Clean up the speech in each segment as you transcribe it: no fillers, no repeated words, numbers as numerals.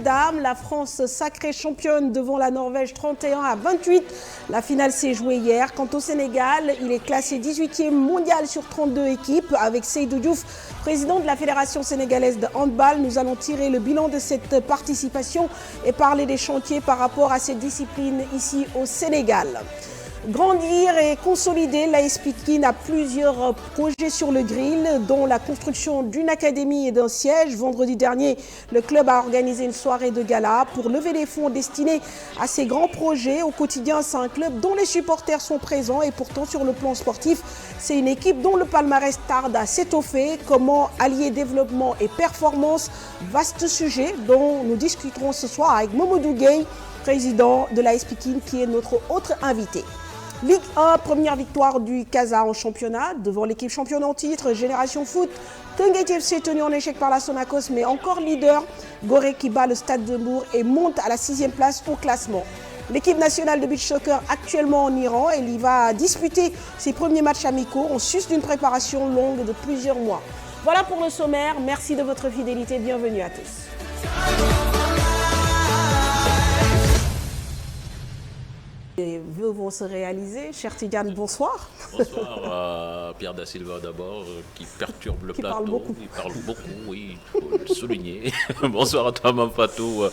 dames, la France sacrée championne devant la Norvège 31-28. La finale s'est jouée hier. Quant au Sénégal, il est classé 18e mondial sur 32 équipes. Avec Seydou Diouf, président de la Fédération sénégalaise de handball, nous allons tirer le bilan de cette participation et parler des chantiers par rapport à cette discipline ici au Sénégal. Grandir et consolider, l'AS Pikine a plusieurs projets sur le grill, dont la construction d'une académie et d'un siège. Vendredi dernier, le club a organisé une soirée de gala pour lever les fonds destinés à ces grands projets. Au quotidien, c'est un club dont les supporters sont présents et pourtant sur le plan sportif, c'est une équipe dont le palmarès tarde à s'étoffer. Comment allier développement et performance? Vaste sujet dont nous discuterons ce soir avec Mamadou Gueye, président de l'AS Pikine, qui est notre autre invité. Ligue 1, première victoire du Casa en championnat devant l'équipe championne en titre, Génération Foot. Teungueth FC tenu en échec par la Sonacos, mais encore leader. Gorée qui bat le Stade de Mbour et monte à la 6e place au classement. L'équipe nationale de beach soccer actuellement en Iran, elle y va disputer ses premiers matchs amicaux en sus d'une préparation longue de plusieurs mois. Voilà pour le sommaire. Merci de votre fidélité. Bienvenue à tous. Les vœux vont se réaliser. Cher Tidiane, bonsoir. Bonsoir à Pierre Da Silva d'abord, qui perturbe le plateau. Il parle beaucoup, oui, il faut le souligner. Bonsoir à toi, Mme Fatou.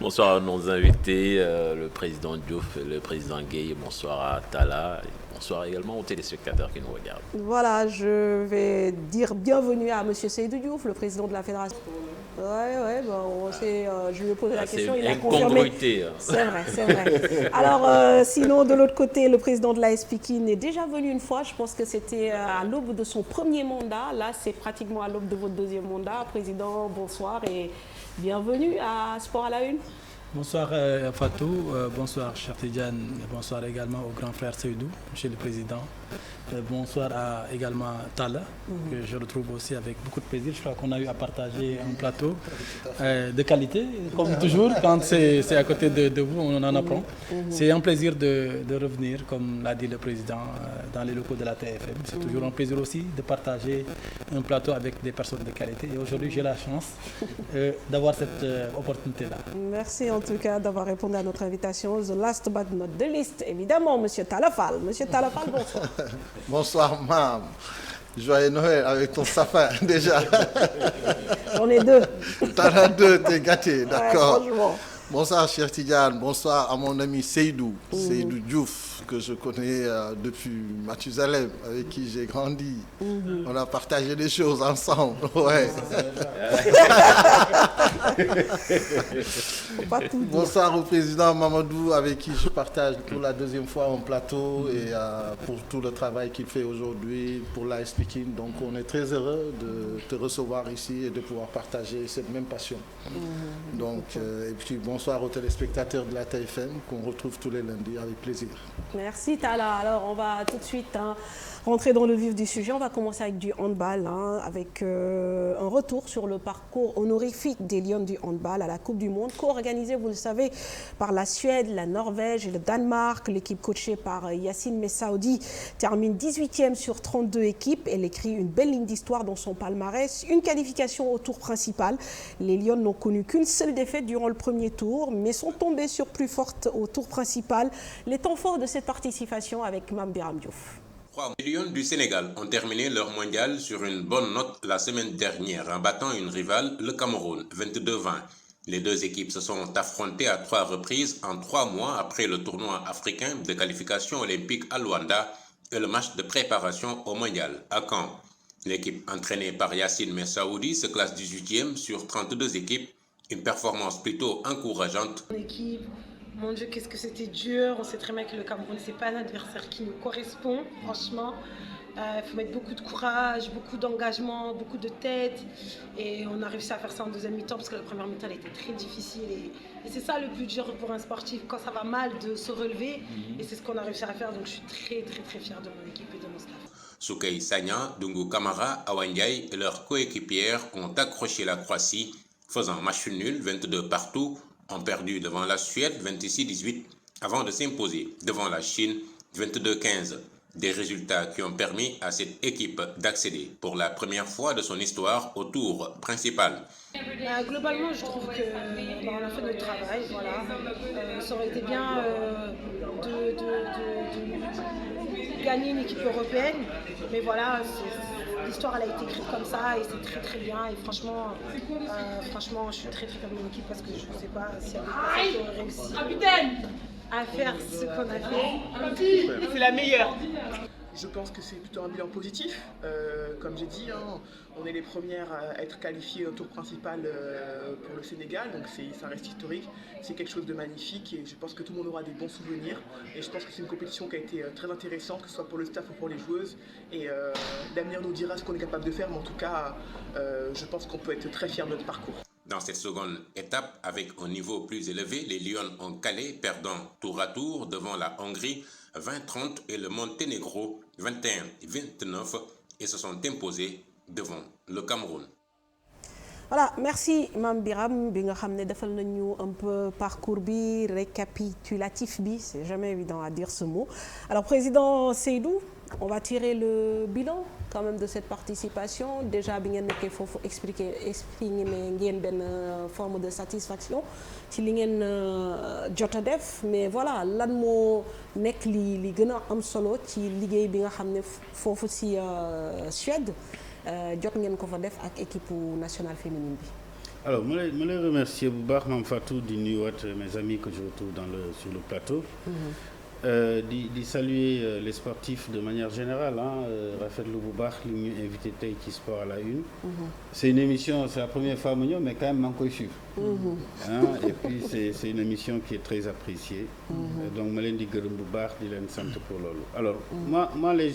Bonsoir à nos invités, le président Diouf et le président Gueye. Bonsoir à Tala. Bonsoir également aux téléspectateurs qui nous regardent. Voilà, je vais dire bienvenue à M. Seydou Diouf, le président de la Fédération. Je lui ai posé la question, il a confirmé. C'est vrai. Alors, sinon, de l'autre côté, le président de l'AS Pikine est déjà venu une fois. Je pense que c'était à l'aube de son premier mandat. Là, c'est pratiquement à l'aube de votre deuxième mandat. Président, bonsoir et bienvenue à Sport à la Une. Bonsoir Fatou, bonsoir cher Tidiane, bonsoir également au grand frère Seydou, monsieur le président. Bonsoir également Tala, que je retrouve aussi avec beaucoup de plaisir. Je crois qu'on a eu à partager un plateau de qualité, comme toujours, quand c'est à côté de vous, on en apprend. C'est un plaisir de revenir, comme l'a dit le président, dans les locaux de la TFM. C'est toujours un plaisir aussi de partager un plateau avec des personnes de qualité. Et aujourd'hui, j'ai la chance d'avoir cette opportunité-là. Merci en tout cas d'avoir répondu à notre invitation. The last but not the least, évidemment, M. Talafal. M. Talafal, bonsoir. Bonsoir, Mam. Joyeux Noël avec ton sapin, déjà. J'en ai deux. T'en as deux, t'es gâté, d'accord. Ouais, bonsoir, cher Tidiane. Bonsoir à mon ami Seydou, Seydou Diouf, que je connais depuis Mathusalem, avec qui j'ai grandi. On a partagé des choses ensemble. Ouais. Bonsoir au président Mamadou, avec qui je partage pour la deuxième fois un plateau et pour tout le travail qu'il fait aujourd'hui pour l'AS Pikine. Donc on est très heureux de te recevoir ici et de pouvoir partager cette même passion. Donc, et puis bonsoir aux téléspectateurs de la TFM qu'on retrouve tous les lundis avec plaisir. Merci Tala. Alors on va tout de suite rentrer dans le vif du sujet. On va commencer avec du handball, avec un retour sur le parcours honorifique des Lions du handball à la Coupe du Monde, co-organisée, vous le savez, par la Suède, la Norvège et le Danemark. L'équipe coachée par Yacine Messaoudi termine 18e sur 32 équipes. Elle écrit une belle ligne d'histoire dans son palmarès, une qualification au tour principal. Les Lions n'ont connu qu'une seule défaite durant le premier tour, mais sont tombés sur plus forte au tour principal. Les temps forts de cette participation avec Mame Biram Diouf. Les Lions du Sénégal ont terminé leur mondial sur une bonne note la semaine dernière en battant une rivale, le Cameroun, 22-20. Les deux équipes se sont affrontées à 3 reprises en 3 mois après le tournoi africain de qualification olympique à Luanda et le match de préparation au mondial à Caen. L'équipe entraînée par Yacine Messaoudi se classe 18e sur 32 équipes, une performance plutôt encourageante. Mon Dieu, qu'est-ce que c'était dur. On sait très bien que le Cameroun, ce n'est pas un adversaire qui nous correspond, franchement. Il faut mettre beaucoup de courage, beaucoup d'engagement, beaucoup de tête. Et on a réussi à faire ça en deuxième mi-temps parce que la première mi-temps, elle était très difficile. Et c'est ça le plus dur pour un sportif, quand ça va mal, de se relever. Et c'est ce qu'on a réussi à faire. Donc je suis très, très, très fière de mon équipe et de mon staff. Soukey Sagna, Dungu Kamara, Awandiaï et leurs coéquipières ont accroché la Croatie, faisant match nul, 22 partout, ont perdu devant la Suède 26-18 avant de s'imposer devant la Chine 22-15. Des résultats qui ont permis à cette équipe d'accéder pour la première fois de son histoire au tour principal. Globalement, je trouve qu'on a fait notre travail. Voilà. Ça aurait été bien de gagner une équipe européenne, mais voilà, l'histoire elle a été écrite comme ça et c'est très très bien. Et franchement, je suis très fière de mon équipe parce que je ne sais pas si elle aurait réussi à faire ce qu'on a fait. C'est la meilleure. Je pense que c'est plutôt un bilan positif. Comme j'ai dit, on est les premières à être qualifiées au tour principal pour le Sénégal, donc ça reste historique. C'est quelque chose de magnifique et je pense que tout le monde aura des bons souvenirs. Et je pense que c'est une compétition qui a été très intéressante, que ce soit pour le staff ou pour les joueuses. Et l'avenir nous dira ce qu'on est capable de faire, mais en tout cas, je pense qu'on peut être très fiers de notre parcours. Dans cette seconde étape, avec un niveau plus élevé, les Lions ont calé, perdant tour à tour devant la Hongrie 20-30 et le Monténégro 21-29 et se sont imposés devant le Cameroun. Voilà, merci Mame Biram bi nga xam ne defal nañu un peu parcours bi récapitulatif bi, c'est jamais évident à dire ce mot. Alors président Seydou, on va tirer le bilan quand même de cette participation. Déjà bi ngeen nekkee foofu expliquer ngeen benn forme de satisfaction ci li ngeen jot a def, mais voilà lan moo nekk li gën a am solo ci liggéey bi nga xam ne foofu ci Suède jot ngeen ko fa def ak équipe nationale féminine bi. Alors ma lay remercier bu baax Mame Fatou di nuyuwaat mes amis que je retrouve sur le plateau. Di saluer les sportifs de manière générale rafetlu bu baax li ñu invité tey ci sport à la une. C'est une émission, c'est la première fois mu ñëw mais quand même maa ngi koy suivre. Et puis c'est une émission qui est très appréciée. Donc ma leen di gërëm bu baax di leen sant pour loolu. Alors moi les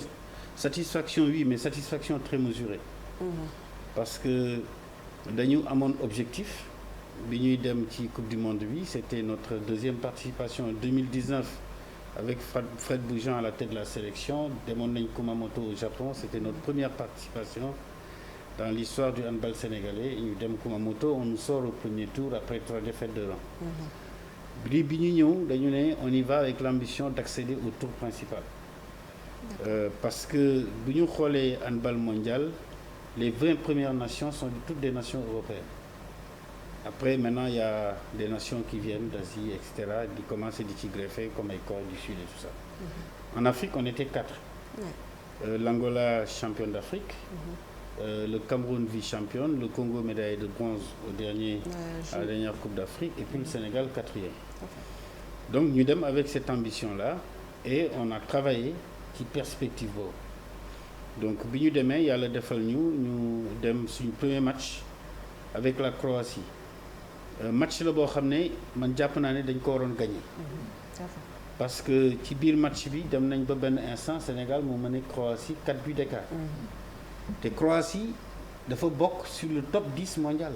satisfaction oui, mais satisfaction très mesurée. Parce que dañu amoon objectif bi ñuy dem ci Coupe du Monde bi, c'était notre deuxième participation en 2019 avec Fred Boujan à la tête de la sélection. Demoon nañ Kumamoto au Japon, c'était notre première participation dans l'histoire du handball sénégalais. Ñu dem Kumamoto, on nous sort au premier tour après 3 défaites de rang. Bi ñu ñëw dañu ne on y va avec l'ambition d'accéder au tour principal. Parce que bu ñu xoolee handball mondial, les 20 premières nations sont toutes des nations européennes. Après, maintenant, il y a des nations qui viennent d'Asie, etc., qui commencent à s'y greffer, comme les Corée du Sud et tout ça. En Afrique, on était 4. L'Angola, championne d'Afrique. Le Cameroun, vice-championne. Le Congo, médaille de bronze à la dernière Coupe d'Afrique. Et puis le Sénégal, 4e. Donc, nous sommes avec cette ambition-là et on a travaillé ci perspective boobu. Donc bi ñu demee yàlla defal ñu dem suñu premier match avec la Croatie. Match la boo xam ne man jàpp naa ne dañ ko waroon gagner. Parce que ci biir match bi dem nañ ba benn instant Sénégal moo mené Croatie 4 buts d'écart. te Croatie dafa bokk sur le top 10 mondial.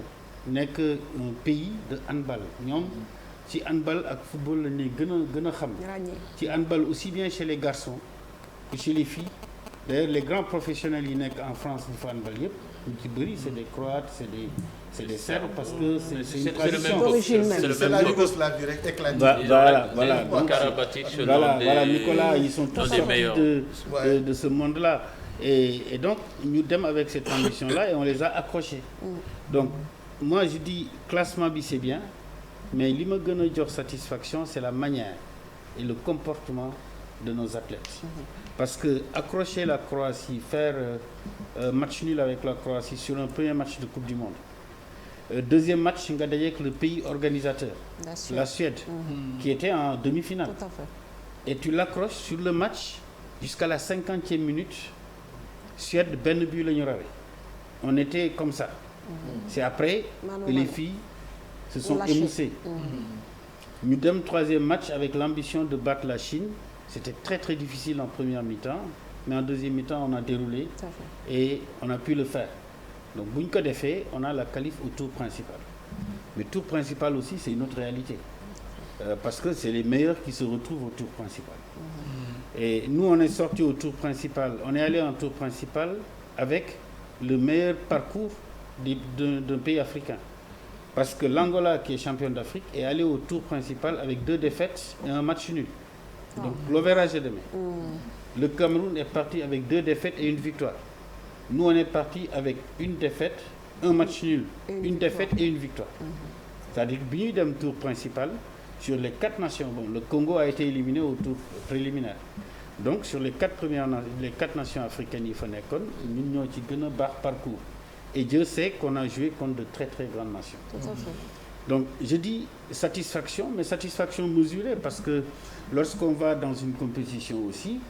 nekk un pays de handball ñoom ci handball ak football la ñuy gën a xam. ci handball aussi bien chez les garçons que chez les filles. D'ailleurs les grands professionnels yi nekk en France di fa handball yëpp ñu ci bëri c'est des Croates, c'est des Serbes parce que c'est une tradition. C'est la Yougoslavie éclatée. Voilà. Voilà, Nicolas, ils sont tous sortis de ce monde-là. Et donc, nous sommes avec cette ambition-là et on les a accrochés. Donc, moi je dis, classement bi c'est bien, mais li ma gën a jox satisfaction, c'est la manière et le comportement de nos athlètes. Parce que accrocher la Croatie, faire match nul avec la Croatie sur un premier match de Coupe du Monde. Deuxième match, nga daje avec le pays organisateur, la Suède, qui était en demi-finale. Tout à fait. Et tu l'accroches sur le match jusqu'à la 50e minute. Suède, benn but la ñu rawee. On était comme ça. C'est après que les filles se sont émoussées. Ñu dem troisième match avec l'ambition de battre la Chine. C'était très très difficile en première mi-temps, mais en deuxième mi-temps on a déroulé et on a pu le faire. Donc bu ñu ko defee, on a la qualif au tour principal. Mais tour principal aussi c'est une autre réalité. Parce que c'est les meilleurs qui se retrouvent au tour principal. Et nous on est sorti au tour principal, on est allé en tour principal avec le meilleur parcours d'un pays africain. Parce que l'Angola qui est championne d'Afrique est allé au tour principal avec 2 défaites et un match nul. Donc l'ovérage est demain. le Cameroun est parti avec 2 défaites et une victoire. Nous, on est parti avec une défaite, un match nul, une défaite et une victoire. C'est-à-dire que bi ñuy dem tour principal, sur les 4 nations, le Congo a été éliminé au tour préliminaire. Donc sur les 4 nations africaines yi fa nekkoon ñun ñoo ci gën a baax parcours. Et Dieu sait qu'on a joué contre de très très grandes nations. Tout à fait. Donc je dis satisfaction, mais satisfaction mesurée, parce que lorsqu'on va dans une compétition aussi,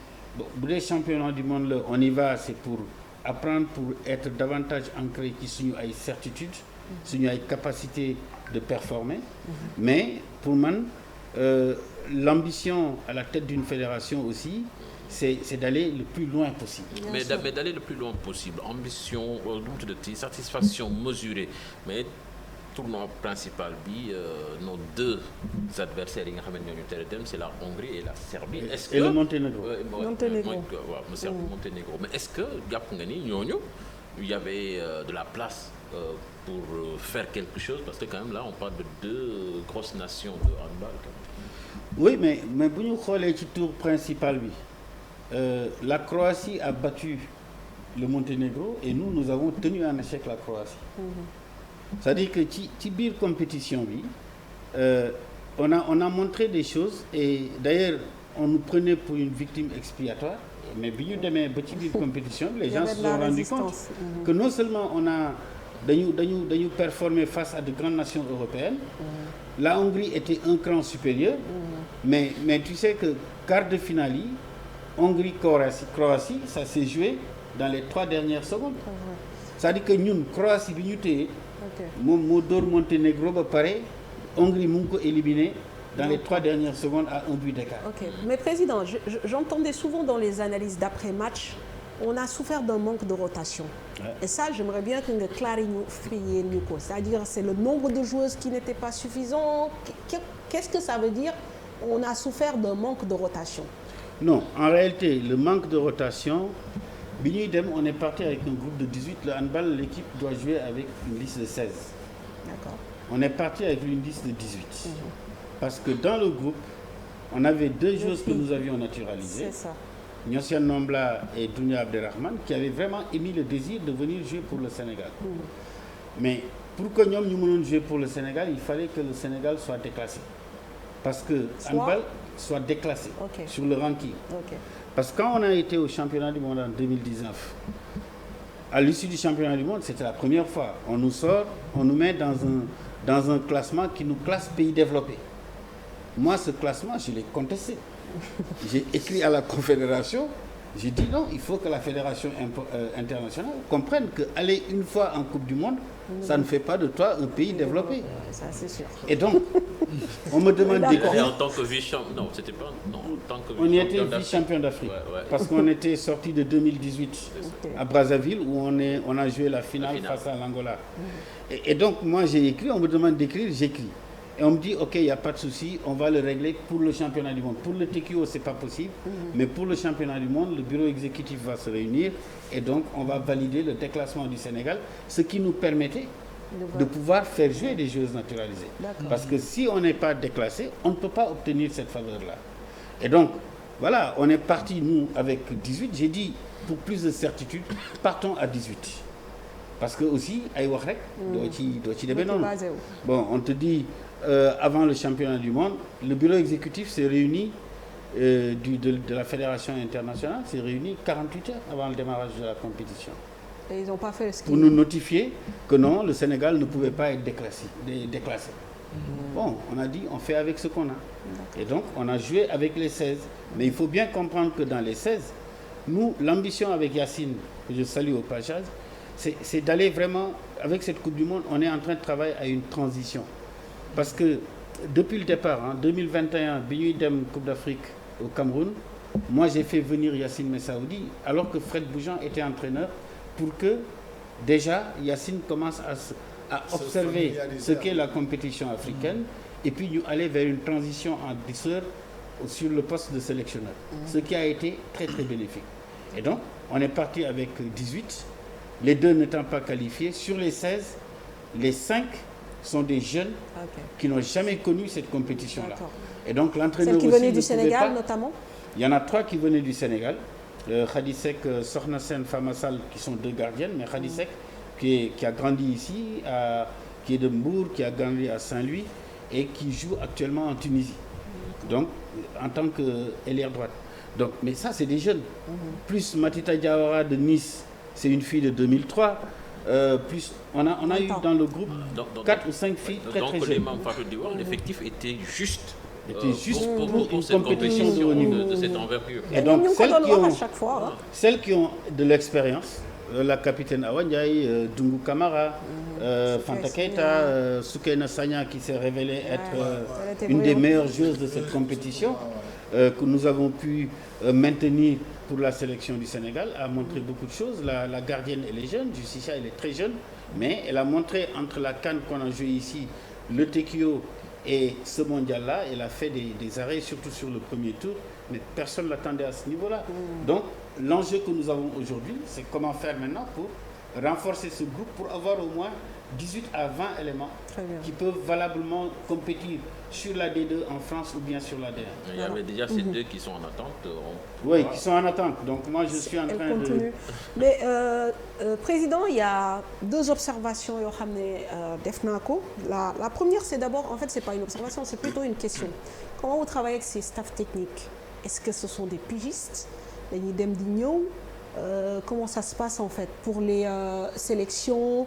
bu dee championnat du monde la on y va, c'est pour apprendre, pour être davantage ancré ci suñu ay certitudes, suñu ay capacité de performer. Mais pour man l'ambition à la tête d'une fédération aussi, c'est d'aller le plus loin possible. Mais d'aller le plus loin possible, ambition, satisfaction mesurée. Mais tournoi principal bi nos 2 adversaires yi nga xam ne ñoo ñu tere dem, c'est la Hongrie et la Serbie. Est-ce que et le Monténégro. Monténégro. Mais est-ce que jàpp nga ni ñooñu il y avait de la place pour faire quelque chose, parce que quand même là on parle de 2 grosses nations de handball. Oui, mais bu ñu xoolee ci tour principal bi. La Croatie a battu le Monténégro et nous avons tenu en échec la Croatie. C'est-à-dire que ci biir compétition bi on a montré des choses, et d'ailleurs on nous prenait pour une victime expiatoire, mais bi ñu demee ba ci biir compétition bi les gens se sont rendus compte que non seulement on a dañu performer face à de grandes nations européennes. La Hongrie était un cran supérieur, mais tu sais que quart de finale yi Hongrie-Croatie, ça s'est joué dans les 3 dernières secondes. C'est-à-dire que ñun Croatie bi ñu téye moom moo dóor Monténégro ba pare, Hongrie mu ngi ko éliminé dans les 3 dernières secondes à 1 but d'écart. Ok, mais président, j'entendais souvent dans les analyses d'après-match, on a souffert d'un manque de rotation. Ouais. Et ça, j'aimerais bien que nous clarifions, c'est-à-dire c'est le nombre de joueuses qui n'était pas suffisant. Qu'est-ce que ça veut dire? On a souffert d'un manque de rotation. Non, en réalité, le manque de rotation, on est parti avec un groupe de 18. Le handball, l'équipe doit jouer avec une liste de 16. D'accord. On est parti avec une liste de 18. Parce que dans le groupe, on avait 2 joueuses que nous avions naturalisées. C'est ça. Nyosia Nombla et Dounia Abderrahman, qui avaient vraiment émis le désir de venir jouer pour le Sénégal. Mais pour que nous puissions jouer pour le Sénégal, il fallait que le Sénégal soit déclassé. Parce que handball soit déclassé sur le ranking. Parce que quand on a été au championnat du monde en 2019, à l'issue du championnat du monde, c'était la première fois. On nous sort, on nous met dans un classement qui nous classe pays développés. Moi, ce classement, je l'ai contesté. J'ai écrit à la Confédération, j'ai dit non, il faut que la Fédération internationale comprenne qu'aller une fois en Coupe du Monde, ça ne fait pas de toi un pays développé. Ça, c'est sûr. Et donc, on me demande d'écrire. En tant que vice-champion, non, c'était pas. Non, en tant que on y était vice-champion d'Afrique. Parce qu'on était sorti de 2018 à Brazzaville, où on a joué la finale face à l'Angola. Et donc, moi, j'ai écrit, on me demande d'écrire, j'écris. Et on me dit, ok, il n'y a pas de souci, on va le régler pour le championnat du monde. Pour le TQO, ce n'est pas possible, mais pour le championnat du monde, le bureau exécutif va se réunir et donc on va valider le déclassement du Sénégal, ce qui nous permettait de pouvoir faire jouer des joueuses naturalisées. Parce que si on n'est pas déclassé, on ne peut pas obtenir cette faveur-là. Et donc, voilà, on est parti, nous, avec 18. J'ai dit, pour plus de certitude, partons à 18. Parce que aussi, bon, on te dit... avant le championnat du monde, le bureau exécutif s'est réuni de la Fédération internationale, s'est réuni 48 heures avant le démarrage de la compétition. Et ils n'ont pas fait ce qu'ils... Pour nous notifier que non, le Sénégal ne pouvait pas être déclassé. Bon, on a dit, on fait avec ce qu'on a. Et donc, on a joué avec les 16. Mais il faut bien comprendre que dans les 16, nous, l'ambition avec Yacine, que je salue au passage, c'est d'aller vraiment, avec cette Coupe du Monde, on est en train de travailler à une transition. Parce que depuis le départ, en 2021, Binuidem Coupe d'Afrique au Cameroun, moi j'ai fait venir Yacine Messaoudi alors que Fred Boujan était entraîneur pour que déjà Yacine commence à observer ce qu'est la compétition africaine et puis nous aller vers une transition en douceur sur le poste de sélectionneur, ce qui a été très très bénéfique. Et donc on est parti avec 18, les 2 n'étant pas qualifiés. Sur les 16, les 5 sont des jeunes qui n'ont jamais connu cette compétition-là. Et donc l'entraîneur aussi... Celles qui venaient du Sénégal notamment? Il y en a 3 qui venaient du Sénégal. Khadisek, Sornasen, Famassal, qui sont 2 gardiennes, mais Khadisek, qui a grandi ici, qui est de Mbour, qui a grandi à Saint-Louis et qui joue actuellement en Tunisie. Donc, en tant qu'ailière droite. Donc, mais ça, c'est des jeunes. Plus Matita Diawara de Nice, c'est une fille de 2003. Plus, on a eu dans le groupe 4 ou 5 filles très très jeunes. Donc, l'effectif était juste. Pour cette compétition de cette envergure. Et donc, celles qui ont de l'expérience, la capitaine Awa Ndiaye, Dungu Kamara, Fanta Keita, Soukaina Sagna qui s'est révélée être une des meilleures joueuses de cette compétition, que nous avons pu maintenir pour la sélection du Sénégal, a montré beaucoup de choses. La gardienne, elle est jeune, Justicia, elle est très jeune, mais elle a montré entre la CAN qu'on a joué ici, le Tekio et ce mondial-là, elle a fait des arrêts, surtout sur le premier tour, mais personne ne l'attendait à ce niveau-là. Donc, l'enjeu que nous avons aujourd'hui, c'est comment faire maintenant pour renforcer ce groupe, pour avoir au moins 18 à 20 éléments qui peuvent valablement compétir sur la D2 en France ou bien sur la D1. Il y avait déjà ces 2 qui sont en attente. Oui, qui sont en attente. Donc moi, je suis en train de... Mais, Président, il y a 2 observations d'Efnaco. La première, c'est d'abord, en fait, ce n'est pas une observation, c'est plutôt une question. Comment vous travaillez avec ces staffs techniques? Est-ce que ce sont des pigistes, les Nidem Digno? Comment ça se passe, en fait, pour les sélections,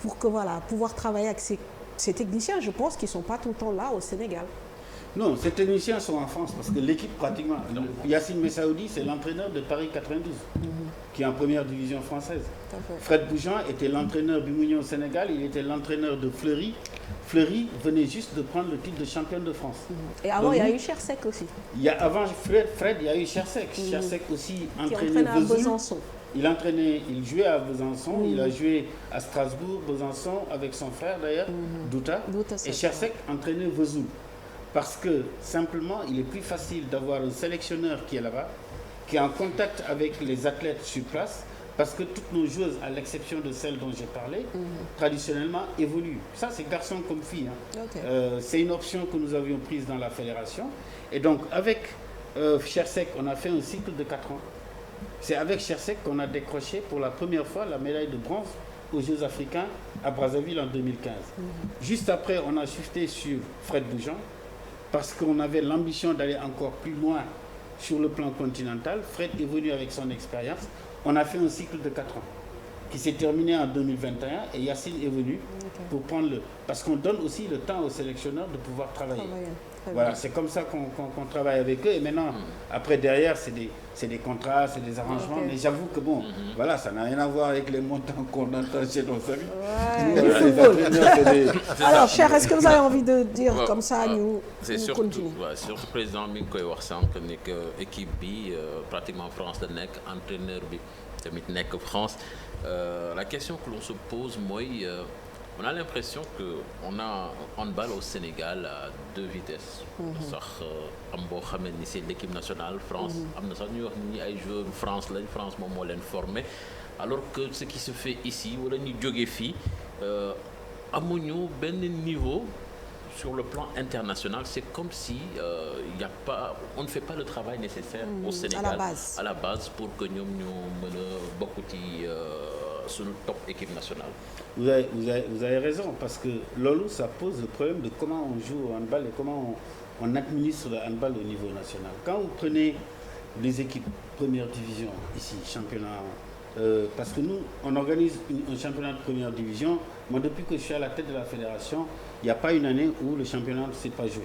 pour que, voilà, pouvoir travailler avec ces techniciens? Je pense qu'ils ne sont pas tout le temps là au Sénégal. Non, ces techniciens sont en France parce que l'équipe pratiquement... Yassine Messaoudi, c'est l'entraîneur de Paris 92, qui est en première division française. Fred Boujean était l'entraîneur du Mounion au Sénégal, il était l'entraîneur de Fleury. Fleury venait juste de prendre le titre de championne de France. Et avant, il y a eu Chersek aussi. Avant Fred, il y a eu Chersek. Chersek aussi entraînait à Besançon. Il jouait à Besançon, il a joué à Strasbourg, Besançon, avec son frère d'ailleurs, Douta. Et Chersek entraînait Vesoul. Parce que simplement, il est plus facile d'avoir un sélectionneur qui est là-bas, qui est en contact avec les athlètes sur place, parce que toutes nos joueuses, à l'exception de celles dont j'ai parlé, traditionnellement évoluent. Ça, c'est garçon comme fille. C'est une option que nous avions prise dans la fédération. Et donc, avec Chersek, on a fait un cycle de 4 ans. C'est avec Chersek qu'on a décroché pour la première fois la médaille de bronze aux Jeux africains à Brazzaville en 2015. Juste après, on a shifté sur Fred Boujean, parce qu'on avait l'ambition d'aller encore plus loin sur le plan continental. Fred est venu avec son expérience. On a fait un cycle de 4 ans qui s'est terminé en 2021 et Yassine est venu pour prendre parce qu'on donne aussi le temps aux sélectionneurs de pouvoir travailler. Voilà, c'est comme ça qu'on travaille avec eux. Et maintenant, après, derrière, c'est des contrats, c'est des arrangements. Mais j'avoue que bon, voilà, ça n'a rien à voir avec les montants qu'on entend chez nos amis. Alors, cher, est-ce que vous avez envie de dire comme ça, nous continuons? C'est surtout le président mi ngi koy wax sànq ne que équipe bi pratiquement France la nekk, entraîneur bi tamit nekk France. La question que l'on se pose, moi, on a l'impression qu'on a handball au Sénégal à 2 vitesses. C'est l'équipe nationale France. Les joueurs de France, France m'a formé. Alors que ce qui se fait ici, on a un niveau sur le plan international. C'est comme si on ne fait pas le travail nécessaire au Sénégal à la base pour que nous beaucoup sur le top équipe nationale. Vous avez raison, parce que Lolo, ça pose le problème de comment on joue au handball et comment on administre le handball au niveau national. Quand vous prenez les équipes première division ici, championnat, parce que nous, on organise un championnat de première division. Moi, depuis que je suis à la tête de la fédération, il n'y a pas une année où le championnat ne s'est pas joué.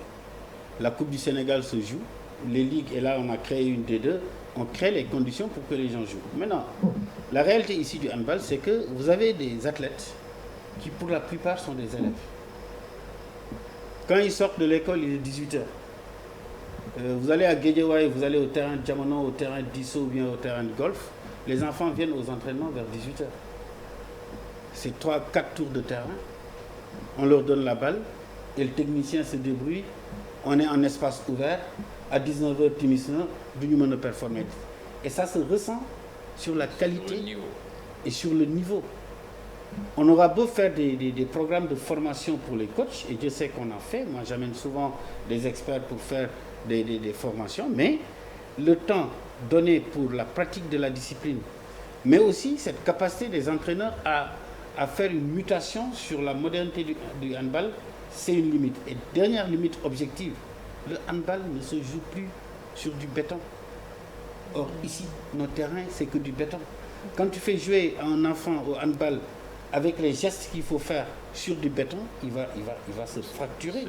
La Coupe du Sénégal se joue, les ligues, et là on a créé une D2, on crée les conditions pour que les gens jouent. Maintenant, la réalité ici du handball, c'est que vous avez des athlètes qui pour la plupart sont des élèves. Quand ils sortent de l'école, il est 18h. Vous allez à Guédiawaye, vous allez au terrain de Diamono, au terrain de Disso ou bien au terrain de golf, les enfants viennent aux entraînements vers 18h. C'est 3-4 tours de terrain, on leur donne la balle et le technicien se débrouille, on est en espace ouvert, à 19h Timisna, nous ne performer. Et ça se ressent sur la qualité et sur le niveau. On aura beau faire des programmes de formation pour les coachs, et je sais qu'on en fait, moi j'amène souvent des experts pour faire des formations, mais le temps donné pour la pratique de la discipline, mais aussi cette capacité des entraîneurs à faire une mutation sur la modernité du handball, c'est une limite. Et dernière limite objective, le handball ne se joue plus sur du béton. Or, ici, nos terrains, c'est que du béton. Quand tu fais jouer un enfant au handball avec les gestes qu'il faut faire sur du béton, il va se fracturer,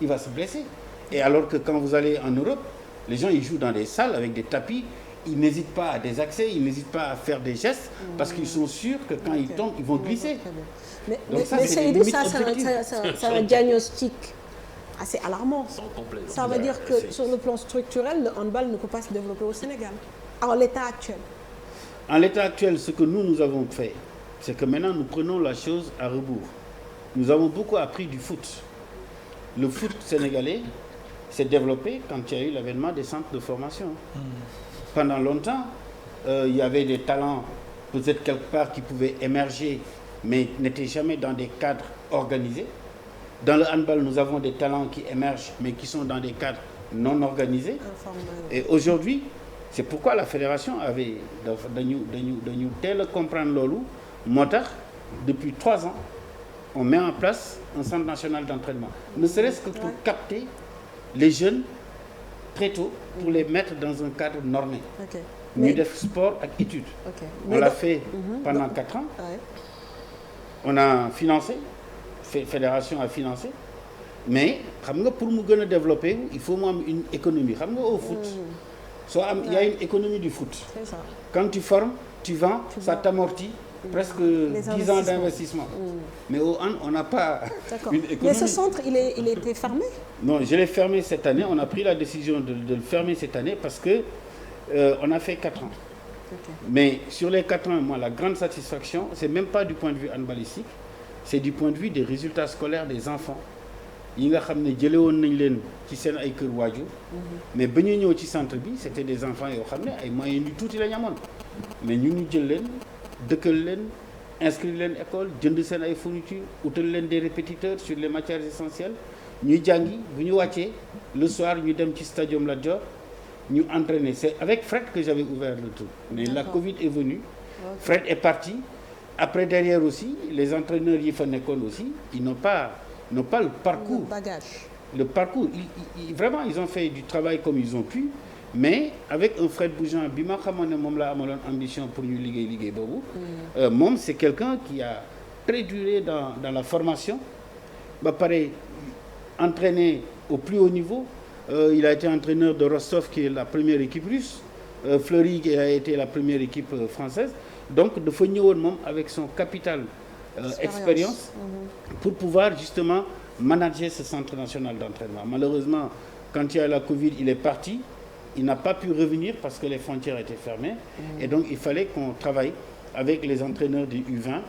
il va se blesser. Et alors que quand vous allez en Europe, les gens ils jouent dans des salles avec des tapis, ils n'hésitent pas à des accès, ils n'hésitent pas à faire des gestes parce qu'ils sont sûrs que quand ils tombent, ils vont glisser. Mais c'est un diagnostic assez alarmant. Ça veut dire que sur le plan structurel, le handball ne peut pas se développer au Sénégal, en l'état actuel. En l'état actuel, ce que nous avons fait, c'est que maintenant nous prenons la chose à rebours. Nous avons beaucoup appris du foot. Le foot sénégalais s'est développé quand il y a eu l'avènement des centres de formation. Pendant longtemps, il y avait des talents peut-être quelque part qui pouvaient émerger, mais n'étaient jamais dans des cadres organisés. Dans le handball, nous avons des talents qui émergent, mais qui sont dans des cadres non organisés. Et aujourd'hui, c'est pourquoi la fédération avait de tel comprendre l'olou. Depuis 3 ans, on met en place un centre national d'entraînement. Ne serait-ce que pour capter les jeunes très tôt, pour les mettre dans un cadre normé. Nous def sport et études. On l'a fait pendant 4 ans. On a financé, fédération a financé. Mais pour nous développer, il faut une économie. Au foot, il y a une économie du foot. Quand tu formes, tu vends, ça t'amortit presque 10 ans d'investissement. Mais au hand, on n'a pas une économie. Mais ce centre, il était fermé? Non, je l'ai fermé cette année. On a pris la décision de le fermer cette année parce que on a fait 4 ans. Mais sur les 4 ans, moi, la grande satisfaction, c'est même pas du point de vue handballistique, c'est du point de vue des résultats scolaires des enfants. Yi nga xamné jëlé won nañ leen ci seen ay kër waju mais ba ñu ñëw ci centre bi c'était des enfants yoo xamné ay moyens yu tuuti la ñamoon mais ñu jël leen dëkkal leen inscrire leen école jënd seen ay fournitures utal leen des répétiteurs sur les matières essentielles ñuy jàngi bu ñu wàccee le soir ñu dem ci stadium Lat Dior ñu entraîner. C'est avec Fred que j'avais ouvert le truc mais la Covid est venue. Fred est parti. Après derrière aussi les entraîneurs yi fa nekkoon aussi ils n'ont pas le parcours. Le bagage. Le parcours. Vraiment, ils ont fait du travail comme ils ont pu. Mais avec un Fred Boujan, Bima Khamone Momla Amolon ambition pour nous liguer Bobo. Mom, c'est quelqu'un qui a très duré dans la formation. Pareil, entraîné au plus haut niveau. Il a été entraîneur de Rostov, qui est la première équipe russe. Fleury, qui a été la première équipe française. Donc, de Fognon, avec son capital expérience pour pouvoir justement manager ce centre national d'entraînement. Malheureusement, quand il y a la Covid, il est parti. Il n'a pas pu revenir parce que les frontières étaient fermées. Et donc, il fallait qu'on travaille avec les entraîneurs du U20.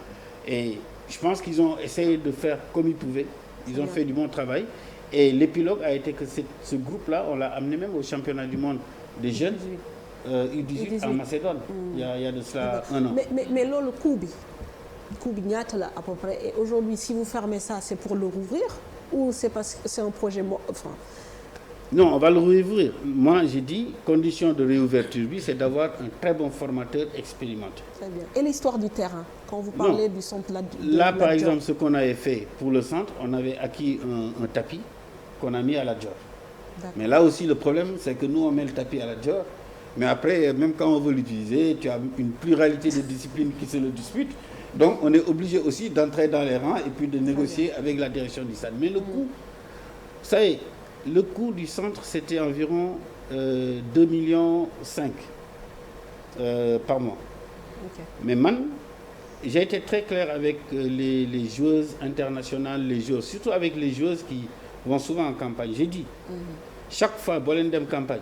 Et je pense qu'ils ont essayé de faire comme ils pouvaient. Ils ont fait du bon travail. Et l'épilogue a été que ce groupe-là, on l'a amené même au championnat du monde des jeunes U18 en Macédoine. Il y a de cela 1 an. Mais là, le coup, à peu près. Et aujourd'hui, si vous fermez ça, c'est pour le rouvrir ou c'est parce que c'est un projet Non, on va le rouvrir. Moi, j'ai dit, condition de réouverture, c'est d'avoir un très bon formateur expérimenté. Très bien. Et l'histoire du terrain, quand vous parlez du centre là, par exemple, ce qu'on avait fait pour le centre, on avait acquis un tapis qu'on a mis à la Dior. Mais là aussi, le problème, c'est que nous, on met le tapis à la Dior. Mais après, même quand on veut l'utiliser, tu as une pluralité de disciplines qui se le disputent. Donc, on est obligé aussi d'entrer dans les rangs et puis de négocier avec la direction du stade. Mais le coût, ça y est, le coût du centre, c'était environ 2,5 millions par mois. Mais j'ai été très clair avec les joueuses internationales, les joueurs, surtout avec les joueuses qui vont souvent en campagne. J'ai dit, chaque fois, Bolendem campagne,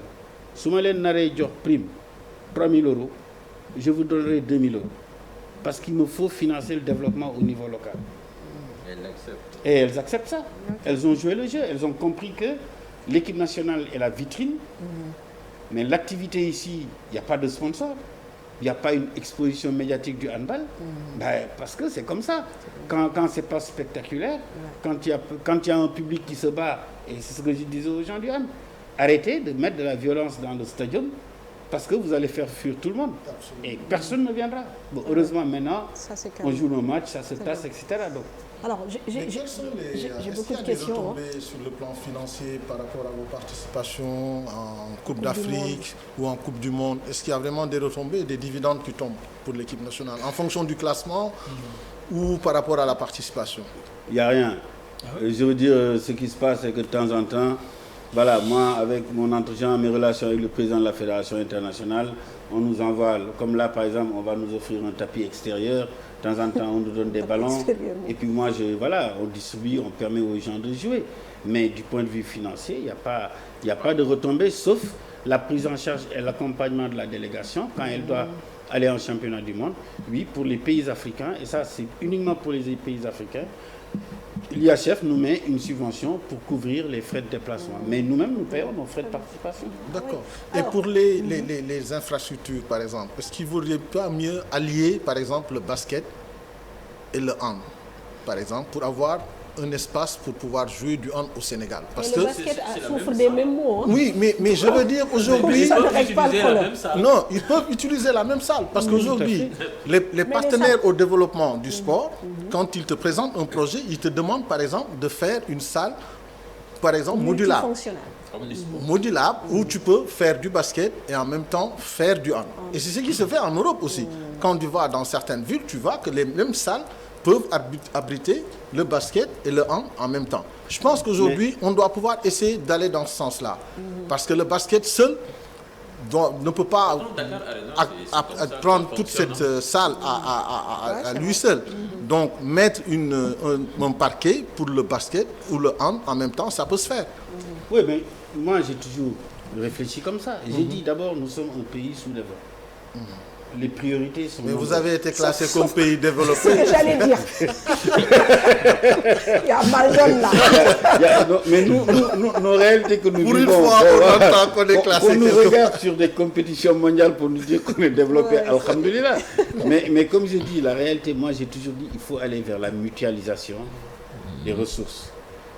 si je vous prime 3 000 €, je vous donnerai 2 000 €. Parce qu'il me faut financer le développement au niveau local. Et elles acceptent ça. Elles ont joué le jeu. Elles ont compris que l'équipe nationale est la vitrine. Mais l'activité ici, il n'y a pas de sponsor. Il n'y a pas une exposition médiatique du handball. Parce que c'est comme ça. Quand ce n'est pas spectaculaire, quand il y a un public qui se bat, et c'est ce que je disais aux gens du hand, arrêtez de mettre de la violence dans le stadium parce que vous allez faire fuir tout le monde. Et personne ne viendra. Bon, heureusement, maintenant, on joue nos matchs, ça se tasse, etc. Donc, alors, j'ai beaucoup de questions. Sur le plan financier par rapport à vos participations en Coupe d'Afrique ou en Coupe du Monde, est-ce qu'il y a vraiment des retombées, des dividendes qui tombent pour l'équipe nationale en fonction du classement ou par rapport à la participation? Il n'y a rien. Je veux dire, ce qui se passe, c'est que de temps en temps, voilà, moi, avec mon entretien, mes relations avec le président de la Fédération internationale, on nous envoie, comme là, par exemple, on va nous offrir un tapis extérieur. De temps en temps, on nous donne des ballons. Et puis moi, on distribue, on permet aux gens de jouer. Mais du point de vue financier, il n'y a pas de retombées, sauf la prise en charge et l'accompagnement de la délégation quand elle doit aller en championnat du monde. Oui, pour les pays africains, et ça, c'est uniquement pour les pays africains, l'IHF nous met une subvention pour couvrir les frais de déplacement. Mais nous-mêmes, nous payons nos frais de participation. D'accord. Et pour les infrastructures, par exemple, est-ce qu'il ne vaudrait pas mieux allier, par exemple, le basket et le hand, par exemple, pour avoir un espace pour pouvoir jouer du hand au Sénégal? Parce que le basket souffre des mêmes mots. Hein. Oui, mais je veux dire aujourd'hui... Non, ils peuvent utiliser la même salle. Parce qu'aujourd'hui, les partenaires au développement du sport, quand ils te présentent un projet, ils te demandent par exemple de faire une salle, par exemple, modulable, où tu peux faire du basket et en même temps faire du hand. Et c'est ce qui se fait en Europe aussi. Quand tu vas dans certaines villes, tu vois que les mêmes salles peuvent abriter le basket et le hand en même temps. Je pense qu'aujourd'hui, on doit pouvoir essayer d'aller dans ce sens-là. Parce que le basket seul ne peut pas prendre toute cette salle à lui seul. Donc, mettre un parquet pour le basket ou le hand en même temps, ça peut se faire. Oui, mais moi, j'ai toujours réfléchi comme ça. J'ai dit d'abord, nous sommes un pays sous-développé. Les priorités sont... Mais vous avez été classé comme pays développé. C'est ce que j'allais dire. Il y a mal jaune là. Mais nos réalités que nous pour vivons... Pour une fois, on entend qu'on est classé. On nous regarde sur des compétitions mondiales pour nous dire qu'on est développé, alhamdoulilah. Mais comme je dis, la réalité, moi j'ai toujours dit qu'il faut aller vers la mutualisation des ressources.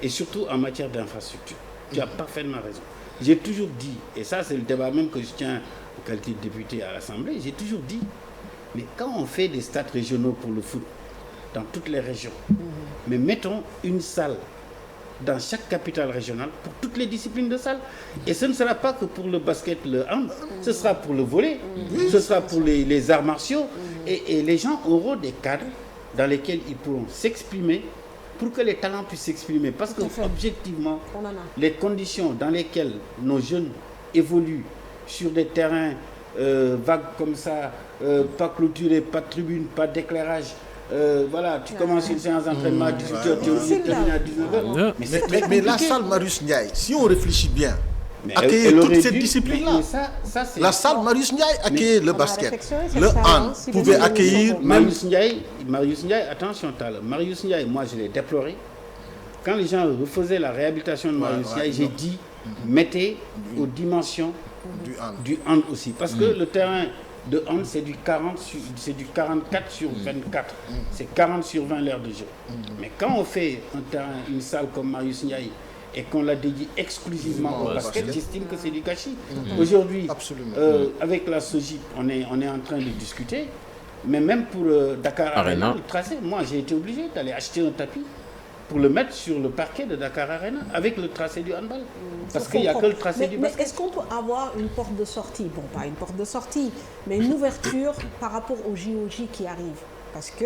Et surtout en matière d'infrastructure. Tu as parfaitement raison. J'ai toujours dit, et ça c'est le débat même que je tiens en qualité de député à l'Assemblée, j'ai toujours dit, mais quand on fait des stades régionaux pour le foot, dans toutes les régions, mais mettons une salle dans chaque capitale régionale pour toutes les disciplines de salle. Et ce ne sera pas que pour le basket, le hand, ce sera pour le volley, ce sera pour les arts martiaux. Et les gens auront des cadres dans lesquels ils pourront s'exprimer pour que les talents puissent s'exprimer. Parce que objectivement, les conditions dans lesquelles nos jeunes évoluent sur des terrains vagues comme ça, pas clôturés, pas de tribune, pas d'éclairage, voilà, tu commences une séance d'entraînement à 18h, tu es obligé de terminer à 19h. Mais la salle Marius Ndiaye, si on réfléchit bien, accueillir toutes ces disciplines-là. La salle Marius Ndiaye accueillait le basket, le hand, pouvait accueillir... Marius Ndiaye, attention, Marius Ndiaye, moi je l'ai déploré. Quand les gens refaisaient la réhabilitation de Marius Ndiaye, j'ai dit, mettez aux dimensions du hand aussi. Parce que le terrain de hand, c'est du 44 sur 24. C'est 40 sur 20 l'heure de jeu. Mais quand on fait un terrain, une salle comme Marius Ndiaye, et qu'on la dédie exclusivement au basket, j'estime que c'est du gâchis. Aujourd'hui, avec la SOGIP, on est en train de discuter, mais même pour Dakar Arena, le tracé, moi j'ai été obligé d'aller acheter un tapis pour le mettre sur le parquet de Dakar Arena avec le tracé du handball. Parce qu'il n'y a que le tracé du basket. Mais est-ce qu'on peut avoir une porte de sortie? Bon, pas une porte de sortie, mais une ouverture par rapport aux JOJ qui arrivent. Parce que,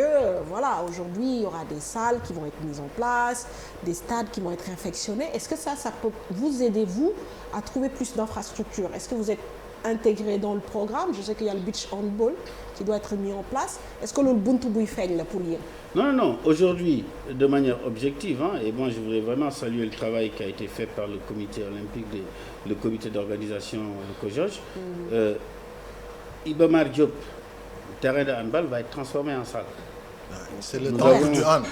voilà, aujourd'hui, il y aura des salles qui vont être mises en place, des stades qui vont être réfectionnés. Est-ce que ça peut vous aider, vous, à trouver plus d'infrastructures? Est-ce que vous êtes intégré dans le programme? Je sais qu'il y a le beach handball qui doit être mis en place. Est-ce que le Buntu Bouy fait là pour lire? Non. Aujourd'hui, de manière objective, et moi je voudrais vraiment saluer le travail qui a été fait par le comité olympique, le comité d'organisation, le COJOJ. Iba Mar Diop, le terrain de handball va être transformé en salle. C'est le temple du hand.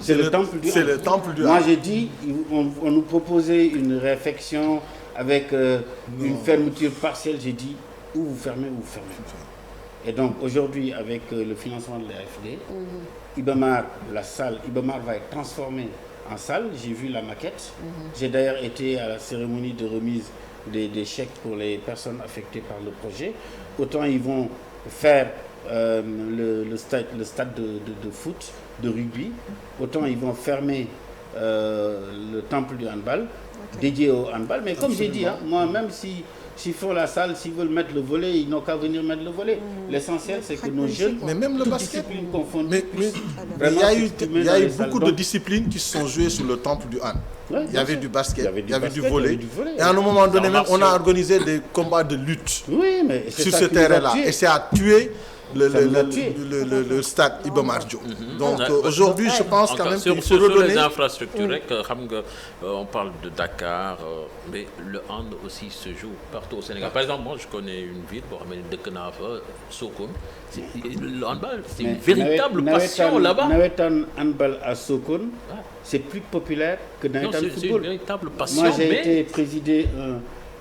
C'est le temple du hand. C'est le temple du hand. Moi j'ai dit, on nous proposait une réfection avec une fermeture partielle. J'ai dit, ou vous fermez ou vous fermez. Et donc aujourd'hui, avec le financement de l'AFD, Ibamar, la salle, Ibamar va être transformée en salle. J'ai vu la maquette. J'ai d'ailleurs été à la cérémonie de remise des chèques pour les personnes affectées par le projet, autant ils vont faire le stade de foot, de rugby, autant ils vont fermer le temple du handball, dédié au handball. Mais comme j'ai dit, hein, moi, même s'ils font la salle, s'ils veulent mettre le volley, ils n'ont qu'à venir mettre le volley. L'essentiel, c'est que nos jeunes, mais même le basket, confondues, il y a eu beaucoup de disciplines qui se sont jouées sur le temple du hand. Ouais, il y avait du basket, il y avait du volley. Et à un moment donné, même, on a organisé des combats de lutte sur ce terrain-là. Et c'est à tuer le stade Iba Mar Diop. Donc aujourd'hui, je pense quand même qu'il faut redonner... Sur les infrastructures, on parle de Dakar, mais le hand aussi se joue partout au Sénégal. Par exemple, moi, je connais une ville, de Kenafa, Sokone. Le handball, c'est une véritable passion là-bas. Nawetan handball à Sokone, c'est plus populaire que Nawetan football. C'est une véritable passion. Moi, j'ai été présider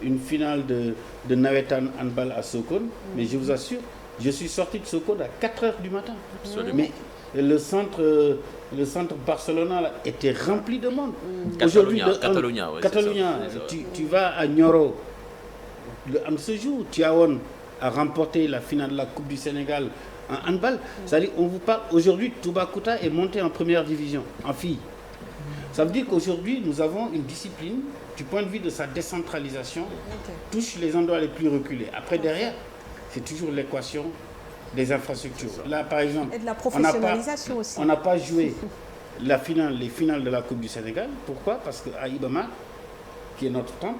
une finale de Nawetan handball à Sokone, mais je vous assure, je suis sorti de Sokone à 4h du matin. Absolument. Mais le centre Barcelona là, était rempli de monde. Aujourd'hui, Catalunya, tu vas à Nioro, le hand se joue. Tiawan a remporté la finale de la Coupe du Sénégal en handball. C'est-à-dire, on vous parle, aujourd'hui, Toubacouta est monté en première division, en filles. Ça veut dire qu'aujourd'hui, nous avons une discipline, du point de vue de sa décentralisation, touche les endroits les plus reculés. Après, derrière, c'est toujours l'équation des infrastructures. Là, par exemple, et de la professionnalisation aussi. On n'a pas joué les finales de la Coupe du Sénégal. Pourquoi? Parce qu'à Iba Mar, qui est notre temple,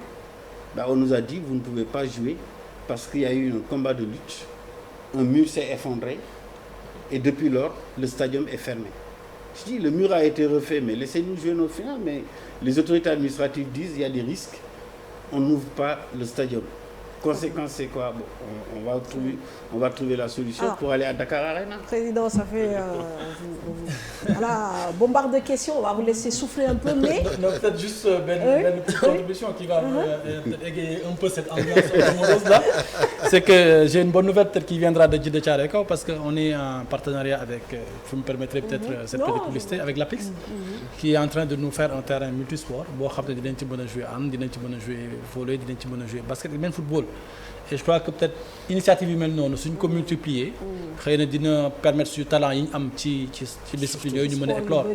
on nous a dit vous ne pouvez pas jouer parce qu'il y a eu un combat de lutte. Un mur s'est effondré et depuis lors, le stadium est fermé. Je dis, le mur a été refait, mais laissez-nous jouer nos finales. Mais les autorités administratives disent qu'il y a des risques. On n'ouvre pas le stadium. Conséquence, c'est quoi? Bon, on va trouver la solution pour aller à Dakar Arena. Président, ça fait voilà, bombarde de questions. On va vous laisser souffler un peu, mais... Non, peut-être juste une petite contribution qui va égayer un peu cette ambiance amoureuse-là. C'est que j'ai une bonne nouvelle peut-être qui viendra de Djiddah Thiaroye Kao parce qu'on est en partenariat avec, vous me permettrez peut-être cette petite publicité, avec l'APIX, qui est en train de nous faire un terrain multisport. Bon, dinañ ci mën a jouer hand, dinañ ci mën a jouer volley, dinañ ci mën a jouer basket, même football. Et je crois que peut-être initiative yu mel noonu suñ ko multiplier xëy na dina permettre suñu talent yi ñu am ci discipline yooyu ñu mën a éclore.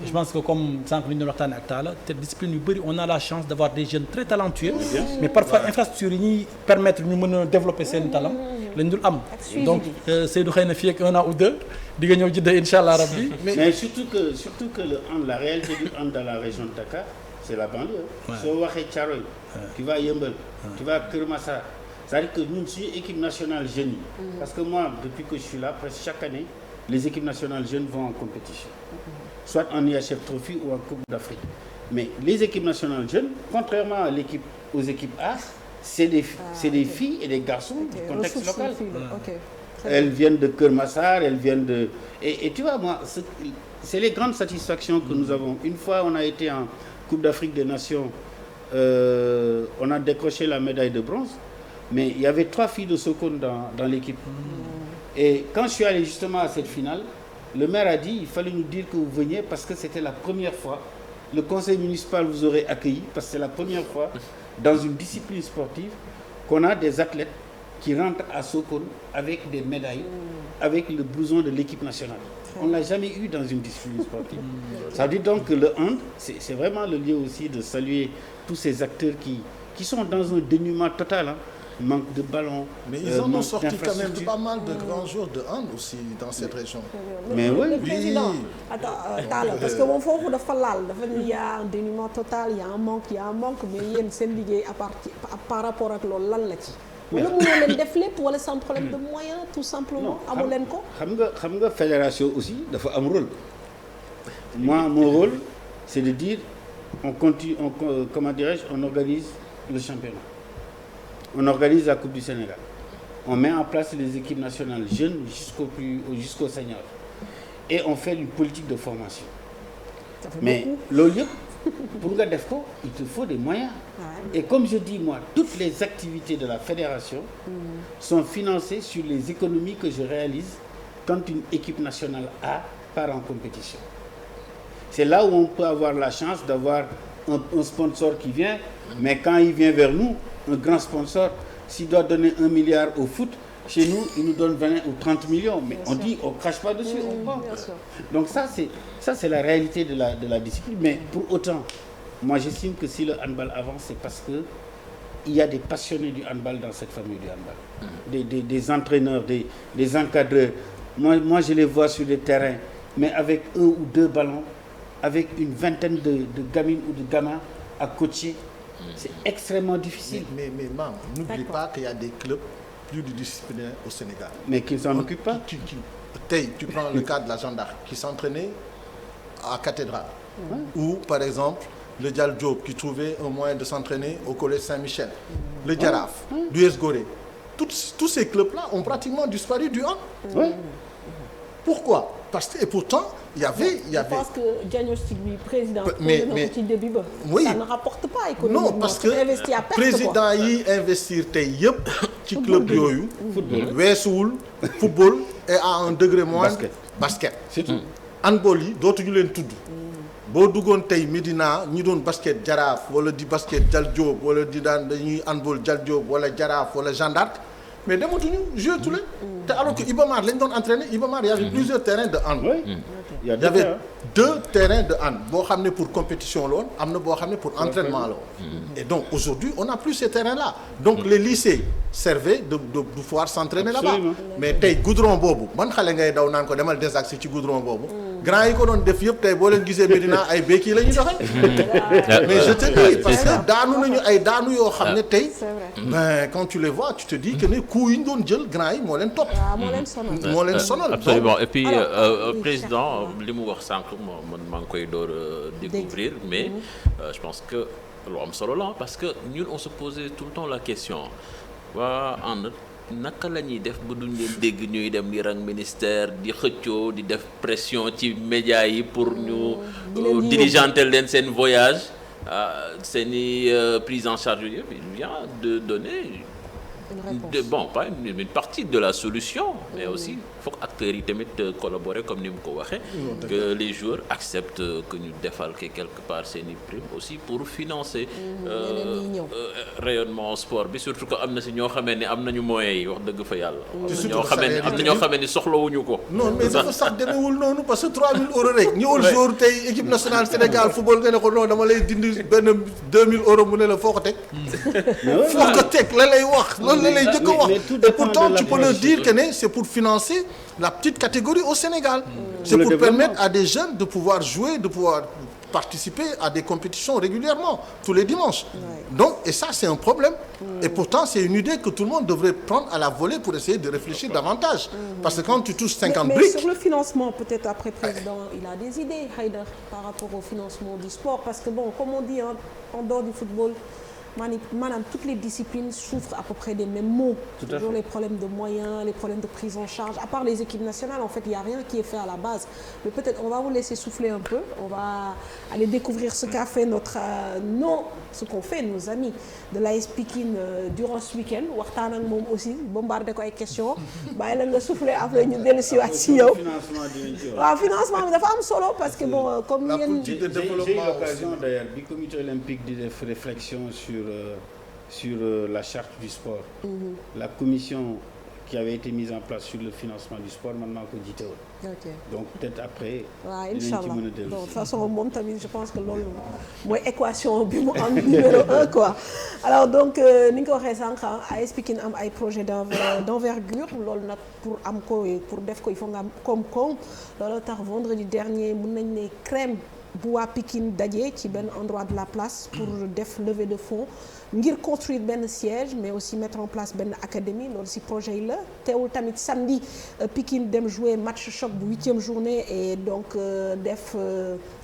Je pense que comme sànq li ñu doon waxtaanee ak Talla te discipline yu bëri on a la chance d'avoir des jeunes très talentueux mais parfois infrastructure yi ñuy permettre ñu mën a développer seen talent lañ dul am. Donc Seydou xëy na fii ak 1 an ou 2 di nga ñëw Djiddah incha allah rabbi. Mais surtout que le hand, la réalité du hand dans la région de Dakar, c'est la banlieue. Soo waxee Thiaroye, tu vas Yeumbeul, tu vas Keur Massar. C'est-à-dire que nous, sur l'équipe nationale jeune, parce que moi, depuis que je suis là, presque chaque année, les équipes nationales jeunes vont en compétition. Soit en IHF Trophy ou en Coupe d'Afrique. Mais les équipes nationales jeunes, contrairement aux équipes A, c'est des filles et des garçons du contexte local. Elles viennent de Keur Massar, elles viennent de... Et tu vois, moi, c'est les grandes satisfactions que nous avons. Une fois, on a été en Coupe d'Afrique des Nations, on a décroché la médaille de bronze. Mais il y avait 3 filles de Sokone dans l'équipe. Et quand je suis allé justement à cette finale, le maire a dit il fallait nous dire que vous veniez parce que c'était la première fois. Le conseil municipal vous aurait accueilli parce que c'est la première fois dans une discipline sportive qu'on a des athlètes qui rentrent à Sokone avec des médailles, avec le blouson de l'équipe nationale. On ne l'a jamais eu dans une discipline sportive. Ça veut dire donc que le hand, c'est vraiment le lieu aussi de saluer tous ces acteurs qui sont dans un dénuement total. Manque de ballons. Mais ils en ont sorti quand même pas mal de grands joueurs de hand aussi dans cette région. Mais oui. Le président, attends, parce que mon frère dafa laal dafa il y a un dénuement total, il y a un manque, mais yéen seen liggéey par rapport ak loolu lan la ci. wala mënoo leen def lépp wala sans problème de moyens tout simplement. amu leen ko. xam nga fédération aussi dafa am rôle. Moi mon rôle c'est de dire on organise le championnat. On organise la Coupe du Sénégal. On met en place les équipes nationales jeunes jusqu'au senior. Et on fait une politique de formation. Mais le lieu, pour nga def ko, il te faut des moyens. Et comme je dis moi, toutes les activités de la fédération sont financées sur les économies que je réalise quand une équipe nationale A part en compétition. C'est là où on peut avoir la chance d'avoir un sponsor qui vient, mais quand il vient vers nous, un grand sponsor, s'il doit donner 1 milliard au foot, chez nous, il nous donne 20 ou 30 millions. Mais on dit, on ne crache pas dessus, on prend. Donc ça, c'est la réalité de la discipline. Mais pour autant, moi, j'estime que si le handball avance, c'est parce qu'il y a des passionnés du handball dans cette famille du handball. Des entraîneurs, des encadreurs. Moi, je les vois sur le terrain, mais avec 1 ou 2 ballons, avec une vingtaine de gamines ou de gamins à coacher. C'est extrêmement difficile. Mais maman, n'oublie pas qu'il y a des clubs pluridisciplinaires au Sénégal. Mais qu'ils ne s'en occupent pas. Tu prends le cas de la gendarme qui s'entraînait à Cathédrale. Ou par exemple, le Dial Diop qui trouvait un moyen de s'entraîner au collège Saint-Michel. Le Djaraf, l'US Gorée. Tous ces clubs-là ont pratiquement disparu du hand. Pourquoi? Parce que, et pourtant, il y avait... Je pense que diagnostic du président, oui, ça ne rapporte pas économiquement. Non, parce que le président y investir ci club yoyu, weesuwul football et à un degré moindre basket. C'est tout. Handball yi dootuñu leen tudd. Boo duggoon tey Médina ñi doon basket Jaraaf wala di basket Jal Diop wala di daan dañuy handball Jal Diop wala Jaraaf wala Jeanne d'Arc, mais dematuñu jouer tous les. Alors que Ibamar lañ doon entraîner, Ibamar il y avait plusieurs terrains de hand. Il y avait 2 terrains de hand boo xam ne pour compétition la woon am na boo xam ne pour entraînement la woon. Et donc aujourd'hui on n'a plus ces terrains-là. Donc les lycées servaient de pouvoir s'entraîner là-bas. Mais tey goudron boobu man xale ngay daw naan ko demal désaxé ci goudron boobu. Grand yi ko doon def yëpp tey boo leen gisee Médina ay béquilles la ñuy doxee. Mais je te dis parce que daanu nañu ay daanu yoo xam ne tey. Ben quand tu les vois tu te dis que ne coup yi ñu doon jël grand yi moo leen topp. moo leen sonal. Absolument. Et puis président li mu wax sànq man maa ngi koy door découvrir mais je pense que lu am solo la parce que ñun on se posait tout le temps la question waa ànd naka la ñuy def ba duñ leen dégg ñuy dem di rang ministère di xëccoo di def pression ci médias yi pour ñu diligentel leen seen voyage seeni prise en charge yooyu il vient de donner pas une partie de la solution mais aussi il faut que acteurs yi tamit collaborer comme ni mu ko waxee que les joueurs acceptent que ñu defal que quelque part seeni prime aussi pour financer rayonnement sport bi surtout que am na si ñoo xamee ni am nañu moyens yi wax dëgg fa yàlla am na ñoo xamee ni soxlawuñu ko non mais dafa sax demeewul noonu parce que 3000 euros rek ñëwal jour tey équipe nationale Sénégal football nga ne ko non dama lay dindi benn 2000 euros mu ne la foo ko teg foo ko teg la lay wax et pourtant tu peux leur dire que c'est pour financer la petite catégorie au Sénégal. C'est pour permettre à des jeunes de pouvoir jouer, de pouvoir participer à des compétitions régulièrement, tous les dimanches. Donc, et ça, c'est un problème. Et pourtant, c'est une idée que tout le monde devrait prendre à la volée pour essayer de réfléchir davantage. Parce que quand tu touches 50 briques... Mais sur le financement, peut-être après, Président, il a des idées, Haïdar, par rapport au financement du sport. Parce que, bon, comme on dit, hein, en dehors du football... Madame, toutes les disciplines souffrent à peu près des mêmes maux. Toujours les problèmes de moyens, les problèmes de prise en charge. À part les équipes nationales, en fait, il n'y a rien qui est fait à la base. Mais peut-être, on va vous laisser souffler un peu. On va aller découvrir ce qu'a fait ce qu'ont fait nos amis de l'AS Pikine durant ce week-end. Waxtaan ak moom aussi, bombardé ko ay questions. Bàyyi la nga souffler après ñu dellu si waat ci yow. Waaw, financement bi dafa am solo parce que bon, comme yéen j'ai eu l'occasion d'ailleurs du comité olympique de faire réflexion sur la charte du sport. La commission qui avait été mise en place sur le financement du sport, maintenant que jiite woon. Donc peut-être après. waaw inch'Allah bon de toute façon moom tamit je pense que loolu mooy équation bi mu am numéro 1 quoi. Alors donc ni nga ko waxee sànq AS Pikine am ay projet d'envergure loolu nag pour am ko pour def ko il faut nga am koom-koom loolu tax vendredi dernier mën nañ ne crème bu waa Pikine daje ci benn endroit de la place pour def levée de fonds ngir construire benn siège mais aussi mettre en place benn académie loolu ci projet yi la teewul tamit samedi Pikine dem jouer match choc bu 8e journée et donc def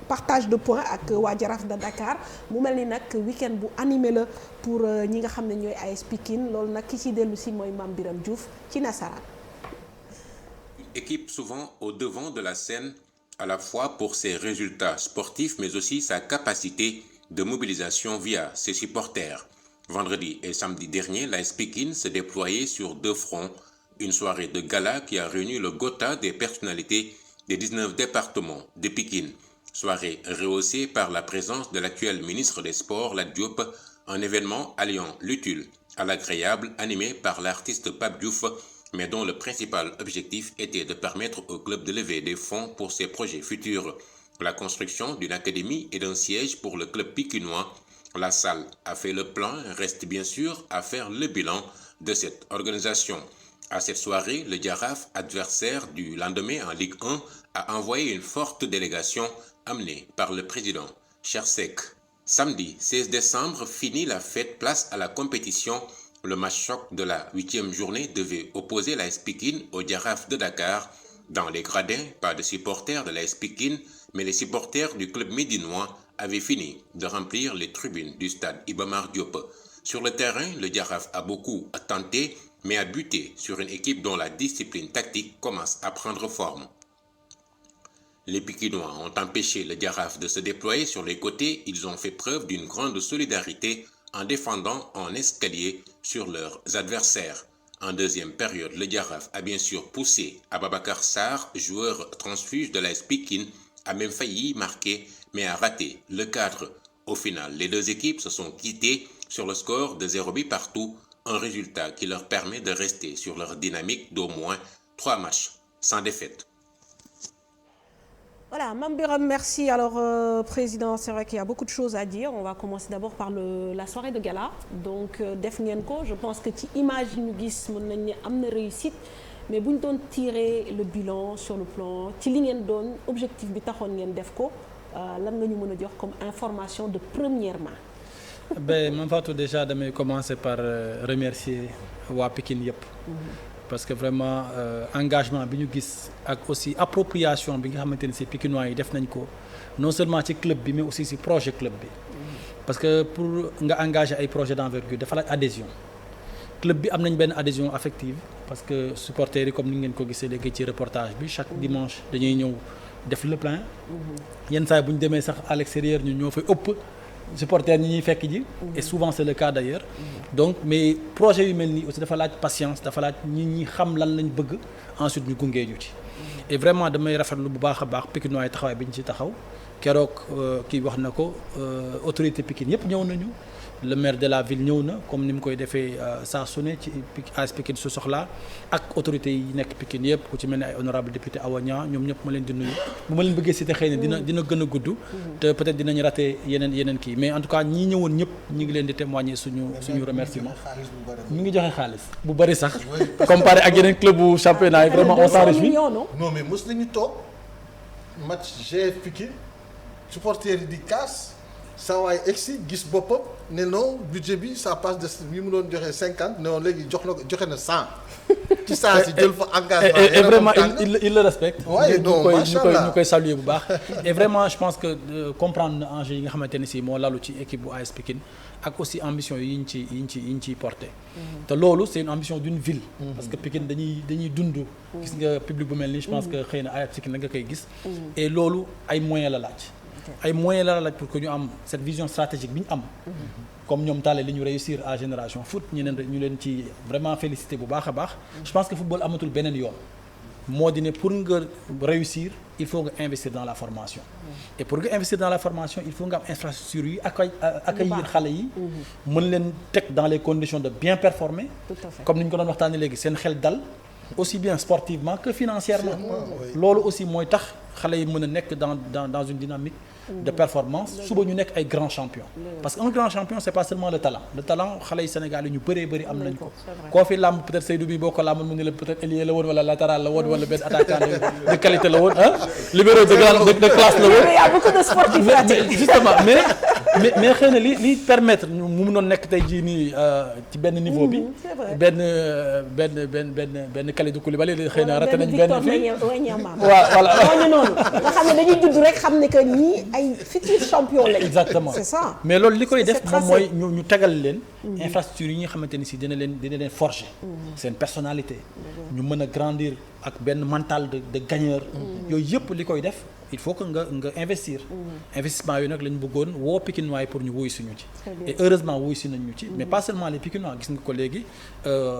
partage de points ak waa Jaraaf de Dakar mu mel ni nag week-end bu animé la pour ñi nga xam ne ñooy AS Pikine loolu nag ki ci dellu ci mooy Mame Biram Diouf ci nasaraan. Équipe souvent au devant de la scène à la fois pour ses résultats sportifs mais aussi sa capacité de mobilisation via ses supporters. Vendredi et samedi dernier, l'AS Pikine se déployait sur 2 fronts, une soirée de gala qui a réuni le Gotha des personnalités des 19 départements de Pikine. Soirée rehaussée par la présence de l'actuel ministre des Sports, Lat Diop, Un événement alliant l'utile à l'agréable, animé par l'artiste Pape Diouf, mais dont le principal objectif était de permettre au club de lever des fonds pour ses projets futurs. La construction d'une académie et d'un siège pour le club pikinois. La salle a fait le plan, reste bien sûr à faire le bilan de cette organisation. À cette soirée, le Jaraaf, adversaire du lendemain en Ligue 1, a envoyé une forte délégation amenée par le président Chersek. Samedi 16 décembre, finit la fête, place à la compétition. Le match choc de la 8e journée devait opposer l'AS Pikine au Jaraaf de Dakar. Dans les gradins, pas de supporters de l'AS Pikine, mais les supporters du club médinois avaient fini de remplir les tribunes du stade Iba Mar Diop. Sur le terrain, le Jaraaf a beaucoup tenté, mais a buté sur une équipe dont la discipline tactique commence à prendre forme. Les Pikinois ont empêché le Jaraaf de se déployer sur les côtés. Ils ont fait preuve d'une grande solidarité en défendant en escalier sur leurs adversaires. En deuxième période, le Jaraaf a bien sûr poussé Ababacar Sarr, joueur transfuge de l'AS Pikine, a même failli marquer, mais a raté le cadre. Au final, les deux équipes se sont quittées sur le score de 0 but partout, un résultat qui leur permet de rester sur leur dynamique d'au moins 3 matchs sans défaite. Voilà, Mame Birame, merci. Alors, Président, c'est vrai qu'il y a beaucoup de choses à dire. On va commencer d'abord par la soirée de gala. Donc, def ngeen ko, je pense que ci image yi ñu gis mën nañ ne am na réussite, mais bu ñu doon tirer le bilan sur le plan ci li ngeen doon objectif bi taxoon ngeen def ko lan nga ñu mën a jox comme information de première main. Ben Mame Fatou, déjà damay commencer par remercier waa Pikine yëpp. Parce que vraiment engagement bi ñu gis ak aussi appropriation bi nga xamante ni si Pikinois yi def nañ ko non seulement ci club bi mais aussi ci projet club bi. Parce que pour nga engager ay projet d'envergure dafa laaj adhésion. Club bi am nañ benn adhésion affective parce que supporters yi comme ni ngeen ko gisee léegi ci reportage bi chaque dimanche dañuy ñëw def le plein. Yenn saa yi bu ñu demee sax à l'extérieur ñu ñoo fay ëpp supporters ñi ñuy fekk ji. Et souvent c'est le cas d'ailleurs. Donc mais projet yu mel nii aussi dafa laaj patience dafa laaj ñi xam lan lañ bëgg ensuite ñu gungee ñu ci. Et vraiment damay rafetlu bu baax a baax Pikinois yi taxawaay bi ñu ci taxaw keroog kii wax na ko autorité Pikine yëpp ñëw nañu. Le maire de la ville ñëw na comme ni mu koy defee saa su ne ci AS Pikine su soxlaa ak autorités yi nekk Pikine yëpp ku ci mel ni ay honorable député Awa Niang ñoom ñëpp ma leen di nuyu bu ma leen bëggee cité xëy na dina gën a gudd te peut-être dinañ raté yeneen kii mais en tout cas ñi ñëwoon ñëpp ñi ngi leen di témoigner suñu remerciement ñu ngi joxe xaalis bu bari sax comparé ak yeneen club bu championnat yi vraiment on s'en réjouit. Non mais mos nañu toog match GF Pikine supporters yi di kaas saa waay egsi gis boppam ne non budget bi ça passe de mi mu doon joxe 50 ne woon léegi joxe na 100 ci saa si jël fa engagement. et vraiment il le respecte. waaye non macha allah ñu koy saluer bu baax. Et vraiment je pense que comprendre na enjeu yi nga xamante ne si moo lalu ci équipe bu AS Pikine ak aussi ambition yi ñu ciy porté. te loolu c'est une ambition d'une ville. parce que Pikine dañuy dund. gis nga public bu mel nii je pense que xëy na AS Pikine la nga koy gis. et loolu ay moyens la laaj. ay moyens la laaj pour que ñu am cette vision stratégique bi ñu am. comme ñoom Talla li ñu réussir à Génération Foot ñu leen ci vraiment féliciter bu baax a baax. je pense que football amatul beneen yoon. moo di ne pour nga réussir il faut nga investir dans la formation. et pour nga investir dans la formation il faut nga am infrastructure yi accueillir xale yi. mën leen teg dans les conditions de bien performer. Tout à fait. comme ni ñu ko doon waxtaanee léegi seen xel dal. aussi bien sportivement que financièrement. loolu aussi mooy tax xale yi mën a nekk dans une dynamique de performance suba ñu nekk ay grands champions. parce que un grand champion c'est pas seulement le talent xale yi Sénégal yi ñu bëree am nañ ko. koo fi làmb peut-être Seydou bi boo ko làmb mu ne la peut-être ailier la woon wala latéral la woon wala benn attaquant de qualité la woon libéro de classe la woon. Il y a beaucoup de sportifs ratés. justement mais xëy na li permettre mu mënoon nekk tey jii nii ci benn niveau bi. c'est vrai. benn Kalidou Koulibaly xëy na raté nañ benn fii waaw voilà ñooñu noonu nga xam ne dañuy judd rek xam ne que ñii ay futurs champions lañ. exactement c'est ça. mais loolu li koy def c'est moom mooy ñu tegal leen. infrastructure yi nga xamante ni si dina leen forger. seen personnalité. ñu mën a grandir ak benn mental de gagneur. yooyu yëpp li koy def il faut que nga investir. investissement yooyu nag la ñu bëggoon woo Pikinois yi pour ñu wuyu suñu ci. et heureusement wuyu si nañu ci. mais pas seulement les Pikinois gis nga ko léegi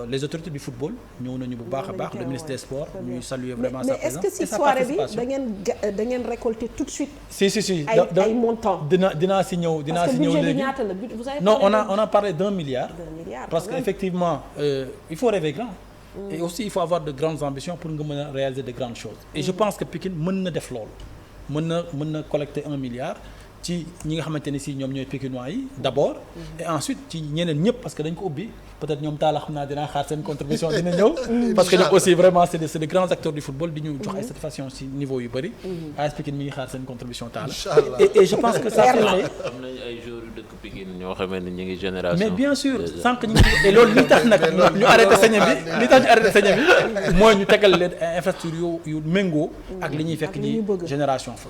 les autorités du football ñëw nañu bu baax a baax le ministre des sports ñuy saluer vraiment sa présence. mais est-ce que si soirée bi da ngeen récolter tout de suite. si ay montants. dinaa si ñëw léegi. parce que budget bi ñaata la vous avez non on a parlé d'1 milliard. parce que effectivement il faut rêver grand. et aussi il faut avoir de grandes ambitions pour nga mën a réaliser de grandes choses. et je pense que Pikine mën na def loolu. mën na collecter 1 milliard ci ñi nga xamante ne si ñoom ñooy Pikinois yi d'abord. et ensuite ci ñeneen ñëpp parce que dañ ko ubbi peut-être ñoom taala xam naa dinaa xaar seen contribution dina ñëw. parce que ñoom aussi vraiment c'est des grands acteurs du football di ñu jox ay satisfaction ci niveau yu bëri. AS Pikine mi ngi xaar seen contribution taala. et je pense que ça fait. am nañu ay joueurs yu dëkk Pikine ñoo xamee ne ñu ngi génération. mais bien sûr sànq ñu ngi et loolu li tax nag ñu arrêté sañe bi mooy ñu tegal leen infrastructure yu méngoo ak li ñuy fekk ñi génération fa.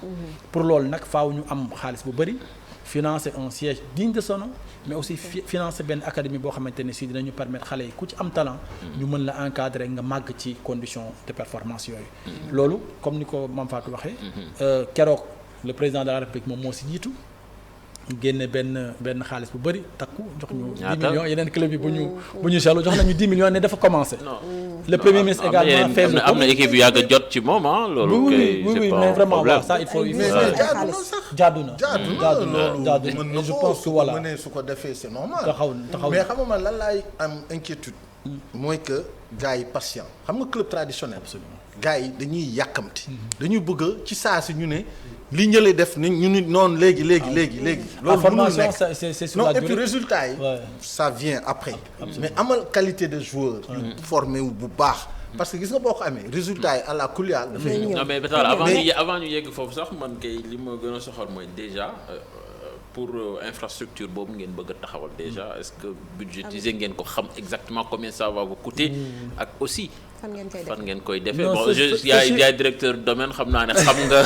pour loolu nag faaw ñu am xaalis bu bëri financer un siège digne de son nom mais aussi financer benn académie boo xamante ne si dinañu permettre xale yi ku ci am talent ñu mën la encadrer nga màgg ci condition de performance yooyu loolu comme ni ko Mame Fatou waxee keroog le président de la République moom moo si jiitu génne benn xaalis bu bëri takku jox ñu 10 millions yeneen club yi bu ñu selu jox nañu 10 millions ne dafa commencé le premier ministre également fait am na équipe yu yàgg a jot ci moom loolu kay oui mais vraiment waaw ça il faut jaadu na je pense que voilà mënee su ko defee c'est normal taxaw mais xam nga man lan laay am inquiétude mooy que gars yi patient xam nga club traditionnel absolument gars yi dañuy yàkkamti dañuy bëgg ci saa si ñu ne li ñële def ni ñu nit noonu léegi loolu formation c'est sur la durée et puis résultat yi ça vient après mais amal qualité de joueur yu formé wu bu baax parce que gis nga boo ko amee résultat yi à la kulial dafay ñëw non mais avant ñu yegg foofu sax man kay li ma gën a soxal mooy déjà pour infrastructure boobu ngeen bëgg a taxawal déjà est-ce que budgétiser ngeen ko xam exactement combien ça va vous coûter ak aussi fan ngeen koy defee bon yaay directeur domaine xam naa ne xam nga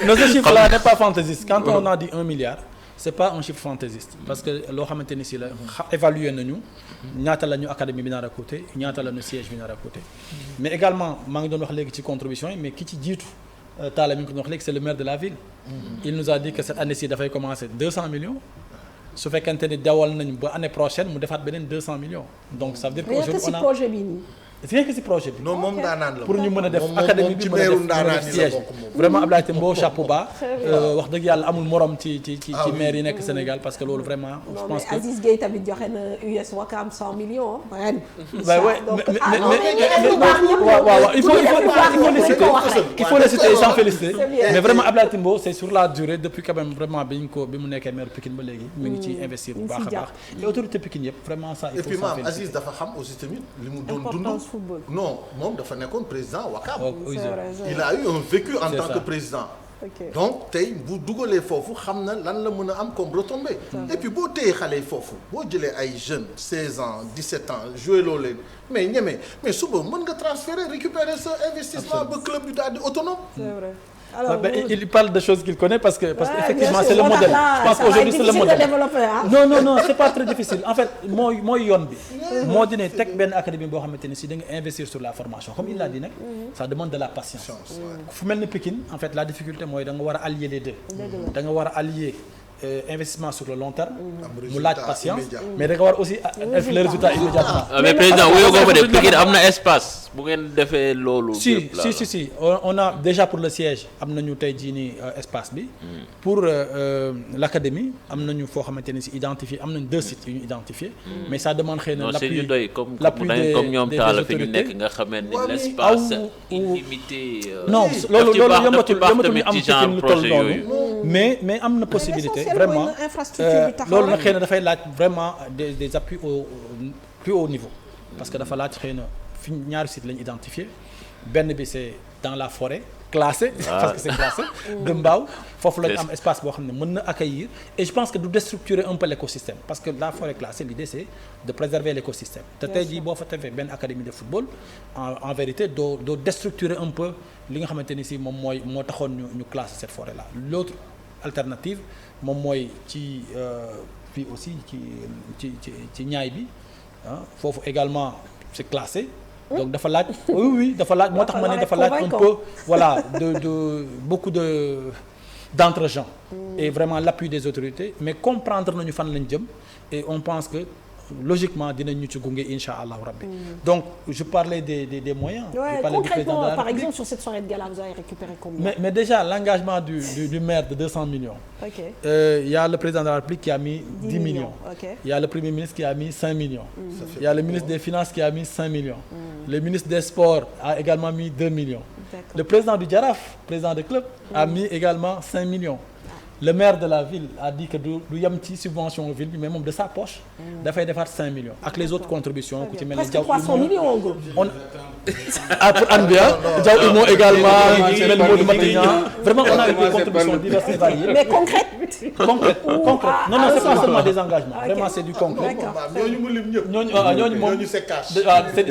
non ce chiffre là n'est pas fantaisiste quand on a dit 1 milliard c'est pas un chiffre fantaisiste parce que loo xamante ni si la évaluer nañu ñaata la ñu académie bi nar a coûter ñaata la ñu siège bi nar a coûter mais également maa ngi doon wax léegi ci contribution yi mais ki ci jiitu Talla mi ngi ko wax léegi c'est le maire de la ville il nous a dit que cette année-ci dafay commencer 200 millions su fekkente ni dawal nañu ba année prochaine mu defaat beneen 200 millions donc ça veut dire que aujourd'hui on a projet bi nii rien que si projet bi. non moom daanaan la pour ñu mën a def académie bi mën a def siège vraiment Abdoulaye Timbo chapeau bas wax dëgg yàlla amul morom ci maire yi nekk Sénégal parce que loolu vraiment je pense que Aziz Gueye tamit joxe na US Wakam 100 millions ren. waaw il faut les citer et s'en féliciter mais vraiment Abdoulaye Timbo c'est sur la durée depuis quand même vraiment bi mu nekkee maire Pikine ba léegi mi ngi ci investir bu baax a baax et autorité Pikine yëpp vraiment ça il faut s'en féliciter. et puis Aziz dafa xam aussi tamit li mu doon dund. non moom dafa nekkoon président Wakam. il a eu un vécu en tant que président. donc tey bu dugalee foofu xam na lan la mën a am comme retombée. et puis boo téye xale yi foofu boo jëlee ay jeunes 16 ans 17 ans joué loo leen mais suba mën nga transférer récupérer ce investissement ba club bi daal di autonome. c'est vrai. Alors, il parle de choses qu'il connaît parce que effectivement c'est le modèle. Je pense qu'aujourd'hui c'est le modèle. Non, c'est pas très difficile. En fait, mooy yoon bi. moo di ne teg benn académie boo xamante ne si da nga investir sur la formation comme il l'a dit nag. Ça demande de la patience. fu mel ni Pikine en fait la difficulté mooy da nga war a allier les deux. da nga war a allier investissement sur le long terme. mu laaj patience mais da nga war aussi def le résultat immédiatement. mais président wuyoo ko ba de Pikine am na espace bu ngeen defee loolu. si on a déjà pour le siège am nañu tey jii nii espace bi. pour l'académie am nañu foo xamante ne si identifié am nañu 2 sites yu ñu identifié. mais ça demande xëy na l'appui comme ñoom Talla fi ñu nekk nga xamee ne l'espace illimité. non loolu yombatul ñu am Pikine lu toll noonu mais am na possibilité. vraiment loolu nag xëy na dafay laaj vraiment des appuis au plus haut niveau parce que dafa laaj xëy na fi ñaari sites lañu identifié benn bi c'est dans la forêt classée parce que c'est classé de Mbao foofu lañu am espace boo xam ne mën na accueillir et je pense que du déstructurer un peu l'écosystème parce que la forêt classée l'idée c'est de préserver l'écosystème te tey jii boo fa defee benn académie de football en vérité doo déstructurer un peu li nga xamante ni si moom moo taxoon ñu classer cette forêt là l'autre alternative moom mooy ci fii aussi ci ñaay bi foofu également c'est classé donc dafa laaj oui dafa laaj moo tax ma ne dafa laaj un peu voilà de beaucoup d'entre-gens et vraiment l'appui des autorités mais comprendre nañu fan lañ jëm et on pense que logiquement dinañ ñu ci gunge incha allahu rabbi. Donc je parlais des moyens. Ouais, concrètement, par exemple sur cette soirée de gala vous avez récupéré combien? Mais déjà l'engagement du maire de 200 millions. Ok. Il y a le président de la République qui a mis 10 millions. Okay. Il y a le premier ministre qui a mis 5 millions. Il y a le ministre des Finances qui a mis 5 millions. Le ministre des Sports a également mis 2 millions. Le président du Jaraaf, président du club, a mis également 5 millions. Le maire de la ville a dit que du yem ci subvention ville bi mais moom de sa poche dafay defar 5 millions ak les autres contributions ku ci mel ne presque 300 millions en gros. On pour an bi Diaw Imo également mel Modou Matignan vraiment on a eu des contributions diverses et variées. Mais concrètes. Non c'est pas seulement des engagements vraiment c'est du concret. ñooñu mu lim ñëpp. ñooñu moom c'est cash.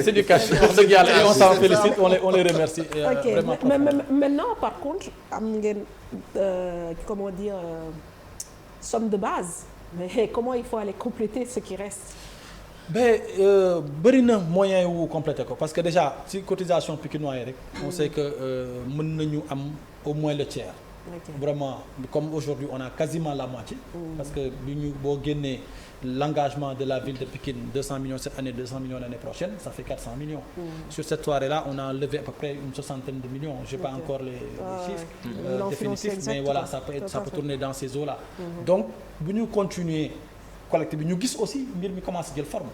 C'est du cash wax dëgg yàlla et on s'en félicite on les remercie. Vraiment mais maintenant par contre am ngeen comment dire somme de base mais comment il faut aller compléter ce qui reste? Bëri na moyen wu compléter ko parce que déjà ci cotisation pikinois yi rek on sait que mën nañu am au moins le tiers. Vraiment comme aujourd'hui on a quasiment la moitié. Parce que bi ñu boo génnee l'engagement de la ville de Pikine 200 millions cette année 200 millions l'année prochaine ça fait 400 millions. Sur cette soirée-là on a levé à peu près une soixantaine de millions j'ai pas encore les chiffres définitifs mais voilà ça peut tourner dans ces eaux-là. Donc bu ñu continuer collecte bi ñu gis aussi mbir mi commence jël forme.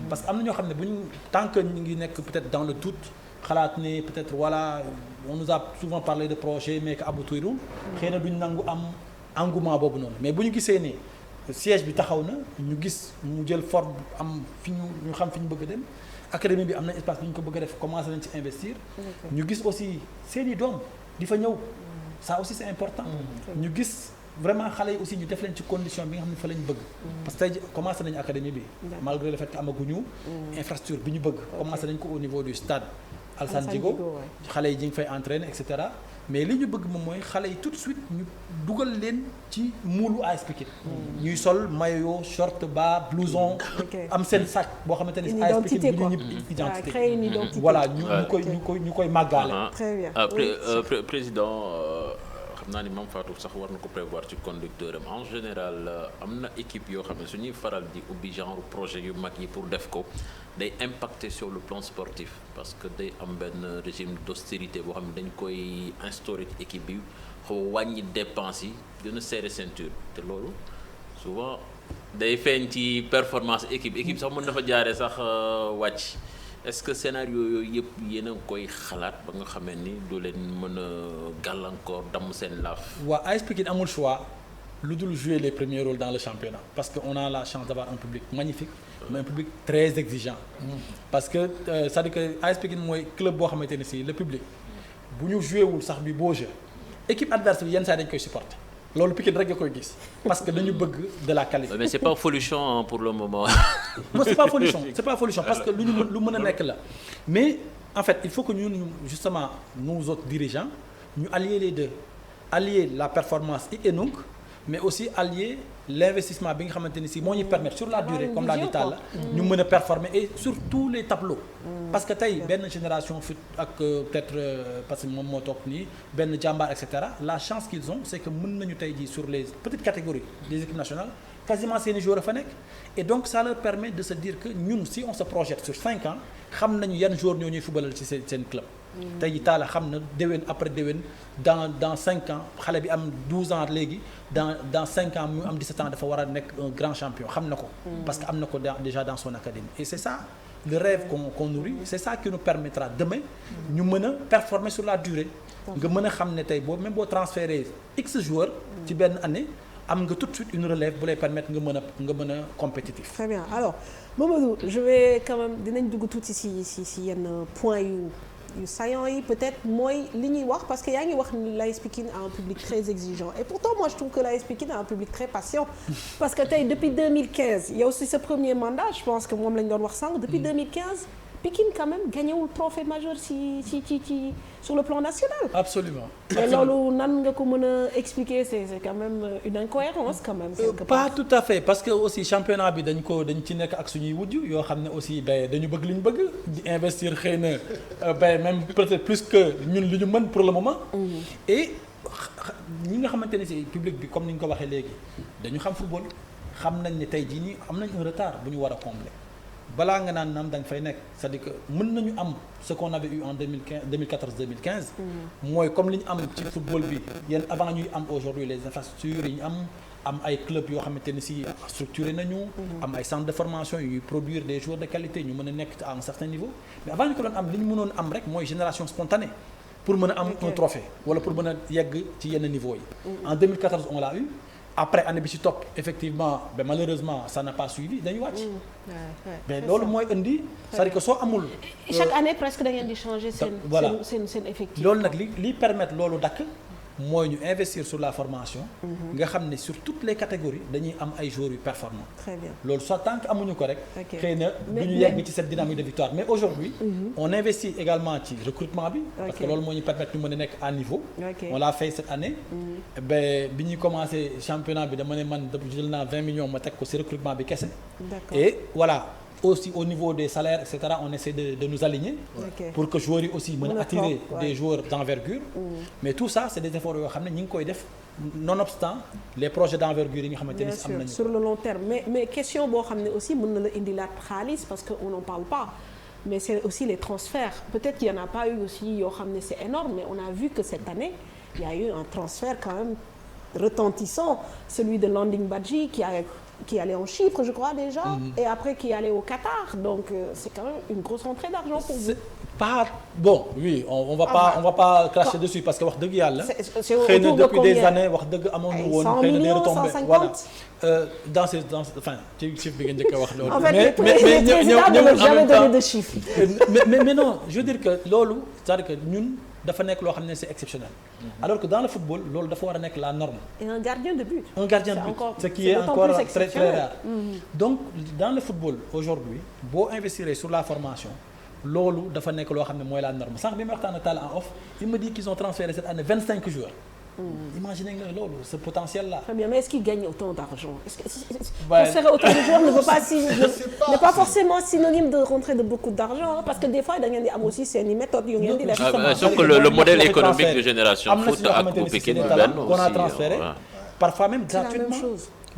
Parce que am na ñoo xam ne bu ñu tant que ñu ngi nekk peut-être dans le doute xalaat ne peut-être voilà on nous a souvent parlé de projet mais que aboutirul xëy na duñ nangu am engouement boobu noonu mais bu ñu gisee ne siège bi taxaw na ñu gis mu jël forme am fi ñu xam fi ñu bëgg a dem académie bi am na espace bi ñu ko bëgg a def commencé nañ ci investir ñu gis aussi seeni doom di fa ñëw ça aussi c'est important ñu gis vraiment xale yi aussi ñu def leen ci condition bi nga xam ne fa lañ bëgg parce que tey commencé nañu académie bi malgré le fait que amaguñu infrastructure bi ñu bëgg commencé nañ ko au niveau du stade Alassane Djigo xale yi ñu ngi fay entraîner et cetera mais li ñu bëgg moom mooy xale yi tout de suite ñu dugal leen ci muulu AS Pikine ñuy sol maillot short bas blouson am seen sac boo xamante ni AS Pikine bu ñu ñëpp identité créer une identité voilà ñu koy màggaale. Très bien. Président xam naa ni Mame Fatou sax war na ko prévoir ci conducteur am en général am na équipe yoo xam ne suñuy faral di ubbi genre projet yu mag yi pour def ko day impacter sur le plan sportif parce que day am benn régime d'austérité boo xam ne dañ koy instaurer ci équipe bi xaw a wàññi dépenses yi gën a serrer ceinture te loolu souvent day feeñ ci performance équipe sax mën na fa jaaree sax wàcc. Est-ce que scénario yooyu yëpp yéen a ngi koy xalaat ba nga xamee ni du leen mën a gàllankoor damm seen laaf. waaw AS Pikine amul choix lu dul jouer les premiers rôles dans le championnat parce que on a la chance d'avoir un public magnifique mais un public très exigeant. Parce que c'est-à-dire que AS Pikine mooy club boo xamante ne si le public bu ñu joué wul sax bi beau jeu équipe adverse bi yenn saa dañ koy supporter. loolu Pikine rek nga koy gis parce que dañu bëgg de la qualité. Mais c'est pas folichon pour le moment. Non c'est pas folichon parce que lu mën a nekk la mais en fait il faut que ñun justement nous autres dirigeants ñu allier les deux allier la performance hic mais aussi allier l'investissement bi nga xamante ni si moo ñu permettre sur la durée comme l'a dit Talla ñu mën a performer et sur tous les tableaux. Parce que tey benn génération fi ak peut-être parce que moom moo toog nii benn jàmbaar et cetera la chance qu'ils ont c'est que mën nañu tey jii sur les petites catégories des équipes nationales quasiment seeni joueurs a fa nekk et donc ça leur permet de se dire que ñun si on se projette sur 5 ans xam nañu yan joueurs ñoo ñuy footballal ci seen club. tey jii Talla xam na déwén après déwén dans 5 ans xale bi am 12 ans léegi dans 5 ans mu am 17 ans dafa war a nekk un grand champion xam na ko. parce que am na ko déjà dans son académie et c'est ça. Le rêve qu'on nourrit c'est ça qui nous permettra demain ñu mën a performer sur la durée nga mën a xam ne tey boo même boo transférer X joueurs ci benn année am nga tout de suite une relève bu lay permettre nga mën a compétitif. Très bien alors Mamadou je vais quand même dinañ dugg tuuti si yenn points yu saillants yi peut-être mooy li ñuy wax parce que yaa ngi wax ni l'AS Pikine a un public très exigeant et pourtant moi je trouve que l'AS Pikine a un public très patient parce que tey depuis 2015 yow si sa premier mandat je pense que moom lañ doon wax sànq depuis 2015 Pikine quand même gagnewul trophée majeur sur le plan national. Absolument. mais loolu nan nga ko mën a expliquer c'est quand même une incohérence quand même. Pas tout à fait parce que aussi championnat bi dañ ci nekk ak suñuy wujj yoo xam ne aussi dañu bëgg li ñu bëgg di investir xëy na même peut-être plus que ñun li ñu mën pour le moment. et ñi nga xamante ne si public bi comme ni ñu ko waxee léegi dañu xam football xam nañ ne tey jii nii am nañ un retard bu ñu war a combler. balaa nga naan naam da nga fay nekk c'est-à-dire que mën nañu am ce qu'on avait eu en 2014-2015 mooy comme li ñu am ci football bi yéen avant ñuy am aujourd'hui les infrastructures yi ñu am ay clubs yoo xamante ne si structuré nañu am ay centres de formation yuy produire des joueurs de qualité ñu mën a nekk à un certain niveau mais avant ñu ko doon am li ñu mënoon am rek mooy génération spontanée pour mën a am un trophée wala pour mën a yegg ci yenn niveau yi en 2014 on l'a eu. Après année bi ci topp effectivement malheureusement ça n'a pas suivi dañu wàcc. mais loolu mooy indi. c'est-à-dire que soo amul. chaque année presque da ngeen di changer seen effectif. loolu nag li permettre loolu dakk mooy ñu investir sur la formation. nga xam ne sur toutes les catégories dañuy am ay joueurs yu performants. très bien loolu soit tant que amuñu ko rek. xëy na du ñu yegg ci cette dynamique de victoire mais aujourd'hui on investit également ci recrutement bi. parce que loolu moo ñu permettre ñu mën a nekk à niveau. on l'a fait cette année. bi ñuy commencé championnat bi dama ne man jël naa 20 millions ma teg ko ci recrutement bi kese. et voilà. aussi au niveau des salaires et cetera on essaie de nous aligner pour que joueurs yi aussi mën a attirer des joueurs d'envergure mais tout ça c'est des efforts yoo xam ne ñi ngi koy def nonobstant les projets d'envergure yi nga xamante ni am nañu sur le long terme mais question boo xam ne aussi mën na la indilaat xaalis parce que on n'en parle pas mais c'est aussi les transferts peut-être qu'il y en a pas eu aussi yoo xam ne c'est énorme mais on a vu que cette année il y a eu un transfert quand même retentissant celui de Landing Badji qui allait en Chypre, je crois déjà, et après qui allait au Qatar. Donc c'est quand même une grosse rentrée d'argent pour vous. Pas bon, oui, on va pas cracher dessus parce que wax dëgg yàlla. C'est autour de depuis combien? Des années wax dëgg amoon ñu woon xëy na des retombées. 100 millions, 150. Voilà. Dans enfin ci chiffre bi nga njëkk a wax loolu. En fait, les présidents ne veulent jamais donner de chiffres. mais non, je veux dire que loolu, c'est-à-dire que ñun dafa nekk loo xam ne c'est exceptionnel. Alors que dans le football loolu dafa war a nekk la norme. Et un gardien de but. Un gardien de but, ce qui est encore très très rare. Donc dans le football aujourd'hui boo investir sur la formation loolu dafa nekk loo xam ne mooy la norme sànq bi ma waxtaan ak Talla en off il me dit qu'ils ont transféré cette année 25 joueurs. Imaginez nga loolu ce potentiel là. Très bien, mais est-ce qu'ils gagnent autant d'argent? Est-ce que transférer autant de joueurs n'est pas forcément synonyme de rentrer de beaucoup d'argent parce que des fois da ngeen di am aussi seen i méthodes yu ngeen di def. Sauf que le modèle économique de Génération Foot ak bu Pikine benn aussi. qu'on a transféré parfois même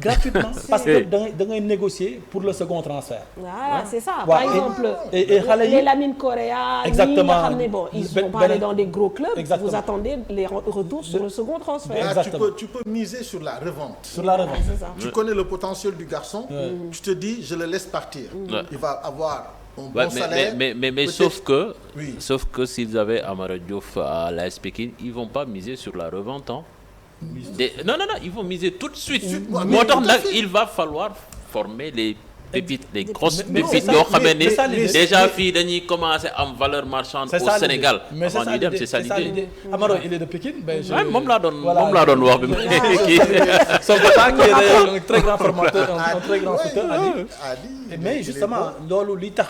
gratuitement parce que da ngay négocier pour le second transfert. Voilà, c'est ça. Par exemple, les Lamine Correa, exactement. Ils vont pas aller dans des gros clubs. Exactement. Vous attendez les retours sur le second transfert. Exactement. Tu peux miser sur la revente. Sur la revente. C'est ça. Tu connais le potentiel du garçon. Tu te dis, je le laisse partir. Il va avoir un bon salaire. Mais sauf que s'ils avaient Amara Diouf à l'AS Pikine, ils vont pas miser sur la revente, hein. Non, ils vont miser tout de suite. Moo tax nag il va falloir former les pépites, les grosses pépites yoo xam ne déjà fii dañuy commencer am valeur marchande au Sénégal. Mais c'est ça l'idée. Amaro, il est de Pikine. moom laa doon wax bi ma kii. Son papa qui est un très grand formateur, un très grand shooter, Adi. Mais justement loolu li tax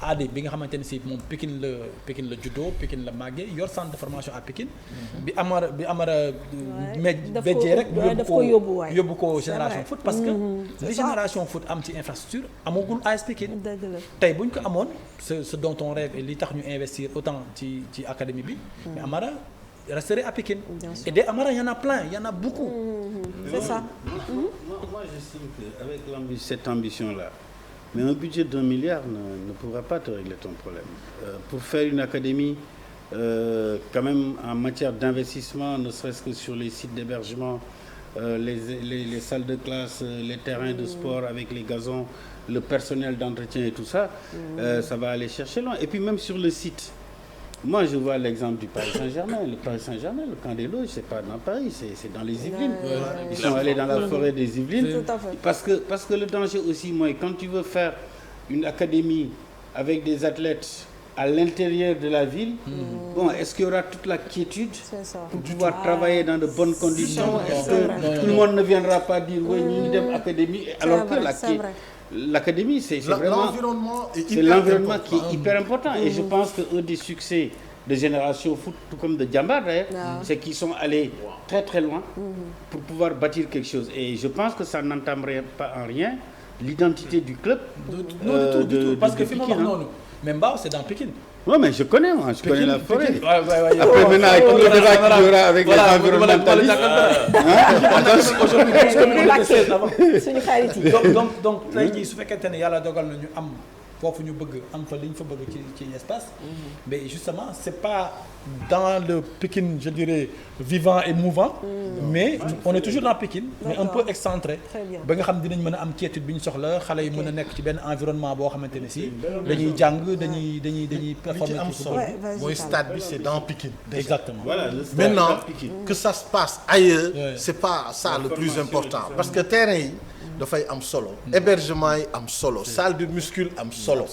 Adi bi nga xamante ne si moom Pikine la juddoo Pikine la màggee yor centre de formation à Pikine. bi Amara béjjee rek yóbbu ko Génération Foot parce que li Génération Foot am ci infrastructure amagul AS Pikine. tey bu ñu ko amoon ce dont on rêve et li tax ñu investir autant ci académie bi. mais Amara resterait à Pikine. Et des Amara, il y en a plein, il y en a beaucoup. C'est ça. Moi, j'estime qu'avec cette ambition-là, mais un budget d'1 milliard ne pourra pas te régler ton problème. Pour faire une académie, quand même en matière d'investissement, ne serait-ce que sur les sites d'hébergement, les salles de classe, les terrains de sport avec les gazons, le personnel d'entretien et tout ça, ça va aller chercher loin. Et puis même sur le site, moi je vois l'exemple du Paris Saint-Germain. Le Paris Saint-Germain, le camp des loges, c'est pas dans Paris, c'est dans les Yvelines. Ils sont allés dans la forêt des Yvelines. Parce que le danger aussi, moi, quand tu veux faire une académie avec des athlètes à l'intérieur de la ville, bon, est-ce qu'il y aura toute la quiétude pour pouvoir travailler dans de bonnes conditions? Est-ce que tout le monde ne viendra pas dire oui, nous sommes académie, alors que l'académie, c'est vraiment... L'environnement qui est hyper important. Et je pense qu'un des succès de Génération Foot, tout comme de Djambar d'ailleurs, c'est qu'ils sont allés très très loin pour pouvoir bâtir quelque chose. Et je pense que ça n'entamerait pas en rien l'identité du club. Non, du tout. Parce que finalement, même Mbao, c'est dans Pékin. Oui, mais je connais la forêt. Après, maintenant, avec tout le débat qu'il y aura avec les environnementalistes. Donc, tey jii su fekkente ne yàlla dogal na ñu am foofu ñu bëgg am fa li ñu fa bëgg ci espace. Mais justement, c'est pas dans le Pékin, je dirais, vivant et mouvant. Mais on est toujours dans Pékin, mais un peu excentré. ba nga xam dinañ mën a am quiétude bi ñu soxla xale yi mën a nekk ci benn environnement boo xamante ne si. dañuy jàng dañuy performer ci football. mooy stade bi c'est dans Pékin. Exactement. Voilà, le stade Maintenant, Pékin. que ça se passe ailleurs, c'est pas ça le plus important. Parce que terrain yi dafay am solo. Hébergement yi am solo. Salle de muscu am solo.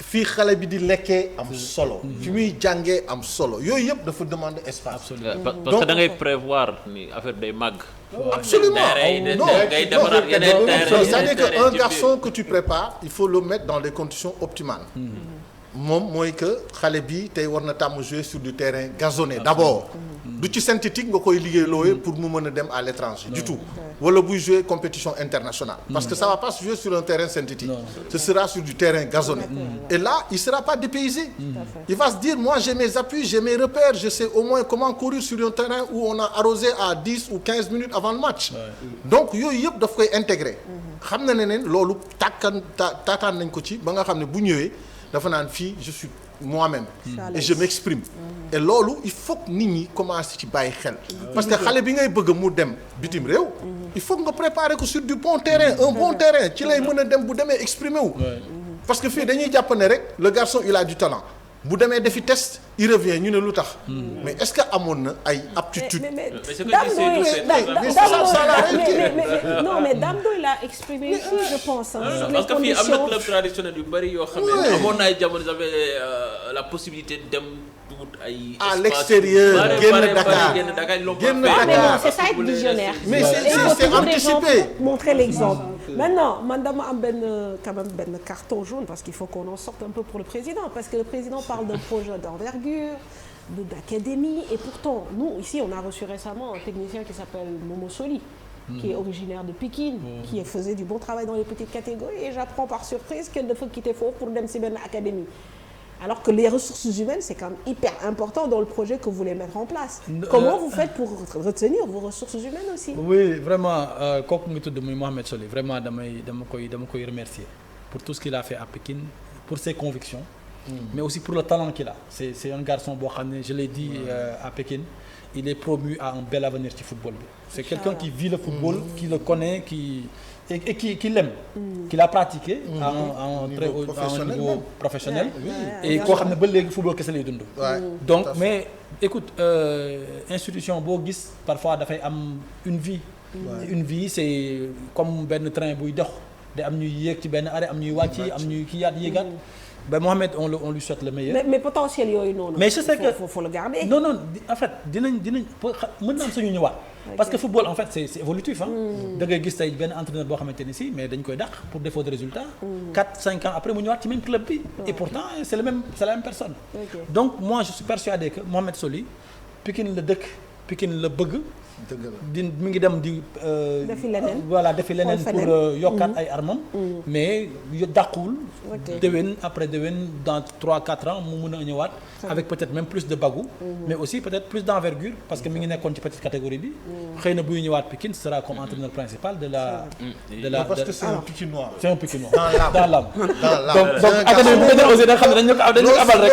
fii xale bi di lekkee am solo. fi muy jàngee am solo yooyu yëpp dafa demander espace. parce que da ngay prévoir ni affaire day màgg. Absolument. Non, c'est-à-dire qu'un garçon que tu prépares, il faut le mettre dans des conditions optimales. moom mooy que xale bi tey war na tàmm jouer sur du terrain gazonné d'abord. du ci synthétique nga koy liggéey looyee pour mu mën a dem à l'étranger du tout. wala buy jouer compétition internationale. parce que ça va pas se jouer sur un terrain synthétique. ce sera sur du terrain gazonné. et là il sera pas dépaysé. il va se dire moi j'ai mes appuis, j'ai mes repères, je sais au moins comment courir sur un terrain où on a arrosé à 10 ou 15 minutes avant le match. donc yooyu yëpp daf koy intégrer. xam na ne loolu taataan nañ ko ci ba nga xam ne bu ñëwee dafa naan fii je suis moi-même et je m'exprime. et loolu il faut que nit ñi commencer ci bàyyi xel. parce que xale bi ngay bëgg mu dem bitim réew. il faut nga préparer ko sur du bon terrain un bon terrain ci lay mën a dem bu demee exprimer wu. parce que fii dañuy jàpp ne rek le garçon il a du talent. bu demee defi test il revient ñu ne lu tax. mais est-ce que amoon na ay aptitudes. non mais Dame Ndoye l'a exprimé ici je pense. parce que fii am na club traditionnel yu bari yoo xam ne amoon na ay jamono j'avais la possibilité dem wut ay. à l'extérieur génn Dakar génn Dakar c'est ça être visionnaire. mais c'est anticipé. montrer l'exemple. maintenant man dama am quand même benn carton jaune parce qu'il faut qu'on en sorte un peu pour le président parce que le président parle d'un projet d'envergure, d'académie et pourtant nous ici on a reçu récemment un technicien qui s'appelle Momo Soli qui est originaire de Pékin qui faisait du bon travail dans les petites catégories et j'apprends par surprise qu'elle dafa quitter foofu pour dem ci benn académie. Alors que les ressources humaines, c'est quand même hyper important dans le projet que vous voulez mettre en place. Comment vous faites pour retenir vos ressources humaines aussi? Oui, vraiment, kooku nga tudd muy Mohamed Soli, vraiment dama koy remercier pour tout ce qu'il a fait à Pékin, pour ses convictions, mais aussi pour le talent qu'il a. C'est un garçon boo xam ne je l'ai dit à Pékin, il est promu à un bel avenir ci football bi. C'est quelqu'un qui vit le football, qui le connaît, et qui l'aime, qui l'a pratiqué à un très haut niveau professionnel et koo xam ne ba léegi football kese lay dund. donc mais écoute institution boo gis parfois dafay am une vie. une vie c'est comme benn train buy dox day am ñuy yéeg ci benn arrêt am ñuy wàcc am ñuy kii yéegaat. Ben Mohamed on lui souhaite le meilleur. mais potentiel yooyu noonu. mais je sais que faut le garder. non en fait dinañ mën na am suñu ñëwaat. parce que football en fait c'est évolutif ah. da ngay gis tey benn entraîneur boo xamante ni si mais dañ koy dàq pour défaut de résultat. 4-5 ans après mu ñëwaat ci même club bi. et pourtant c'est la même personne. donc moi je suis persuadé que Mohamed Soli Pikine la dëkk Pikine la bëgg. mi ngi dem di. defi leneen pour yokkaat ay armam. mais dàquwul. déwén après déwén dans 3-4 ans mu mun a ñëwaat. avec peut-être même plus de bagou. mais aussi peut-être plus d'envergure parce que mi ngi nekkoon ci petite catégorie bi. xëy na buy ñëwaat Pikine sera comme entraîneur principal de la. parce que c'est un Pikinois. c'est un Pikinois. dans l'âme. donc académie bu nga aussi da xam ne dañu ko abal rek.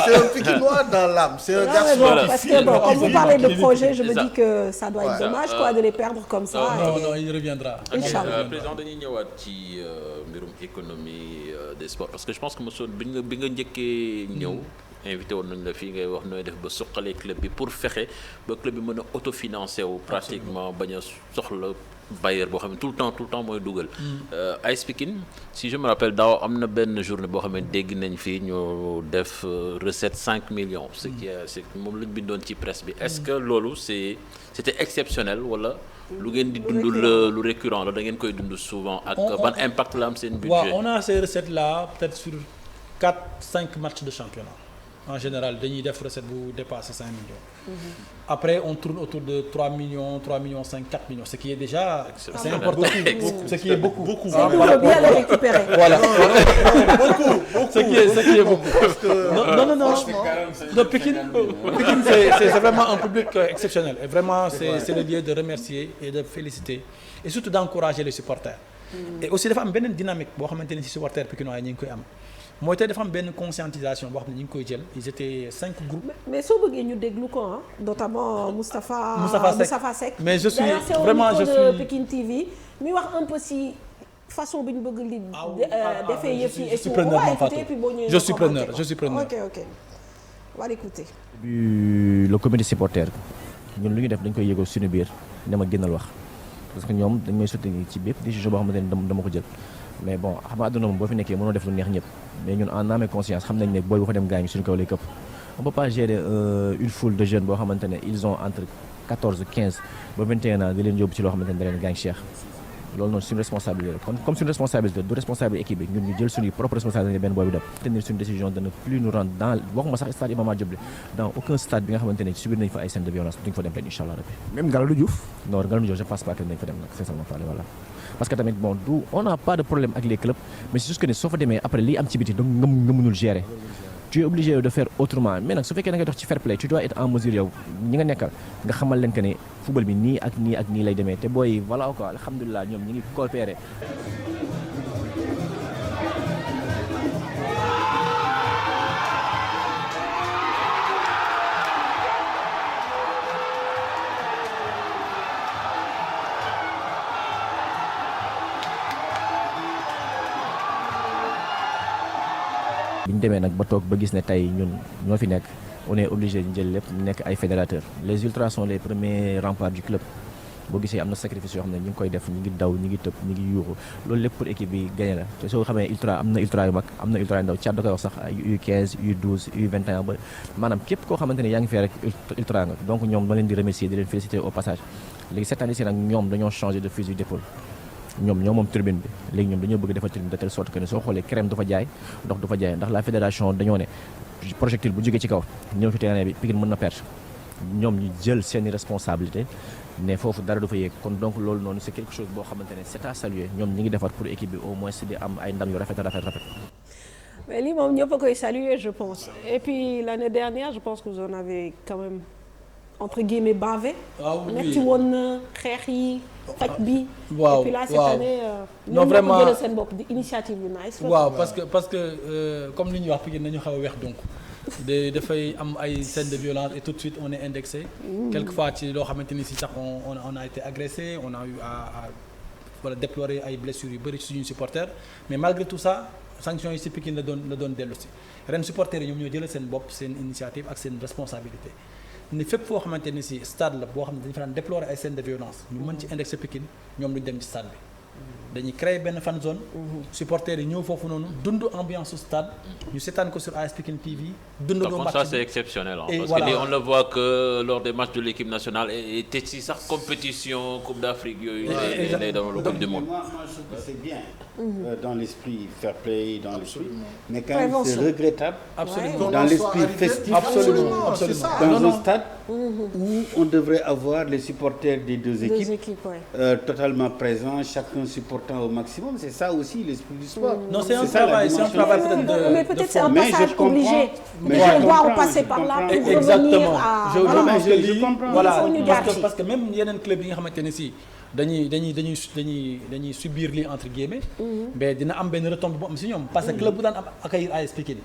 c'est un Pikinois dans l'âme. c'est un garçon. parce que bon quand vous parlez de projet je me dis que ça doit être dommage quoi de les perdre comme ça. non il reviendra. Inch'Allah. président dañuy ñëwaat ci mbirum économie des sports parce que je pense que monsieur bi nga njëkkee ñëw invité woon nañ la fii ngay wax nooy def ba suqalee club bi pour fexe ba club bi mën a autofinancer wu pratiquement bañ a soxla bailleur boo xam ne tout le temps mooy dugal. AS Pikine si je me rappelle daaw am na benn journée boo xam ne dégg nañ fii ñu def recette 5 millions. ce qui est moom lañ bindoon ci presse bi. est-ce que loolu c'était exceptionnel wala. lu ngeen di dund lu récurrent la da ngeen koy dund souvent. ak ban impact la am seen budget. waaw on a ces recettes là peut-être sur 4-5 matchs de championnat. En général dañuy def recette bu dépasser 5 millions. Après on tourne autour de 3 millions 5, 4 millions, ce qui est déjà c'est important. Ce qui est beaucoup. C'est pour bien le récupérer. Voilà. Beaucoup. Ce qui est beaucoup. Parce que non, Pikine c'est vraiment un public exceptionnel. Et vraiment c'est le lieu de remercier et de féliciter et surtout d'encourager les supporters. Et aussi dafa am beneen dynamique boo xamante ne ci supporters pikinois ñu ngi koy am. mooy tey dafa am benn conscientisation boo xam ne ñu ngi koy jël ils étaient 5 groupes. mais soo bëggee ñu déglu ko notamment Moustapha Seck. mais je suis vraiment je suis Pikine TV mi wax un peu si façon bi ñu bëgg li defee yëf yi. je suis preneur je suis preneur. ok on va l'écouter. Le comité supporter ñun lu ñu def dañ koy yëgoo suñu biir dama génnal wax parce que ñoom dañ may soutenir ci bépp décision boo xamante ne dama ko jël. mais bon xam nga àdduna moom boo fi nekkee mënoo def lu neex ñëpp mais ñun en âme et conscience xam nañ ne booy bu fa dem gaañu suñu kaw lay këpp on peut pas gérer une foule de jeunes boo xamante ne ils ont entre 14 15 ba 21 ans di leen yóbbu ci loo xamante ne da leen gaañ Cheikh loolu noonu suñu responsabilité la comme suñu responsabilité du responsabilité équipe bi ñun ñu jël suñuy propre responsabilité benn booy bu dem tenir suñu décision de ne plus nous rendre dans waxuma sax stade Iba Mar Diop dans aucun stade bi nga xamante ne subir nañ fa ay scènes de violence duñ fa dem ren inchallah rabbi même Galandou Diouf non Galandou Diouf je pense pas que nañ fa dem nag sincèrement parler voilà parce que tamit bon on n'a pas de problème avec les clubs mais c'est juste que ne soo fa demee après lii am ci biti donc nga mënul gérer tu es obligé de faire autrement mais nag su fekkee da ngay dox ci fair play tu dois être en mesure yow ñi nga nekkal nga xamal leen que ne football bi nii ak nii lay demee te booy voilà quoi alhamdulilah ñoom ñi ngi coopérer. bi ñu demee nag ba toog ba gis ne tey ñun ñoo fi nekk on est obligé ñu jël lépp nekk ay fédérateurs les ultras sont les premiers remparts du club boo gisee am na sacrifice yoo xam ne ñu ngi koy def ñu ngi daw ñu ngi tëb ñu ngi yuuxu loolu lépp pour équipe bi gagné la te soo xamee ultra am na ultra yu mag am na ultra yu ndaw Thiat da koy wax sax ay U15 U12 U21 ba maanaam képp koo xamante ne yaa ngi fee rek ultra nga donc ñoom ma leen di remercier di leen féliciter au passage léegi cette année ci nag ñoom dañoo changer de fusil d'épaule ñoom moom tribune bi léegi ñoom dañoo bëgg defar tribune de telle sorte que ne soo xoolee crème du fa jaay ndox du fa jaay ndax la fédération dañoo ne projectile bu jógee ci kaw ñëw ci terrain bi Pikine mën na perdre ñoom ñu jël seeni responsabilité ne foofu dara du fa yéeg kon donc loolu noonu c'est quelque chose boo xamante ne c'est à saluer ñoom ñi ngi defar pour équipe bi au moins di am ay ndam yu rafet. mais lii moom ñëpp a koy saluer je pense et puis l'année dernière je pense que vous en avez quand même entre guillemets bavé. metti woon na xeex yi. faj bi. waaw et puis là cette année. non vraiment ñoom ñoo ko jëlee seen bopp di initiative yu nice. waaw parce que comme li ñuy wax Pikine nañu xaw a weex donc. dafay am ay scènes de violence et tout de suite on est indexé. quelquefois ci loo xamante ni si sax on a été agressé on a eu à déplorer ay blessures yu bëri suñuy supporters mais malgré tout ça sanctions yi si Pikine la doon dellu si ren supporters yi ñoom ñoo jëlee seen bopp seen initiative ak seen responsabilité. ni fépp foo xamante ni si stade la boo xam ne dañu fa daan déplorer ay scènes de violence ñu mën ci indexé Pikine ñoom duñ dem ci stade bi dañuy créer benn fan zone supporters yi ñëw foofu noonu dund ambiance su stade ñu seetaan ko sur AS Pikine TV dund loo match ça c'est exceptionnel parce voilà. que on le voit que lors des matchs de l'équipe nationale et te ci sax compétition Coupe d'Afrique yooyu lay dans le Coupe du Monde moi je trouve que c'est bien dans l'esprit fair play dans l'esprit mais quand même c'est regrettable dans l'esprit festif absolument dans un stade où on devrait avoir les supporters des deux équipes totalement présents chacun supportant au maximum c'est ça aussi l'esprit du sport non c'est un travail peut-être de mais peut-être c'est un passage obligé mais on doit passer par là pour revenir à je comprends voilà parce que même yeneen club yi nga xamante ne si dañuy subir lii entre guillemets. mais dina am benn retombée bu am si ñoom. parce que club bu daan am accueillir AS Pikine.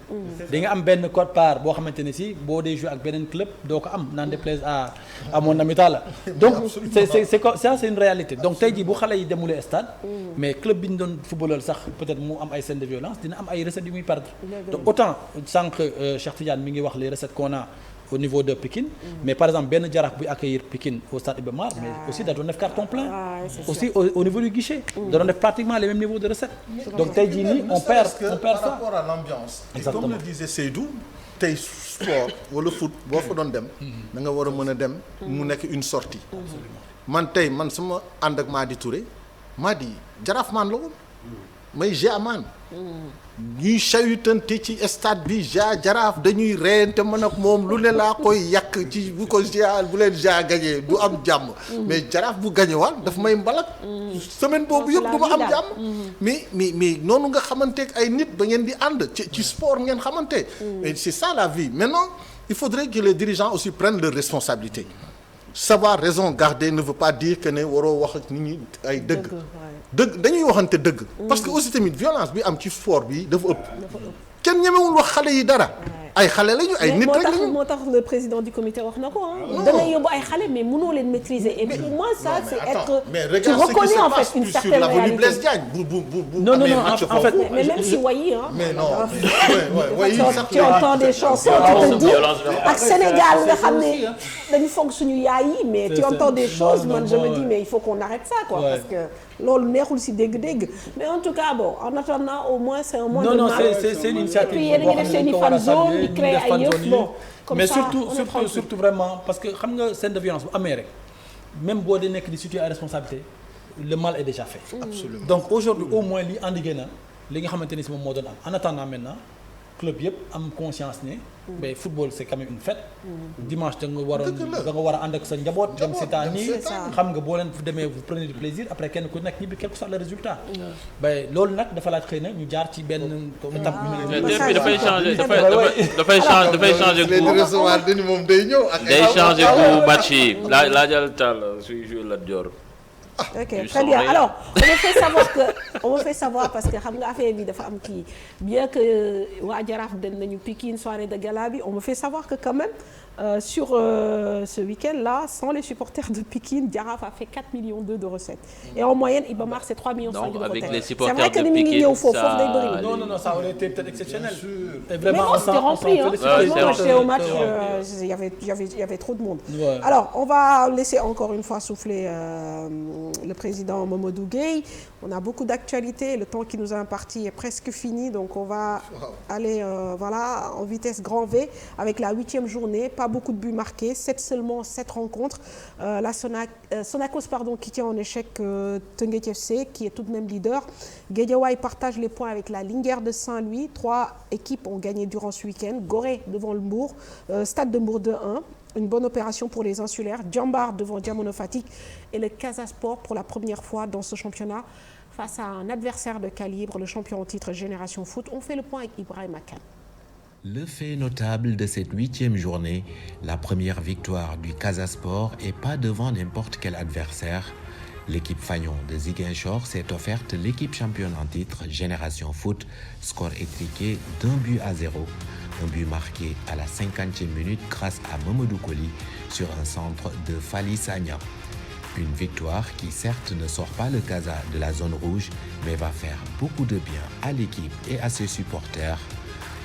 di nga am benn quote-part boo xamante ne si boo dee jouer ak beneen club doo ko am n'en déplaise à mon ami Talla. donc c'est une réalité donc tey jii bu xale yi demulee stade. mais club bi ñu doon footballal sax peut-être mu am ay scènes de violence dina am ay recettes yu muy perdre. donc autant sànq Cheikh Tidiane mi ngi wax les recettes qu'on a au niveau de Pikine. Mais par exemple benn Jaraaf buy accueillir Pikine au stade Iba Mar mais aussi da doon def carton plein. aussi au niveau du guichet. da doon def pratiquement les mêmes niveaux de recettes. donc tey jii nii on perd ça. par rapport à l'ambiance. Exactement. Comme le disait Seydou tey sport wala foot boo fa doon dem. da nga war a mën a dem. mu nekk une sortie. man sama ànd ak Madi Touré Madi Jaraaf maan la woon. may Jaman. ñuy chahutante ci stade bi Jaraaf dañuy reyante man ak moom lu ne laa koy yàq ci bu ko bu leen gagné du am jàmm. mais Jaraaf bu gagné waat daf may mbalak. semaine boobu yëpp du ma am jàmm. mais noonu nga xamanteeg ay nit ba ngeen di ànd ci sport ngeen xamante. et c'est ça la vie maintenant il faudrait que les dirigeants aussi prennent leurs responsabilités. savoir raison garder ne veut pas dire que ne waroo wax ak nit ñi ay dëgg. dañuy waxante dëgg. parce que aussi tamit violence bi am ci sport bi dafa ëpp. kenn ñemewul wax xale yi dara. ay xale lañu ay nit rek lañu. moo tax le président du comité wax na ko ah. da ngay yóbbu ay xale mais mënoo leen maîtriser. et pour moi ça c'est être. tu reconnais en fait une certaine réalité. Blaise Diagne non en fait mais même si wayi ah. mais non wayi sax tu entends des chansons tu te dis ak Sénégal nga xam ne dañu fonk suñu yaay yi mais tu entends des choses man je me dis mais il faut qu'on arrête ça quoi parce que loolu neexul si dégg-dégg mais en tout cas bon en attendant au moins c'est un mois de mars. c'est une initiative. et puis yéen a ngi def seen i fan zone di créer ay yëf bon. mais surtout vraiment parce que xam nga scène de violence bu amee rek même boo dee nekk di situer ay responsabilité le mal est déjà fait. Absolument. donc aujourd'hui au moins li endigué na li nga xamante ni si moom moo doon am en attendant maintenant club yëpp am conscience ne. mais football c'est quand même une fête. dimanche da nga war a ànd ak sa njaboot. dem seetaan nii xam nga boo leen demee vous prenez du plaisir après kenn ku nekk ñibbi quel que soit le résultat. mais loolu nag dafa laaj xëy na ñu jaar ci benn étape. dafay changer goût moom day ñëw ak day changer goût match yi laajal Tall suy jouer Lat Dior. ok très bien alors on me fait savoir parce que xam nga affaire bi dafa am kii bien que waa Jaraaf dem nañu Pikine soirée de gala bi on me fait savoir que quand même sur ce week-end-là sans les supporters de Pikine Jaraaf a fait 4 millions de recettes et en moyenne Iba Mar c'est 3 millions 5 de avec recettes. les supporters c'est vrai que ni mu ngi ñëw foofu day bëri. non ça aurait été peut-être exceptionnel. Et vraiment mais non c'était rempli hein. Moi j'étais au match il y avait trop de monde. Ouais. Alors on va laisser encore une fois souffler le président Mamadou Gueye. On a beaucoup d'actualités, le temps qui nous est imparti est presque fini, donc on va aller en vitesse grand V avec la 8e journée, pas beaucoup de buts marqués, seulement 7 rencontres. La Sonacos qui tient en échec Teungueth FC qui est tout de même leader. Guédiawaye partage les points avec la Linguère de Saint-Louis. 3 équipes ont gagné durant ce week-end. Gorée devant le Mbour, Stade de Mbour 2-1. Une bonne opération pour les insulaires. Djambar devant Diamono Fatick et le Casa Sport pour la première fois dans ce championnat face à un adversaire de calibre, le champion en titre Génération Foot. On fait le point avec Ibrahima Kane. Le fait notable de cette 8e journée, la première victoire du Casa Sport et pas devant n'importe quel adversaire. L'équipe Fagnon de Ziguinchor s'est offerte l'équipe championne en titre Génération Foot, score étriqué d'1-0. Un but marqué à la 50e minute grâce à Mamadou Koli sur un centre de Fally Sagna. Une victoire qui certes ne sort pas le Casa de la zone rouge, mais va faire beaucoup de bien à l'équipe et à ses supporters.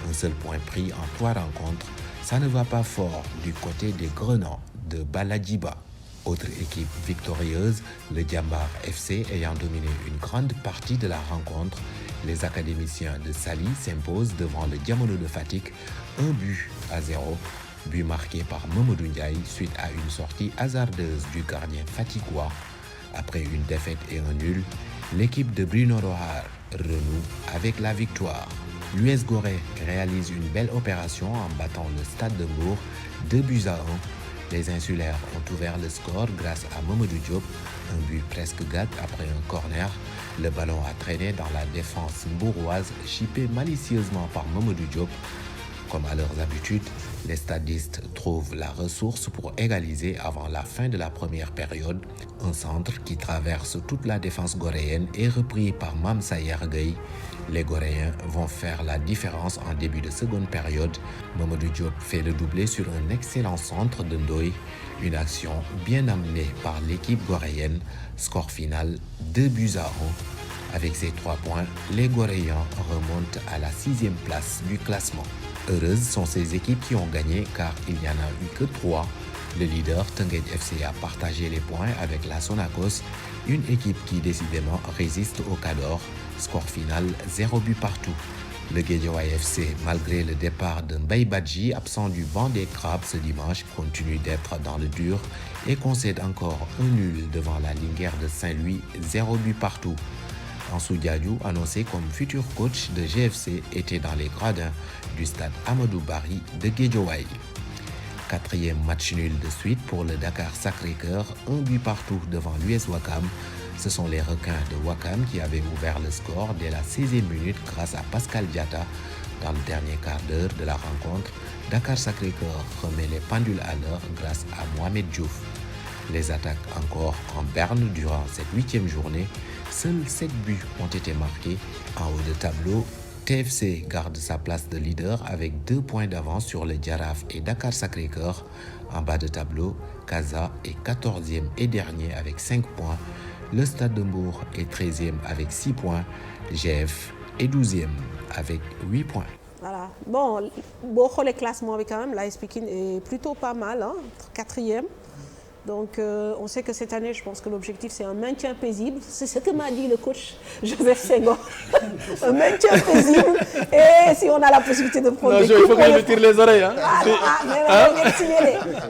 Un seul point pris en 3 rencontres, ça ne va pas fort du côté des Grenans de Baladjiba. Autre équipe victorieuse, le Djambar FC ayant dominé une grande partie de la rencontre. Les académiciens de Saly s'imposent devant le Diamono de Fatick, 1-0. But marqué par Mamadou Ndiaye suite à une sortie hasardeuse du gardien fatickois. Après une défaite et un nul, l'équipe de Bruno Rohar renoue avec la victoire. L'US Gorée réalise une belle opération en battant le Stade de Mbour 2-1. Les insulaires ont ouvert le score grâce à Mamadou Diop, un but presque gag après un corner. Le ballon a traîné dans la défense mbouroise, chippé malicieusement par Mamadou Diop. Comme à leurs habitudes, les stadistes trouvent la ressource pour égaliser avant la fin de la première période. Un centre qui traverse toute la défense goréenne est repris par Mame Sayer Gueye. Les Goréens vont faire la différence en début de seconde période. Mamadou Diop fait le doublé sur un excellent centre de Ndoye. Une action bien amenée par l'équipe goréenne. Score final 2-1. Avec ces 3 points, les Goréens remontent à la 6e place du classement. Heureuses sont ces équipes qui ont gagné car il n'y en a eu que 3. Le leader Teungueth FC a partagé les points avec la Sonacos, une équipe qui décidément résiste au Cador. Score final 0 but partout. Le Guédiawaye FC, malgré le départ de Mbaye Badji, absent du banc des Crabes ce dimanche, continue d'être dans le dur et concède encore un nul devant la Linguère de Saint-Louis, 0 but partout. Ansou Diadiou, annoncé comme futur coach de GFC, était dans les gradins du stade Amadou Barry de Guédiawaye. 4e match nul de suite pour le Dakar Sacré-Cœur, 1 but partout devant l'US Ouakam. Ce sont les requins de Ouakam qui avaient ouvert le score dès la 16e minute grâce à Pascal Diatta. Dans le dernier quart d'heure de la rencontre, Dakar Sacré-Cœur remet les pendules à l'heure grâce à Mohamed Diouf. Les attaques encore en berne durant cette 8e journée. Seuls 7 buts ont été marqués. En haut de tableau, TFC garde sa place de leader avec 2 points d'avance sur le Jaraaf et Dakar Sacré-Cœur. En bas de tableau, Casa est 14e et dernier avec 5 points. Le Stade de Mbour est 13e avec 6 points. GF est 12e avec 8 points. Voilà. Bon, les classements avec quand même, l'AS Pikine est plutôt pas mal, hein, 4e. Donc, on sait que cette année, je pense que l'objectif, c'est un maintien paisible. C'est ce que m'a dit le coach Joseph Senghor. Un maintien paisible. Et si on a la possibilité de prendre des coups... Il faut que je me tire les oreilles. Hein.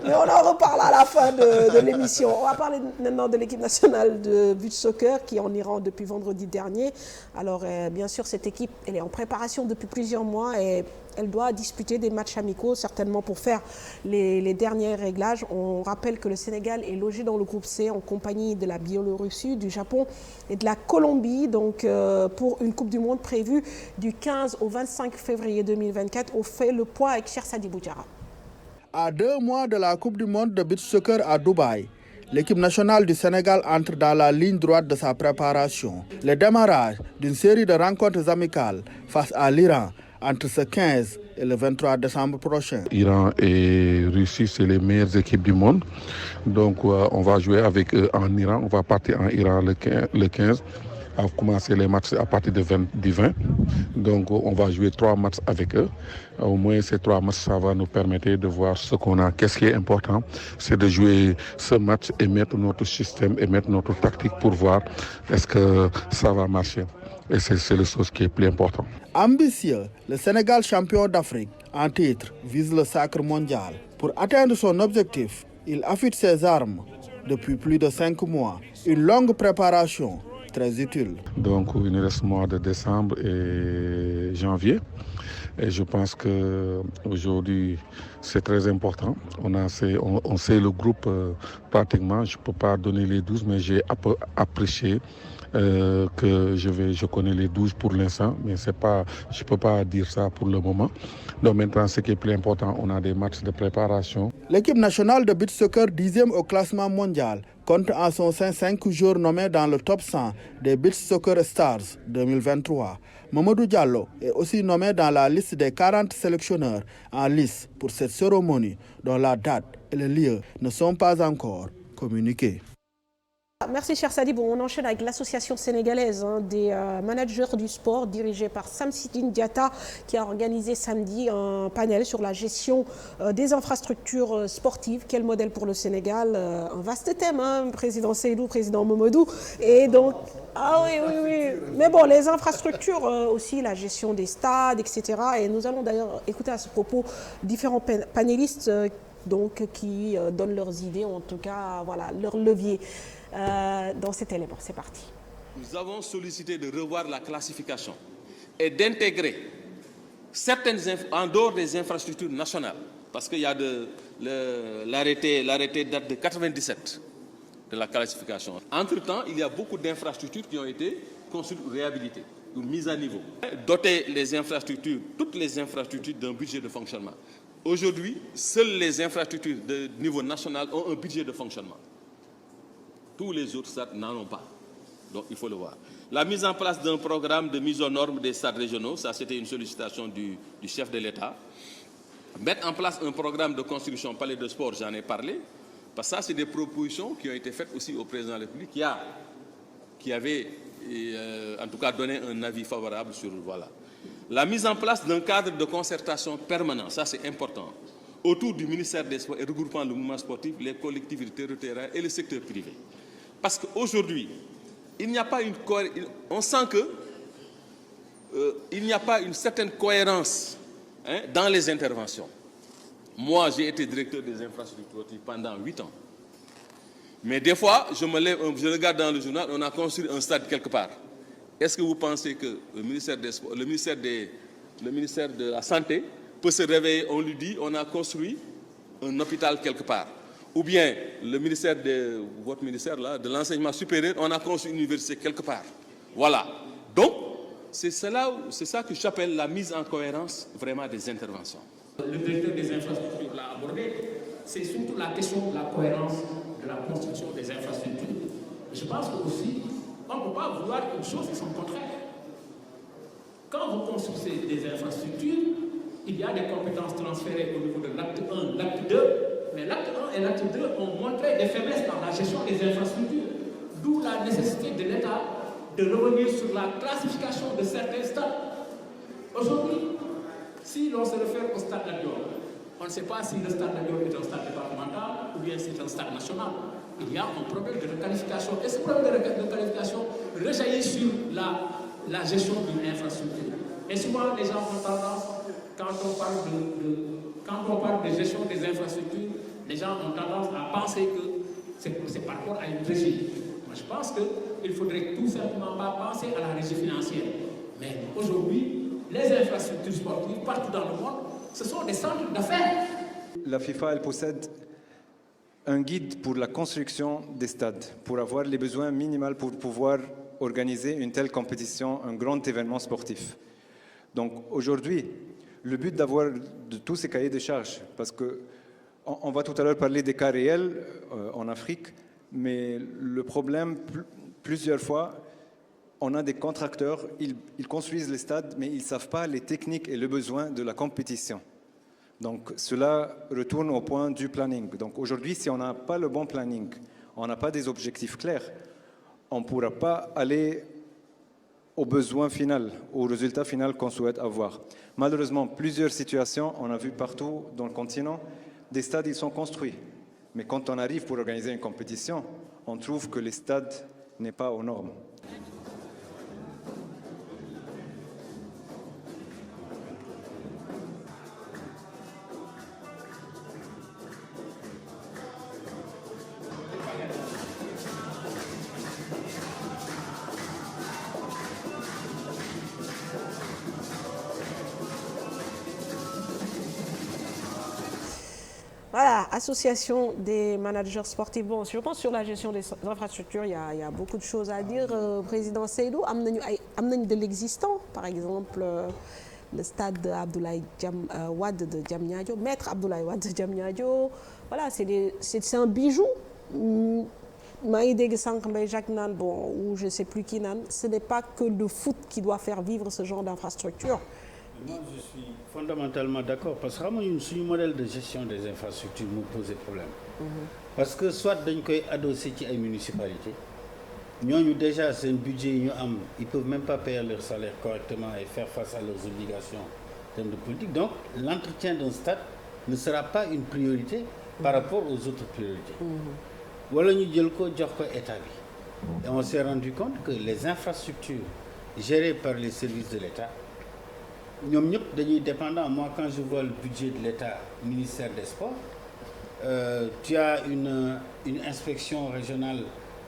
Mais on en reparle à la fin de l'émission. On va parler maintenant de l'équipe nationale de beach soccer qui est en Iran depuis vendredi dernier. Alors, bien sûr, cette équipe, elle est en préparation depuis plusieurs mois et elle doit disputer des matchs amicaux, certainement pour faire les derniers réglages. On rappelle que le Sénégal est logé dans le groupe C en compagnie de la Biélorussie, du Japon et de la Colombie, donc pour une Coupe du Monde prévue du 15 au 25 février 2024. On fait le point avec Cheikh Sadibou Diarra. À 2 mois de la Coupe du Monde de beach soccer à Dubaï, l'équipe nationale du Sénégal entre dans la ligne droite de sa préparation. Le démarrage d'une série de rencontres amicales face à l'Iran entre ce 15 et le 23 décembre prochain. Iran et Russie, c'est les meilleures équipes du monde. Donc, on va jouer avec eux en Iran. On va partir en Iran le 15. On va commencer les matchs à partir du 20. Donc, on va jouer 3 matchs avec eux. Au moins, ces 3 matchs, ça va nous permettre de voir ce qu'on a. Qu'est-ce qui est important, c'est de jouer ce match et mettre notre système et mettre notre tactique pour voir est-ce que ça va marcher. Et c'est la chose qui est plus important. Ambitieux, le Sénégal champion d'Afrique en titre vise le sacre mondial. Pour atteindre son objectif, il affûte ses armes depuis plus de 5 mois. Une longue préparation très utile. Donc il nous reste mois de décembre et janvier. Et je pense qu'aujourd'hui, c'est très important. On sait le groupe pratiquement. Je ne peux pas donner les 12, mais j'ai apprécié que je connais les 12 pour l'instant, mais je ne peux pas dire ça pour le moment. Donc maintenant, ce qui est plus important, on a des matchs de préparation. L'équipe nationale de beach soccer 10e au classement mondial compte en son sein 5 joueurs nommés dans le top 100 des Beach Soccer Stars 2023. Mamadou Diallo est aussi nommé dans la liste des 40 sélectionneurs en lice pour cette cérémonie dont la date et le lieu ne sont pas encore communiqués. Merci cher Sadibou. On enchaîne avec l'association sénégalaise des managers du sport dirigée par Samsidine Diatta qui a organisé samedi un panel sur la gestion des infrastructures sportives. Quel modèle pour le Sénégal? Un vaste thème, hein, président Seydou, président Mamadou. Et donc, oui. Mais bon, les infrastructures aussi, la gestion des stades, etc. Et nous allons d'ailleurs écouter à ce propos différents panélistes qui donnent leurs idées, en tout cas, voilà, leur levier. Dans cet élément, c'est parti. Nous avons sollicité de revoir la classification et d'intégrer certaines en dehors des infrastructures nationales, parce qu'il y a l'arrêté date de 97 de la classification. Entre-temps, il y a beaucoup d'infrastructures qui ont été construites ou réhabilitées. mise à niveau. Doter les infrastructures, toutes les infrastructures d'un budget de fonctionnement. Aujourd'hui, seules les infrastructures de niveau national ont un budget de fonctionnement. Tous les autres stades n'en ont pas. Donc il faut le voir. La mise en place d'un programme de mise aux normes des stades régionaux, ça c'était une sollicitation du chef de l'État. Mettre en place un programme de construction palais de sport, j'en ai parlé, parce que ça c'est des propositions qui ont été faites aussi au président de la République qui avait en tout cas donné un avis favorable sur voilà. La mise en place d'un cadre de concertation permanent, ça c'est important, autour du ministère des Sports et regroupant le mouvement sportif, les collectivités territoriales et le secteur privé. Parce qu'aujourd'hui, il n'y a pas on sent que il n'y a pas une certaine cohérence dans les interventions. Moi, j'ai été directeur des infrastructures pendant 8 ans. Mais des fois, je me lève, je regarde dans le journal, on a construit un stade quelque part. Est-ce que vous pensez que le ministère de la Santé peut se réveiller, on lui dit, on a construit un hôpital quelque part. Ou bien le ministère votre ministère là, de l'enseignement supérieur, on a construit une université quelque part. Voilà. Donc, c'est ça que j'appelle la mise en cohérence vraiment des interventions. Le directeur des infrastructures l'a abordé, c'est surtout la question de la cohérence de la construction des infrastructures. Je pense aussi, on ne peut pas vouloir une chose et son contraire. Quand vous construisez des infrastructures, il y a des compétences transférées au niveau de l'acte 1, l'acte 2, mais l'acte 1 et l'acte 2 ont montré des faiblesses dans la gestion des infrastructures, d'où la nécessité de l'État de revenir sur la classification de certains stades. Aujourd'hui, si l'on se réfère au stade de Dior, on ne sait pas si le stade de Dior est un stade départemental ou bien c'est un stade national. Il y a un problème de requalification. Et ce problème de requalification rejaillit sur la gestion d'une infrastructure. Et souvent, les gens ont tendance, quand on parle de gestion des infrastructures, les gens ont tendance à penser que c'est par rapport à une régie. Moi, je pense qu'il faudrait tout simplement pas penser à la régie financière. Mais aujourd'hui, les infrastructures sportives partout dans le monde, ce sont des centres d'affaires. La FIFA, elle possède un guide pour la construction des stades, pour avoir les besoins minimaux pour pouvoir organiser une telle compétition, un grand événement sportif. Donc aujourd'hui, le but d'avoir de tous ces cahiers de charges, parce qu'on va tout à l'heure parler des cas réels en Afrique, mais le problème, plusieurs fois, on a des contracteurs, ils construisent les stades, mais ils ne savent pas les techniques et le besoin de la compétition. Donc cela retourne au point du planning. Donc aujourd'hui, si on n'a pas le bon planning, on n'a pas des objectifs clairs, on ne pourra pas aller au besoin final, au résultat final qu'on souhaite avoir. Malheureusement, plusieurs situations, on a vu partout dans le continent, des stades, ils sont construits. Mais quand on arrive pour organiser une compétition, on trouve que les stades n'est pas aux normes. Voilà, association des managers sportifs. Bon, je pense sur la gestion des infrastructures, il y a beaucoup de choses à dire. Président Seydou, amener de l'existant, par exemple, le stade Abdoulaye Wade de Diamniadio, Maître Abdoulaye Wade de Diamniadio. Voilà, c'est un bijou. Jacques Nan, bon, ou je ne sais plus qui Nan, ce n'est pas que le foot qui doit faire vivre ce genre d'infrastructure. Moi, je suis fondamentalement d'accord parce que un modèle de gestion des infrastructures nous pose problème. Parce que soit d'un côté adossé à une municipalité, nous déjà c'est un budget, ils ne peuvent même pas payer leur salaire correctement et faire face à leurs obligations en termes de politique. Donc, l'entretien d'un stade ne sera pas une priorité par rapport aux autres priorités. Voilà, nous disons État. Et on s'est rendu compte que les infrastructures gérées par les services de l'État, nous sommes dépendants. Moi, quand je vois le budget de l'État, ministère des Sports, tu as une inspection régionale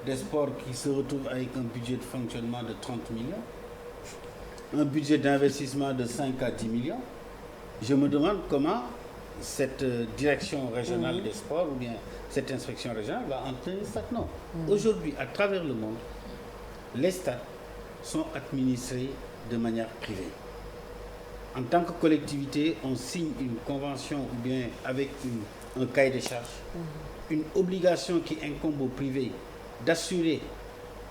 des sports qui se retrouve avec un budget de fonctionnement de 30 millions, un budget d'investissement de 5 à 10 millions. Je me demande comment cette direction régionale des sports ou bien cette inspection régionale va entrer les stades. Non. Aujourd'hui, à travers le monde, les stades sont administrés de manière privée. En tant que collectivité, on signe une convention ou bien avec un cahier de charges, une obligation qui incombe au privé d'assurer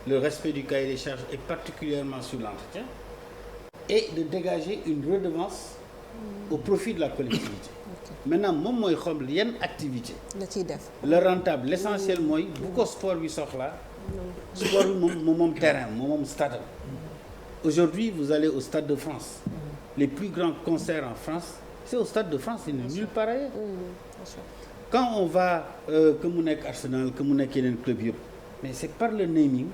le respect du cahier des charges et particulièrement sur l'entretien et de dégager une redevance au profit de la collectivité. Maintenant moom mooy xam yenn activité le rentable l'essentiel mooy bu ko sport bi soxla sport bi moom terrain moom stade. Aujourd'hui vous allez au Stade de France, les plus grands concerts en France c'est au Stade de France, il n'est nulle part ailleurs. Quand on va que mu nekk Arsenal que mu nekk yeneen club yëpp mais c'est par le naming,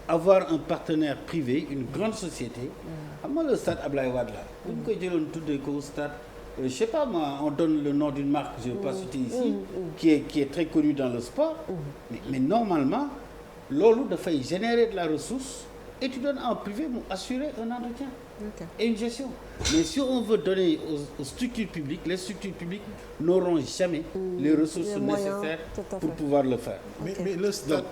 avoir un partenaire privé, une grande société. Xam nga le stade Ablaye Wade la bu ñu koy jëloon tuddee ko stade je sais pas moi, on donne le nom d'une marque je ne vais pas citer ici qui est très connue dans le sport mais normalement loolu dafay générer de la ressource et tu donnes en privé mu assurer un entretien et une gestion. Mais si on veut donner aux structures publiques, les structures publiques n'auront jamais les ressources nécessaires pour pouvoir le faire. Mais le stade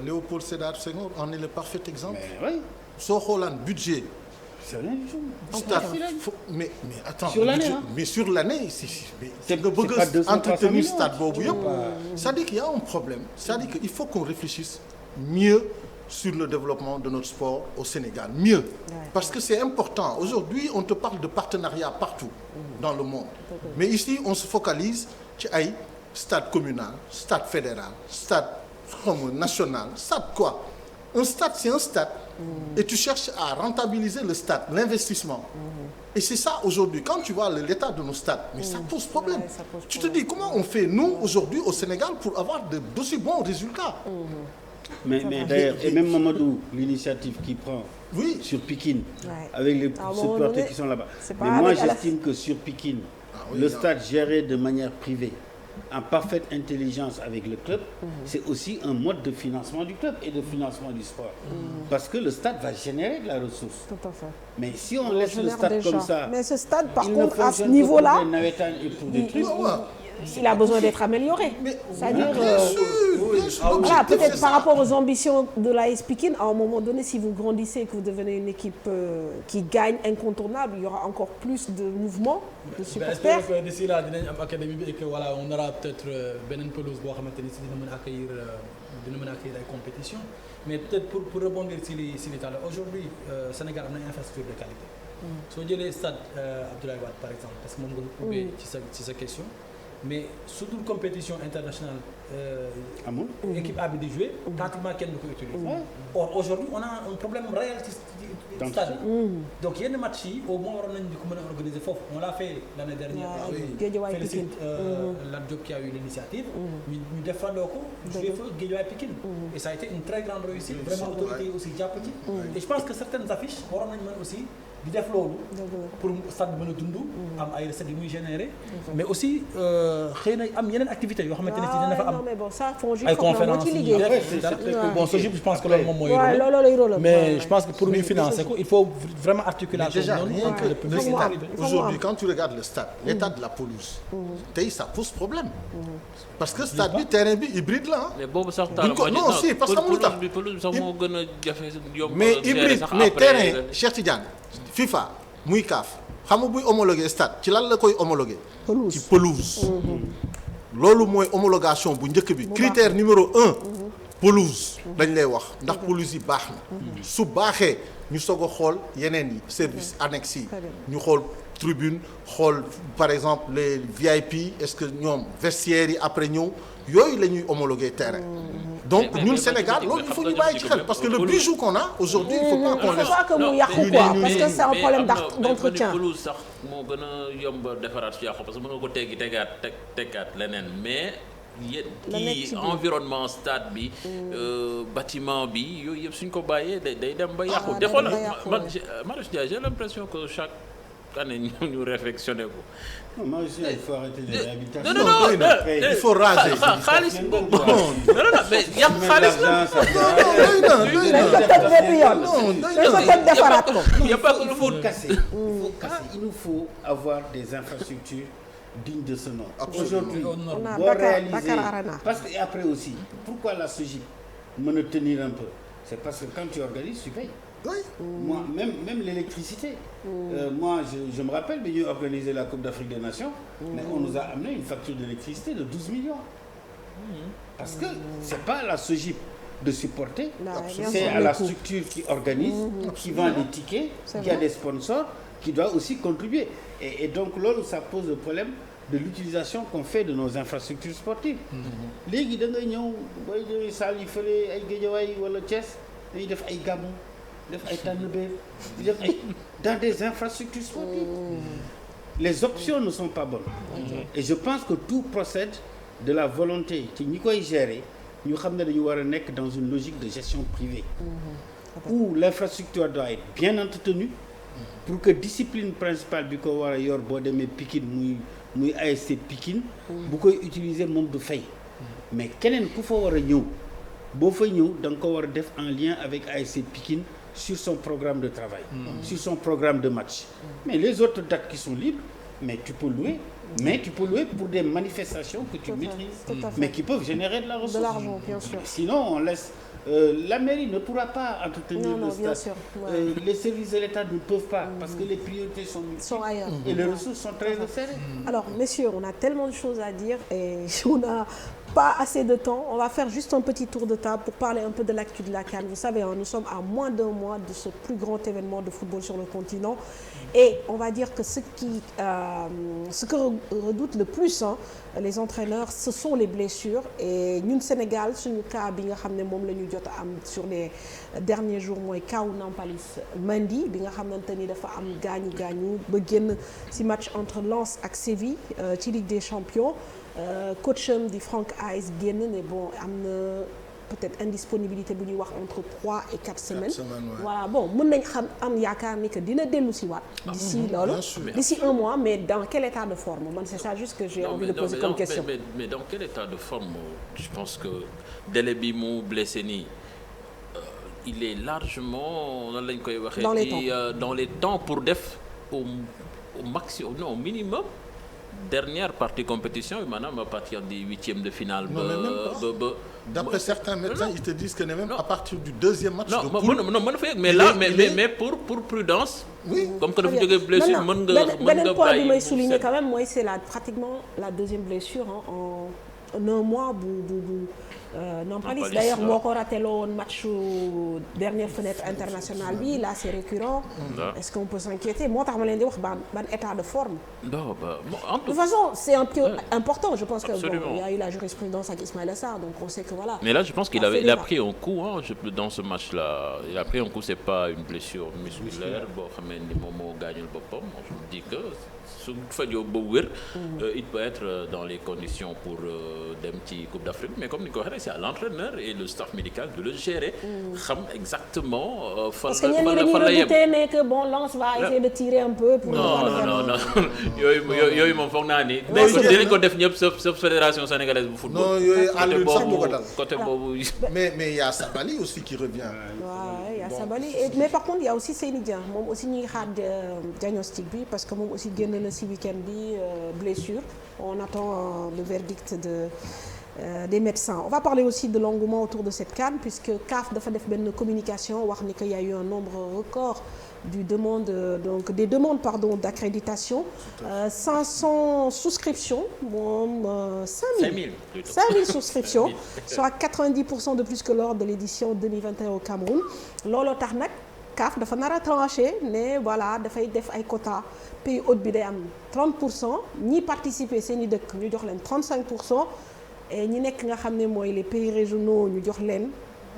Léopold Sédar Senghor en est le parfait exemple. Mais oui. Soo xoolaan budget. C'est rien du tout. Stade mais attends. Sur l'année mais sur l'année c'est nga bëgg a entretenir stade boobu yëpp. C'est-à-dire qu'il y a un problème. C'est-à-dire qu'il faut qu'on réfléchisse mieux sur le développement de notre sport au Sénégal, mieux. Parce que c'est important. Aujourd'hui, on te parle de partenariat partout dans le monde. Mais ici, on se focalise sur ay stade communal, stade fédéral, stade national, stade quoi? Un stade, c'est un stade. Et tu cherches à rentabiliser le stade, l'investissement. Et c'est ça aujourd'hui. Quand tu vois l'état de nos stades, mais ça pose problème. Tu te dis comment on fait, nous, aujourd'hui, au Sénégal, pour avoir d'aussi bons résultats. Mais d'ailleurs, et même Mamadou, l'initiative qu'il prend sur Pikine, avec les supporters qui sont là-bas. Mais moi, j'estime que sur Pikine, le stade géré de manière privée, en parfaite intelligence avec le club, c'est aussi un mode de financement du club et de financement du sport. Parce que le stade va générer de la ressource. Tout à fait. Mais si on laisse le stade comme ça, mais ce stade, par contre, à ce niveau-là, il a besoin d'être amélioré. C'est-à-dire, voilà, peut-être par rapport aux ambitions de l'AS Pikine, à un moment donné, si vous grandissez et que vous devenez une équipe qui gagne incontournable, il y aura encore plus de mouvements, de supporters. J'espère que d'ici là, dinañ am académie et que voilà, on aura peut-être beneen pelouse boo xamante ni dina mën a accueillir ay compétitions. Mais peut-être pour rebondir si li talent, aujourd'hui Sénégal am na infrastructure de qualité. Soo jëlee stade Abdoulaye Wade par exemple, parce que moom nga ubbee ci sa question. Mais surtout compétition internationale équipe A bi di jouer pratiquement kenn du ko utiliser. Or aujourd'hui on a un problème réel ci stade donc yenn match yi au moins waroon nañu di ko mën a organiser foofu. On l'a fait l'année dernière. Félicite Lat Diop qui a eu l'initiative. ñu defandoo ko jouer fa Guédiawaye Pikine. Et ça a été une très grande réussite. Vraiment autorité yi aussi jàpp ci. Et je pense que certaines affiches waroon nañu mën aussi di def loolu pour stade bi mën a dund am ay recettes yu muy générer mais aussi xëy na am yeneen activités yoo xamante ne ci dina fa am ay conférences yi bon ce je pense que loolu moom mooy rôle mais je pense que pour ñu financer ko il faut vraiment articulation déjà rien que le stade aujourd'hui quand tu regardes le stade l'état de la pelouse tey ça pose problème parce que stade bi terrain bi hybride la mais boobu sax non si parce que amul tax pelouse sax moo gën a jafe yomb mais hybride mais terrain Cheikh Tidiane FIFA muy CAF xam nga buy homologué stade ci lan la koy homologué ci pelouse loolu mooy homologation bu njëkk bi critère numéro 1 pelouse dañ lay wax ndax pelouse yi baax na su baaxee ñu soog a xool yeneen yi service annexe yi ñu xool tribune xool par exemple les VIP est-ce que ñoom vestiaires yi après ñëw yooyu la ñuy homologué terrain donc ñun Sénégal loolu il faut ñu bàyyi ci xel parce que le bijou qu'on a aujourd'hui il faut pas qu'on laisse que mu yàqu quoi parce que c'est un problème d'entretien pelouse sax moo gën a yomb defaraat su yàqu parce que mën nga ko teggi tegaat leneen mais kii environnement stade bi bâtiment bi yooyu yëpp suñ ko bàyyee day dem ba yàqu te xoolal man Marius Ndiaye j'ai l'impression que chaque année ñu réflexionné ko. Non, moi aussi, il faut arrêter les réhabilitations. Non, il faut raser. xaalis boobu non mais yàq xaalis la. Il nous faut avoir des infrastructures dignes de ce nom. Aujourd'hui, on doit réaliser. Parce que après aussi, pourquoi la SOGIP mën a tenir un peu? C'est parce que quand tu organises, tu payes. Oui. Moi, même l'électricité. Moi, je me rappelle, mais nous organisé la Coupe d'Afrique des Nations, mais on nous a amené une facture d'électricité de 12 millions. Parce que c'est pas la SOGIP de supporter, c'est à la structure qui organise, qui vend les tickets, qui a des sponsors, qui doit aussi contribuer. Et donc là, ça pose le problème de l'utilisation qu'on fait de nos infrastructures sportives. Légui da ngay ñëw boy ñëw saal yi fële ay Guédiawaye wala Thiès dañuy def ay gàmmu def ay tànnbéer def ay dans des infrastructures sportives. Les options ne sont pas bonnes. Et je pense que tout procède de la volonté ci ñi koy gérer ñu xam ne dañu war a nekk dans une logique de gestion privée où l'infrastructure doit être bien entretenue pour que discipline principale bi ko war a yor boo demee Pikine muy ASC Pikine bu koy utiliser moom du fay mais keneen ku fa war a ñëw boo fa ñëw da nga ko war a def en lien avec ASC Pikine sur son programme de travail sur son programme de match mais les autres dates qui sont libres mais tu peux louer pour des manifestations que tu maîtrises mais qui peuvent générer de la ressource. De l'argent, bien sûr. Sinon on laisse la mairie ne pourra pas entretenir le stade. Sûr, les services de l'État ne peuvent pas parce que les priorités sont ailleurs et les ressources sont très resserrées. Alors messieurs, on a tellement de choses à dire et on a pas assez de temps. On va faire juste un petit tour de table pour parler un peu de l'actu de la CAN. Vous savez, nous sommes à moins d'un mois de ce plus grand événement de football sur le continent. Et on va dire que ce que redoutent le plus les entraîneurs, ce sont les blessures. Et nous, Sénégal, sur le cas bi nga xamné mom lañu jot am sur les derniers jours moy kaw Nampalys Mendy bi nga xamanteni dafa am gañu ba génn ci match entre Lens ak Séville ci Ligue des Champions. Coacham di Franck Hayes génn ne bon am na peut-être indisponibilité bu ñuy wax entre 3 et 4 semaines. Voilà bon mën nañ xam am yaakaar ni que dina dellu si waat d'ici un mois mais dans quel état de forme man c'est ça juste que j'ai envie de poser comme question. Mais dans quel état de forme je pense que délai bi mu blessé nii il est largement nan lañ koy waxee dans les temps pour def au maximum non au minimum dernière partie compétition maanaam à partir des huitièmes de finale. D'après certains médecins, ils te disent que même à partir du deuxième match. Mais pour prudence. Oui. Comme que dafa jógee blessure mën nga point bi may souligner quand même mooy c'est pratiquement la deuxième blessure en un mois bu Nampalys d'ailleurs moo ko raté woon match dernière fenêtre internationale bi là c'est récurrent. Est-ce qu'on peut s'inquiéter moo tax ma leen di wax ban état de forme. Non de toute façon c'est un peu important je pense que il y a eu la jurisprudence avec Ismaïla Sarr donc on sait que voilà. Mais là je pense qu'il a pris un coup dans ce match-là il a pris un coup c'est pas une blessure musculaire boo xamee ni moom moo gaañul boppam je me dis que su fajoo ba wér il peut être dans les conditions pour dem ci Coupe d'Afrique mais comme ni ko waxee c'est à l'entraîneur et le staff médical de le gérer xam exactement parce que ñenn ñi dañuy redouter ne que bon Lens va essayer de tirer un peu pour non yooyu moom foog naa ni dinañ ko def ñëpp sauf fédération sénégalaise bu football non yooyu àll sax bu ko dal côté boobu mais il y a Sabali aussi qui revient il y a Sabali mais par contre il y a aussi Seyni Dieng moom aussi ñuy xaar diagnostic bi parce que moom aussi génn na ci week-end bi blessure on attend le verdict des médecins. On va parler aussi de l'engouement autour de cette CAN puisque CAF dafa def benn communication wax ni qu'il y a eu un nombre record des demandes d'accréditation 500 souscriptions moom 5000 souscriptions soit 90% de plus que lors de l'édition 2021 au Cameroun looloo tax nag CAF dafa nar a tranché ne voilà dafay def ay quotas pays hôte bi day am 30% ñi participer seeni dëkk ñu jox leen 35% et ñi nekk nga xam ne mooy les pays régionaux ñu jox leen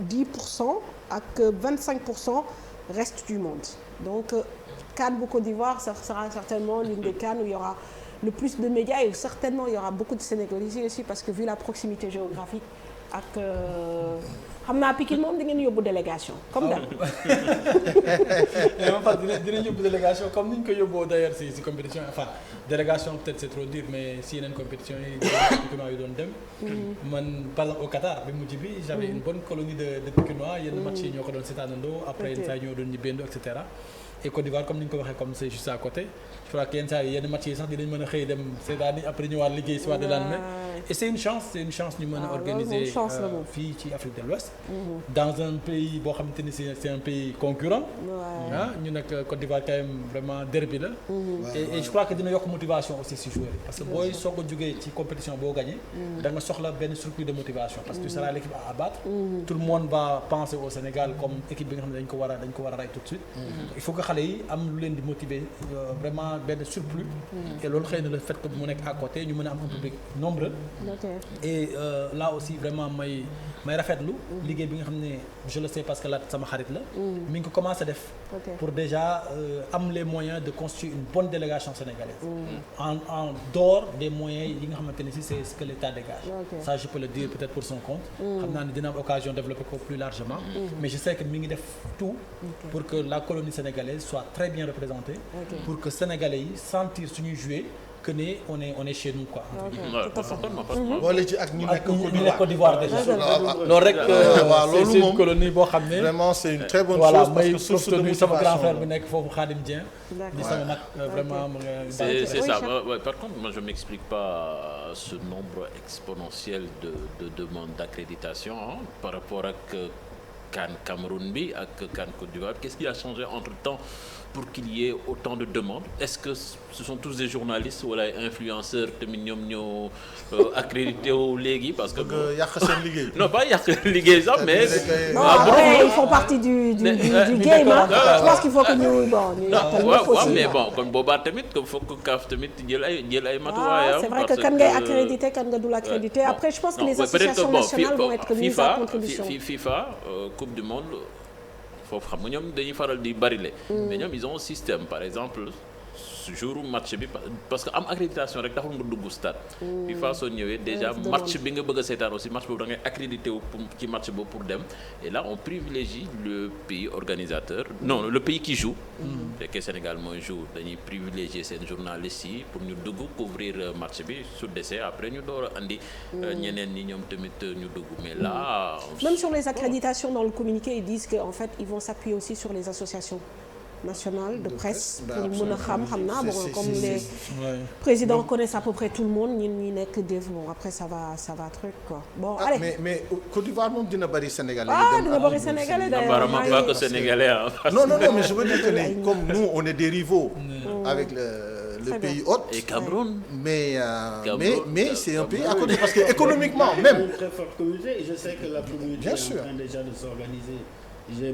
10% ak 25% reste du monde donc CAN bu Côte d'Ivoire ça sera certainement l'une des CAN où il y aura le plus de médias et certainement il y aura beaucoup de Sénégalais ici aussi parce que vu la proximité géographique ak xam naa Pikine moom da ngeen yóbbu délégation comme daal. mais en fait dinañ yóbbu délégation comme ni ñu ko yóbboo d'ailleurs si compétition enfin délégation peut-être c'est trop dur mais si yeneen compétition yi Pikinois yi doon dem. man par exemple au Qatar bi mujj bi j'avais une bonne colonie de Pikinois yenn match yi ñoo ko doon seetaanandoo après yenn saa yi ñoo doon ñibbeendoo et cetera. et Côte d'Ivoire comme ni ñu ko waxee comme c'est juste à côté je crois que yenn saa yi yenn match yi sax dinañ mën a xëy dem c'est-à-dire après ñëwaat liggéey si waat de lendemain et c'est une chance ñu mën a organiser fii ci Afrique de l'Ouest dans un pays boo xamante ni c'est un pays concurrent ñu nag Côte d'Ivoire quand même vraiment derby la et je crois que dina yokk motivation aussi si joueurs yi parce que booy soog a jógee ci compétition boo gagné da nga soxla benn surplus de motivation parce que tu seras l'équipe à abattre tout le monde va penser au Sénégal comme équipe bi nga xam ne dañ ko war a rey tout de suite il faut que xale yi am lu leen di motiver vraiment benn surplus et loolu xëy na le fait que mu nekk à côté ñu mën a am un public nombreux et là aussi vraiment may rafetlu liggéey bi nga xam ne je le sais parce que là sama xarit la mi ngi ko commencé def pour déjà am les moyens de constituer une bonne délégation sénégalaise en dehors des moyens yi nga xamante ne si c'est ce que l'État dégage ça je peux le dire peut-être pour son compte xam naa ne dina am occasion de développer ko plus largement mais je sais que mi ngi def tout pour que la colonie sénégalaise soit très bien représentée pour que sénégalais yi sentir suñuy jouer que ne on est chez nous quoi. boole ci ak ñu nekk Côte d'Ivoire déjà. loolu rek c'est une colonie boo xam ne. vraiment c'est une très bonne chose parce que source de motivation sama grand frère bi nekk foofu Khadim Dieng. di sama mag vraiment mu ngi. c'est ça par contre moi je m'explique pas ce nombre exponentiel de demandes d'accréditation par rapport ak CAN Cameroun bi ak CAN Côte d'Ivoire qu'est-ce qui a changé entre-temps pour qu'il y ait autant de demandes est-ce que ce sont tous des journalistes wala ay influenceurs tamit ñoom ñoo accrédité wu léegi parce que yàq seen liggéey non pas yàq liggéey sax mais après ils font partie du game je pense qu'il faut que ñu mais bon kon boobaa tamit que faut que CAF tamit jël ay matuwaayam c'est vrai que kan ngay accrédité kan nga dul accrédité après je pense que les associations nationales vont être mises à contribution FIFA Coupe du monde foofu xam nga ñoom dañuy faral di barile mais ñoom ils ont un système par exemple jour match bi parce que am accréditation rek taxul nga dugg stade FIFA soo ñëwee déjà match bi nga bëgg a seetaan aussi match boobu da ngay accrédité wu ci match boobu pour dem et là on privilégie le pays organisateur non le pays qui joue fekkee Sénégal mooy joue dañuy privilégier seen journalistes yi pour ñu dugg couvrir match bi su desee après ñu door a andi ñeneen ñi ñoom tamit ñu dugg mais là même sur les accréditations dans le communiqué ils disent que en fait ils vont s'appuyer aussi sur les associations nationale de presse pour mën a xam naa bon comme les présidents connaissent à peu près tout le monde ñun ñi nekk def bon après ça va truc quoi bon allez mais Côte d'Ivoire moom dina bari sénégalais dina bari sénégalais apparemment pas que sénégalais non mais je veux dire que comme nous on est des rivaux avec le pays hôte et Cameroun mais c'est un pays à côté parce que économiquement même une très forte communauté et je sais que la communauté bien est en train déjà de s'organiser.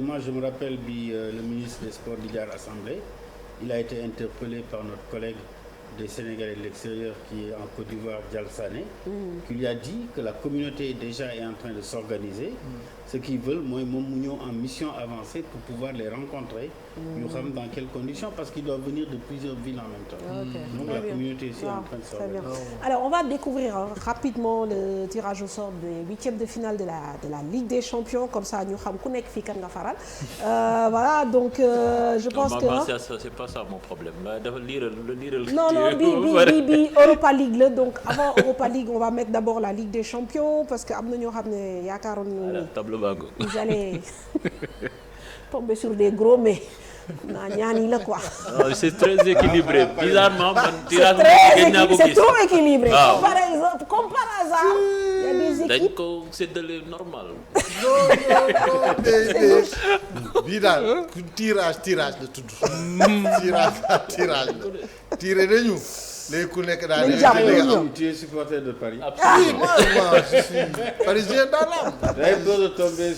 Moi, je me rappelle le ministre des Sports d'hier à l'Assemblée, il a été interpellé par notre collègue des Sénégalais de l'extérieur qui est en Côte d'Ivoire, Dial Sané, qui lui a dit que la communauté déjà est en train de s'organiser. Ce qu'ils veulent, moi, ils sont en mission avancée pour pouvoir les rencontrer. Nous savons dans quelles conditions, parce qu'ils doivent venir de plusieurs villes en même temps. Donc la communauté ici est en train de s'organiser. Alors, on va découvrir rapidement le tirage au sort des huitièmes de finale de la Ligue des Champions. Comme ça, nous savons qui est qui faral. Voilà, donc je pense que... C'est pas ça mon problème. Là, lire non, bi Europa League là, donc avant Europa League, on va mettre d'abord la Ligue des Champions parce que amna ñoo xamné yaakaaroon vous allez tomber sur des gros mais ñaani la quoi. C'est très équilibré. Bizarrement, c'est trop équilibré. Comme par hasard, il y a des équipes. C'est de le normal. bii daal tirage la tudd. tirage la tiré nañu. léegi ku nekk daal tu es supporter de Paris. Oui, moi je suis parisien dans l'âme. J'avais peur de tomber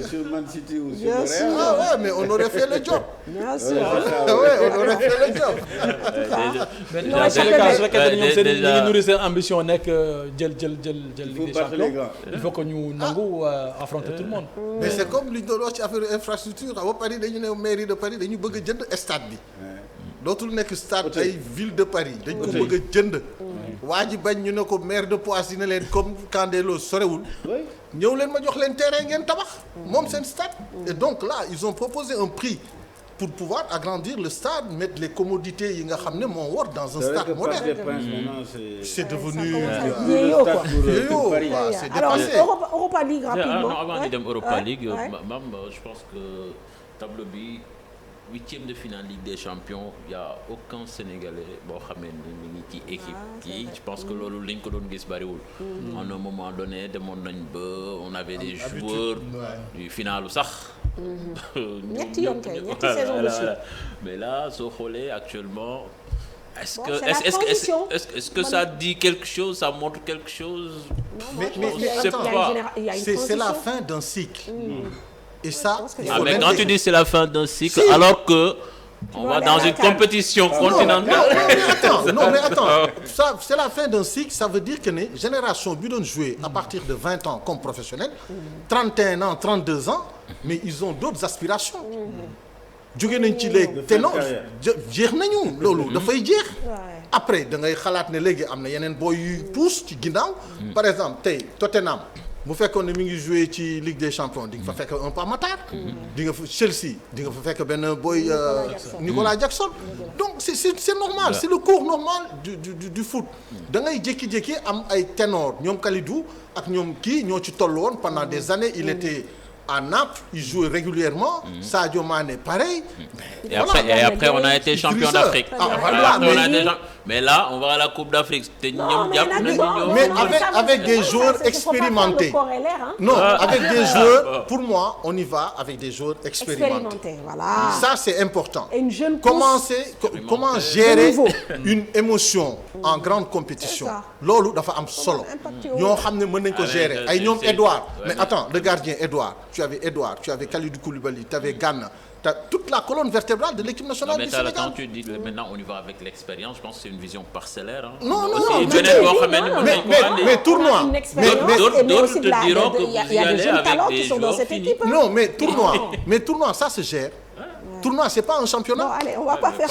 sur Man City ou sur le Real. Ah ouais, mais on aurait fait le job. Bien sûr. Ouais, on aurait fait le job. mais su fekkee ñoom seen ñu ngi nourrir seen ambition nekk jël Ligue des Champions. Il faut que ñu nangu affronter tout le monde. mais c'est comme li ñu doon wax ci affaire infrastructure xam nga Paris dañu ne mairie de Paris dañu bëgg a jënd stade bi. dootul nekk stade ay ville de Paris dañ ko bëgg a jënd waa ji bañ ñu ne ko maire de Poissy ne leen comme Candelo sorewul ñëw leen ma jox leen terrain ngeen tabax moom seen stade et donc là ils ont proposé un prix pour pouvoir agrandir le stade mettre les commodités yi nga xam ne moo war dans un stade moderne c'est devenu c'est dépassé. Alors Europa League rapidement avant ñu dem Europa League je pense que tableau bi 8e de finale Ligue des Champions il y a aucun Sénégalais boo xamee ni mi ngi ci équipe kii je pense que loolu liñ ko doon gis bariwul. à un moment donné demoon nañ ba on avait des joueurs du finalu sax. ñetti yoon kay ñetti saison de suite. mais là soo xoolee actuellement. Est-ce que ça dit quelque chose, ça montre quelque chose? Mais c'est la fin d'un cycle. Et ça, mais quand tu dis c'est la fin d'un cycle, alors que on va dans une compétition continentale. Non, mais attends. Ça, c'est la fin d'un cycle, ça veut dire que les générations qui doivent jouer à partir de 20 ans comme professionnels, 31 ans, 32 ans, mais ils ont d'autres aspirations. jóge nañ ci léegi te non jeex nañu loolu dafay jeex après da ngay xalaat ne léegi am na yeneen booy yuy pousse ci ginnaaw par exemple tey Tottenham bu fekkoon ne mi ngi joué ci Ligue des Champions di nga fa fekk un Pape Matar di nga fa Chelsea di nga fa fekk benn booy Nicolas Jackson donc c'est normal c'est le cours normal du foot da ngay jékki-jékki am ay ténor ñoom Kalidou ak ñoom kii ñoo ci toll woon pendant des années il était à Naples, il jouait régulièrement. Sadio Mané, pareil. Et après, on a été champion d'Afrique. Mais là, on va à la Coupe d'Afrique. Mais avec des joueurs expérimentés. Non, avec des joueurs, pour moi, on y va avec des joueurs expérimentés. Voilà. Ça, c'est important. Comment gérer une émotion en grande compétition. Lolo, dafa am solo. Ñoo xamné mën nañ ko gérer. Ay ñoom Edouard. Mais attends, le gardien Edouard. Tu avais Kalidou Koulibaly, tu avais Gana. Toute la colonne vertébrale de l'équipe nationale du Sénégal. Quand tu dis maintenant on y va avec l'expérience, je pense que c'est une vision parcellaire. Hein. Non, mais tournoi. D'autres te diront que vous y allez avec des joueurs finis. Non, mais tournoi, ça se gère. Tournoi, c'est pas un championnat. Non, allez, on va pas faire.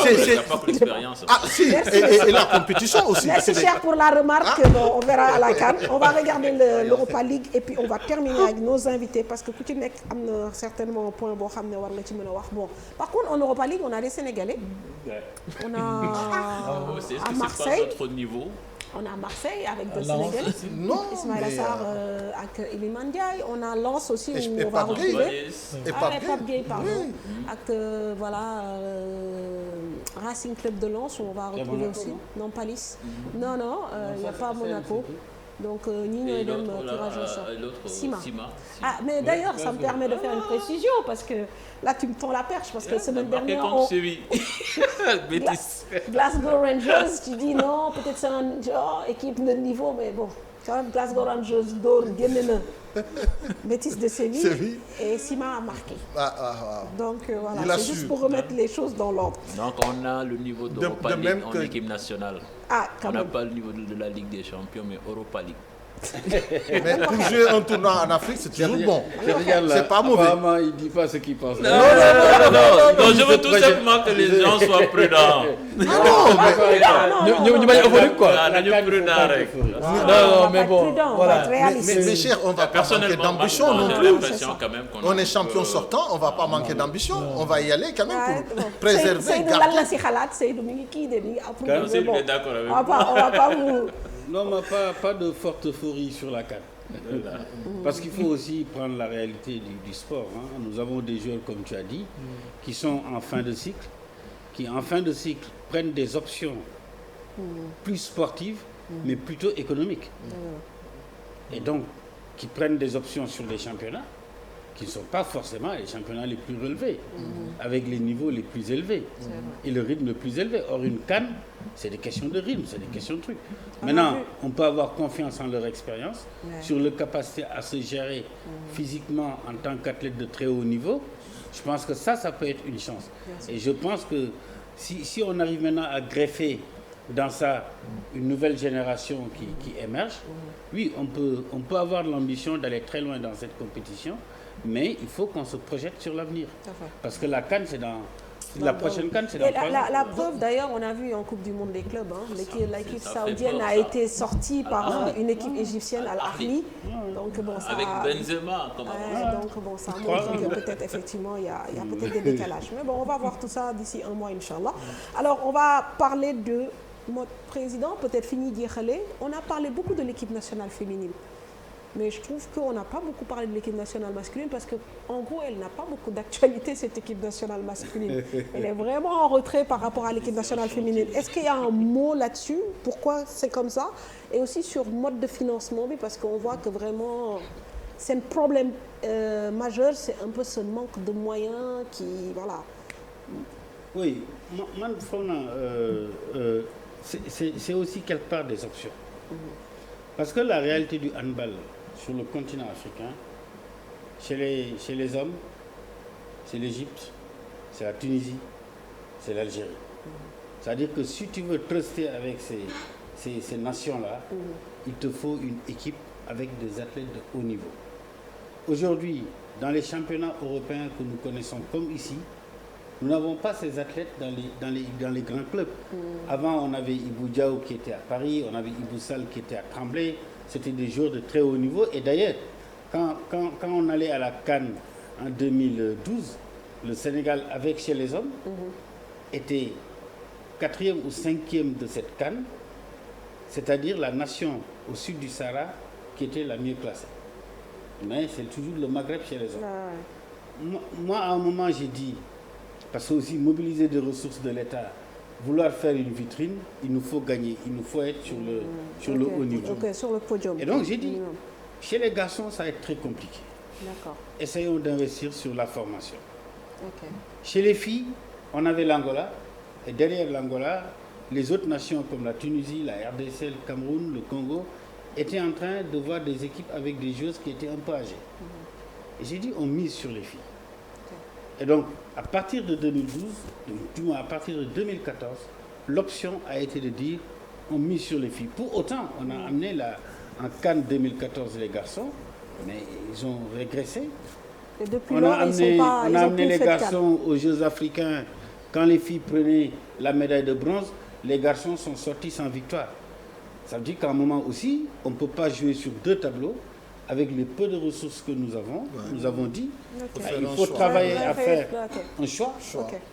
Si, et la compétition aussi. Merci cher pour la remarque. Bon, on verra à la CAN. On va regarder l'Europa League et puis on va terminer avec nos invités parce que ku ci nekk am na certainement un point boo xam ne war nga ci mën a wax. Bon, par contre en Europa League on a des Sénégalais. On a à Marseille. C'est pas notre niveau. On a Marseille avec deux Sénégalais. Ismaïla Sarr avec Iliman Ndiaye. On a Lens aussi où on va retrouver. Et Pape Gueye, pardon. Avec Racing Club de Lens où on va retrouver aussi. Non, pas Nice. Non, il n'y a pas Monaco. Donc, ñi ñooy dem tirage au sort. Sima. Ah, mais d'ailleurs, ça me permet de faire une précision parce que là, tu me tends la perche parce que semaine dernière, Glasgow Rangers, tu dis non, peut-être c'est une équipe de niveau, mais bon, quand même Glasgow Rangers d'or, Betis de Séville et Sima a marqué. Donc voilà, c'est juste pour remettre les choses dans l'ordre. Donc on a le niveau d'Europa League en équipe nationale. On n'a pas le niveau de la Ligue des Champions, mais Europa League. Mais pour jouer un tournoi en Afrique, c'est toujours bon. C'est pas mauvais. Apparemment, il ne dit pas ce qu'il pense. Non, je veux tout simplement que les gens soient prudents. Non, mais bon, voilà. Mais cher, on va pas manquer d'ambition non plus. On est champion sortant, on va pas manquer d'ambition. On va y aller quand même pour préserver. On va pas vous... Non, mais pas de forte euphorie sur la CAN. Parce qu'il faut aussi prendre la réalité du sport. Hein. Nous avons des joueurs, comme tu as dit, qui sont en fin de cycle, qui en fin de cycle prennent des options plus sportives, mais plutôt économiques. Et donc, qui prennent des options sur les championnats, qui ne sont pas forcément les championnats les plus relevés, avec les niveaux les plus élevés et le rythme le plus élevé. Or, une CAN, c'est des questions de rythme, c'est des questions de trucs. Maintenant, on peut avoir confiance en leur expérience, sur leur capacité à se gérer physiquement en tant qu'athlète de très haut niveau. Je pense que ça peut être une chance. Et je pense que si on arrive maintenant à greffer dans ça une nouvelle génération qui émerge, oui, on peut avoir l'ambition d'aller très loin dans cette compétition, mais il faut qu'on se projette sur l'avenir. Parce que la CAN, c'est dans... La prochaine CAN, c'est dans la preuve, d'ailleurs, on a vu en Coupe du Monde des clubs, hein, l'équipe saoudienne a été sortie par une équipe égyptienne, Al-Ahli. Donc, bon, ça, avec Benzema, comme donc, bon, ça montre que peut-être, effectivement, il y a peut-être des décalages. Mais bon, on va voir tout ça d'ici un mois, Inch'Allah. Alors, on va parler de notre président, peut-être fini d'y aller. On a parlé beaucoup de l'équipe nationale féminine. Mais je trouve qu'on n'a pas beaucoup parlé de l'équipe nationale masculine parce qu'en gros, elle n'a pas beaucoup d'actualité, cette équipe nationale masculine. Elle est vraiment en retrait par rapport à l'équipe nationale féminine. Est-ce qu'il y a un mot là-dessus? Pourquoi c'est comme ça? Et aussi sur le mode de financement, parce qu'on voit que vraiment, c'est un problème majeur, c'est un peu ce manque de moyens qui... Voilà. Oui, moi, c'est aussi quelque part des options. Parce que la réalité du handball sur le continent africain, chez les hommes, c'est l'Égypte, c'est la Tunisie, c'est l'Algérie. C'est-à-dire que si tu veux truster avec ces nations-là, il te faut une équipe avec des athlètes de haut niveau. Aujourd'hui, dans les championnats européens que nous connaissons comme ici, nous n'avons pas ces athlètes dans les grands clubs. Avant, on avait Ibou Diaw qui était à Paris, on avait Ibou Sall qui était à Tremblay. C'était des joueurs de très haut niveau. Et d'ailleurs, quand on allait à la CAN en 2012, le Sénégal, avec chez les hommes, était 4e ou 5e de cette CAN, c'est-à-dire la nation au sud du Sahara qui était la mieux classée. Mais c'est toujours le Maghreb chez les hommes. Moi, à un moment, j'ai dit, parce que aussi mobiliser des ressources de l'État, vouloir faire une vitrine, il nous faut gagner, il nous faut être sur le haut niveau. Sur le podium. Et donc j'ai dit, chez les garçons, ça va être très compliqué. D'accord. Essayons d'investir sur la formation. Chez les filles, on avait l'Angola, et derrière l'Angola, les autres nations comme la Tunisie, la RDC, le Cameroun, le Congo, étaient en train de voir des équipes avec des joueuses qui étaient un peu âgées. Et j'ai dit, on mise sur les filles. Et donc, à partir de 2012, du moins à partir de 2014, l'option a été de dire, on mise sur les filles. Pour autant, on a amené en Cannes 2014 les garçons, mais ils ont régressé. Et depuis on a amené les garçons aux Jeux africains. Quand les filles prenaient la médaille de bronze, les garçons sont sortis sans victoire. Ça veut dire qu'à un moment aussi, on ne peut pas jouer sur deux tableaux. Avec les peu de ressources que nous avons dit, il faut travailler à faire un choix.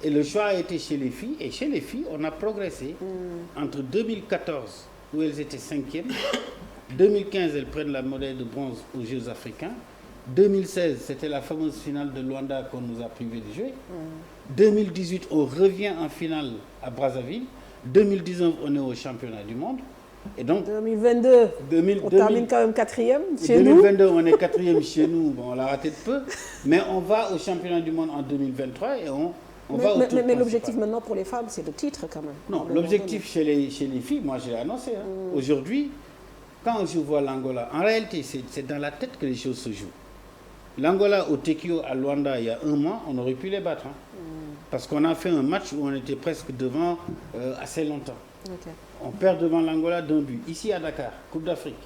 Et le choix a été chez les filles. Et chez les filles, on a progressé. Entre 2014, où elles étaient 5e, 2015, elles prennent la médaille de bronze aux Jeux africains. 2016, c'était la fameuse finale de Luanda qu'on nous a privé de jouer. 2018, on revient en finale à Brazzaville. 2019, on est au championnat du monde. Et donc, 2022, on termine quand même 4e chez nous. 2022, on est 4e chez nous. Bon, on l'a raté de peu. Mais on va au championnat du monde en 2023 et on va au tour. Mais l'objectif maintenant pour les femmes, c'est le titre quand même. Non, l'objectif chez les filles, moi je l'ai annoncé. Aujourd'hui, quand je vois l'Angola, en réalité, c'est dans la tête que les choses se jouent. L'Angola au Tekio à Luanda, il y a un mois, on aurait pu les battre. Parce qu'on a fait un match où on était presque devant assez longtemps. On perd devant l'Angola d'un but. Ici à Dakar, Coupe d'Afrique.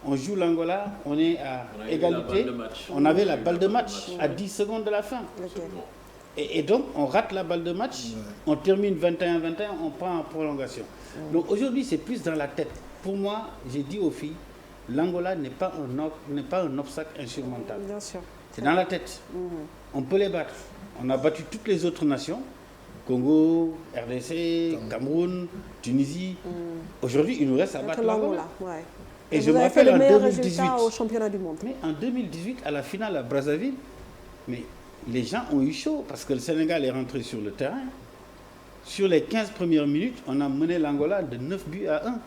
On joue l'Angola, on est à égalité. On avait la balle de match à 10 secondes de la fin. Et donc, on rate la balle de match, on termine 21-21, on prend en prolongation. Donc aujourd'hui, c'est plus dans la tête. Pour moi, j'ai dit aux filles, l'Angola n'est pas un obstacle insurmontable. C'est dans la tête. On peut les battre. On a battu toutes les autres nations. Congo, RDC, Cameroun, Tunisie. Aujourd'hui, il nous reste à battre l'Angola. Et je me rappelle en 2018 au championnat du monde. Mais en 2018, à la finale à Brazzaville, mais les gens ont eu chaud parce que le Sénégal est rentré sur le terrain. Sur les 15 premières minutes, on a mené l'Angola de 9 buts à 1.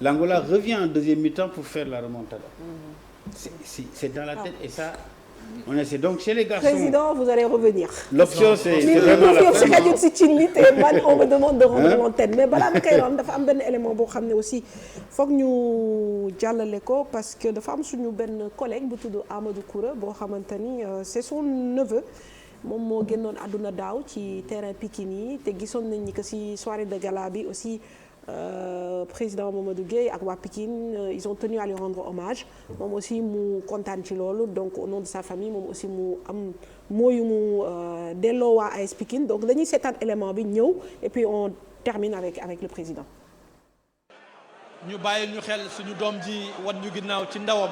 L'Angola revient en deuxième mi-temps pour faire la remontada. C'est dans la tête et ça... On essaie donc chez les garçons. Président, vous allez revenir. L'option, c'est vraiment la on me demande de rendre l'antenne. Mais voilà, il y a un élément aussi. Il faut que nous dialoguions parce que de femmes, nous avons un collègue, Amadou Koura, c'est son neveu. Moom moo génnoon àdduna daaw ci terrain Pikine yi te gisoon nañ ni que ci soirée de gala bi aussi président Mamadou Gueye ak waa Pikine ils ont tenu à lui rendre hommage moom aussi mu kontaan ci loolu donc au nom de sa famille moom aussi mu am mooyu mu delloo waa AS Pikine donc dañuy seetaan élément bi ñëw et puis on termine avec le président. ñu bàyyil ñu xel suñu doom ji wan ñu ginnaaw ci ndawam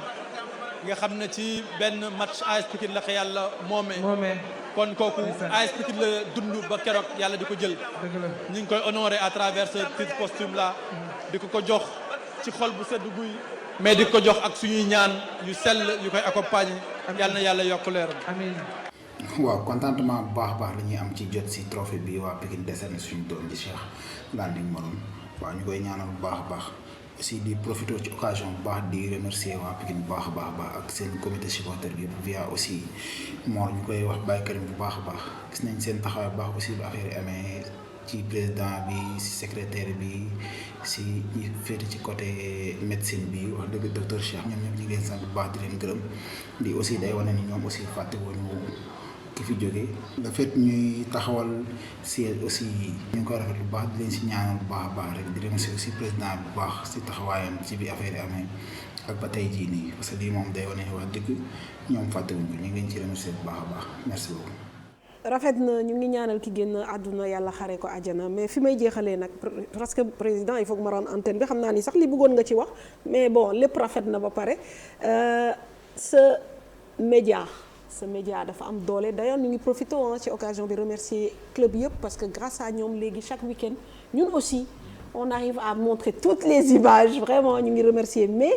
nga xam ne ci benn match AS Pikine la ko yàlla moomee kon kooku AS Pikine la dund ba keroog yàlla di ko jël ñu ngi koy honorer à travers ce titre posthume là di ko jox ci xol bu sedd guy mais di ko jox ak suñuy ñaan yu sell yu koy accompagner yàlla na yàlla yokk leeram. amiin. waaw contentement bu baax a baax la ñuy am ci jot si trophée bi waa Pikine décerné suñu doom ji Cheikh Landing Maroon waaw ñu koy ñaanal bu baax a baax aussi di profité ci occasion bu baax di remercier waa Pikine bu baax a baax ak seen comité supporter bi via aussi Mor ñu koy wax Baye Karim bu baax a baax gis nañ seen taxawaay bu baax aussi bu affaire yi amee ci président bi si secrétaire bi si ñi féete ci côté médecine bi wax dëgg docteur Cheikh ñoom ñëpp ñu ngi leen sant bu baax di leen gërëm di aussi day wane ni ñoom aussi fàtte wuñu ki fi jógee le fait ñuy taxawal siège aussi ñu ngi koy rafet bu baax di leen si ñaanal bu baax a baax rek di remercier aussi président bu baax si taxawaayam ci bi affaire yi amee ak ba tey jii nii parce que lii moom day wane wax dëgg ñoom fàtte wuñu ñu ngi leen ci remercier bu baax a baax merci beaucoup. rafet na ñu ngi ñaanal ki génn àdduna yàlla xare ko àjjana mais fi may jeexalee nag parce que président il faut que ma rendre antenne bi xam naa ni sax li bëggoon nga ci wax mais bon lépp rafet na ba pare sa média dafa am doole d'ailleurs ñu ngi profité ci occasion bi remercier club yëpp parce que grâce à ñoom léegi chaque week-end ñun aussi on arrive à montrer toutes les images vraiment ñu ngi remercier mais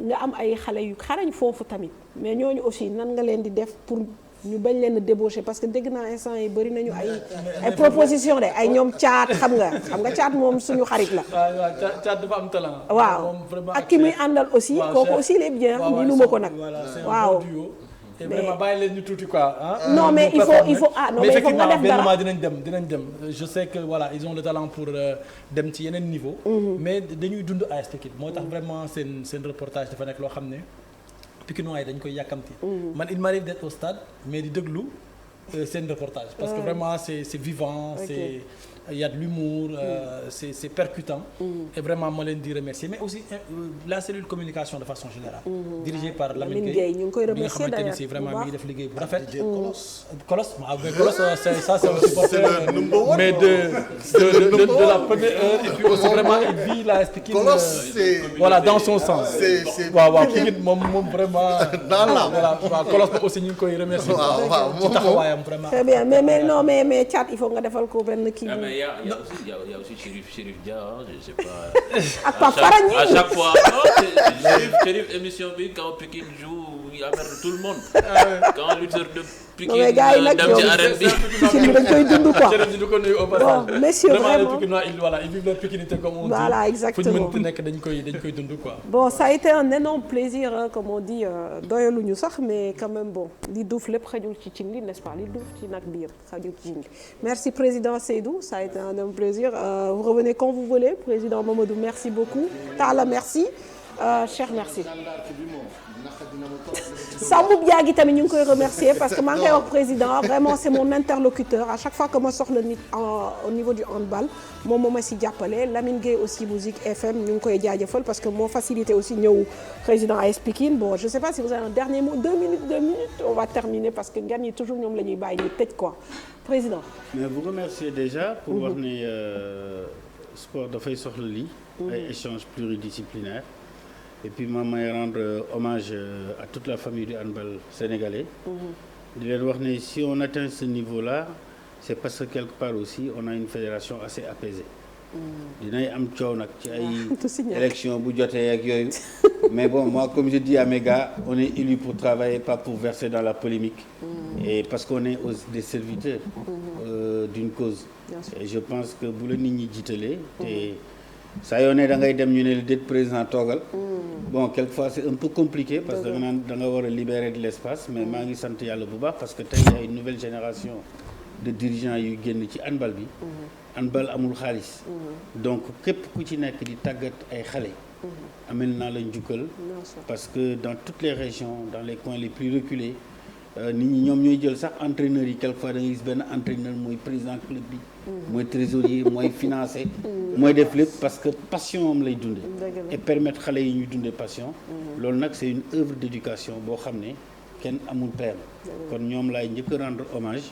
nga am ay xale yu xarañ foofu tamit mais ñooñu aussi nan nga leen di def pour ñu bañ leen a débaucher parce que dégg naa instant yi bëri nañu ay proposition de ay ñoom caat xam nga caat moom suñu xarit la. waaw caat dafa am talent. waaw ak ki muy àndal aussi kooku aussi il est bien ni nu ma ko nag. waaw et vraiment bàyyi leen ñu tuuti quoi. non mais il faut non mais il faut nga def dara dinañ dem je sais que voilà ils ont le talent pour dem ci yeneen niveau. mais dañuy dund AS Pikine moo tax vraiment seen reportage dafa nekk loo xam ne. Pikinois yi dañ koy yàkkamti man il m'arrive d'être au stade mais di déglu seen reportage parce que vraiment c'est vivant c'est il y a de l'humour c'est percutant et vraiment ma leen di remercier mais aussi la cellule communication de façon générale dirigée par Lamine Gueye ñu ngi koy bi nga remercier xamante ni si vraiment mi ngi def liggéey bu rafet Colos ça c'est un supporter mais de la première heure et puis aussi vraiment il vit la Pikine voilà dans son sens waaw Pikine moom vraiment voilà waaw Colos aussi ñu ngi koy remercier ci taxawaayam vraiment très bien mais non mais Thiat il faut nga defal ko benn kii il y a aussi Chérif Dia, je sais pas. À chaque fois, Chérif émission bi quand Pikine joue, il amène tout le monde. Quand lutteur de Pikine dem ci arène bi. Pikine dañ koy dund quoi. Chérif di ko nuyu au passage. Bon, messieurs vraiment. Pikinois ils vivent leur pikinité comme on dit. Voilà, exactement. fu ñu mënti nekk dañ koy dund quoi. Bon, ça a été un énorme plaisir comme on dit doyaluñu sax mais quand même bon li duuf lépp xajul ci cin li n'est-ce pas li duuf ci nag biir xajul ci cin li. Merci président Seydou, ça a été un énorme plaisir. Vous revenez quand vous voulez. Président Mamadou, merci beaucoup. Talla, merci. Cheikh, merci. Sambou Biagui tamit ñu ngi koy remercier parce que maa ngi koy wax président vraiment c'est mon interlocuteur à chaque fois que ma soxla nit au niveau du handball moom moo ma si jàppale Lamine Gueye aussi Musique FM ñu ngi koy jaajëfal parce que moo facilité aussi ñëw président AS Pikine bon je sais pas si vous avez un dernier mot 2 minutes on va terminer parce que gan yi toujours ñoom la ñuy bàyyi ñu tëj quoi président. mais vous remercier déjà pour wax ne sport dafay soxla lii. ay échanges pluridisciplinaires. Et puis ma may rendre hommage à toute la famille du handball sénégalais. di leen wax ne si on atteint ce niveau-là c'est parce que quelque part aussi on a une fédération assez apaisée. dinay am coow nag ci ay élection bu jotee ak yooyu mais bon moi comme je dis à mes gars on est élus pour travailler pas pour verser dans la polémique. et parce qu'on est des serviteurs d'une cause. et je pense que bu la nit ñi jiitalee te saa yoo ne da ngay dem ñu ne le déet président toogal. bon quelquefois c'est un peu compliqué parce que da nga war a libérer de l'espace mais maa ngi sant yàlla bu baax parce que tey y a une nouvelle génération de dirigeants yu génn ci handball bi. handball amul xaalis. donc képp ku ci nekk di tàggat ay xale. amel naa la njukkal. parce que dans toutes les régions dans les coins les plus reculés nit ñi ñoom ñooy jël sax entraîneurs yi quelquefois da ngay gis benn entraîneur mooy président club bi. mooy trésorier mooy financé. mooy def lépp parce que passion am lay dundee. et permettre xale yi ñuy dundee passion. loolu nag c'est une œuvre d'éducation boo xam ne kenn amul payam. kon ñoom laay njëkk a rendre hommage.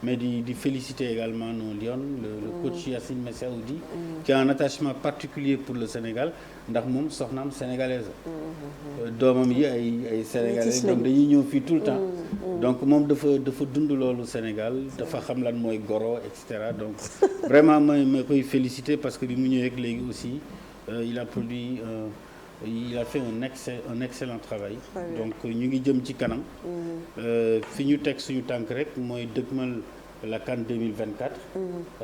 mais di féliciter également nos lions le coach Yacine Messaoudi qui a un attachement particulier pour le Sénégal ndax moom soxnaam sénégalaise doomam yi ay sénégalais donc dañuy ñëw fii tout le temps donc moom dafa dund loolu Sénégal dafa xam lan mooy goro et cetera donc vraiment ma koy féliciter parce que bi mu ñëwee léegi aussi il a produit il a fait un excellent travail. Donc ñu ngi jëm ci kanam. fi ñu teg suñu tànk rek mooy dëgmal la CAN 2024.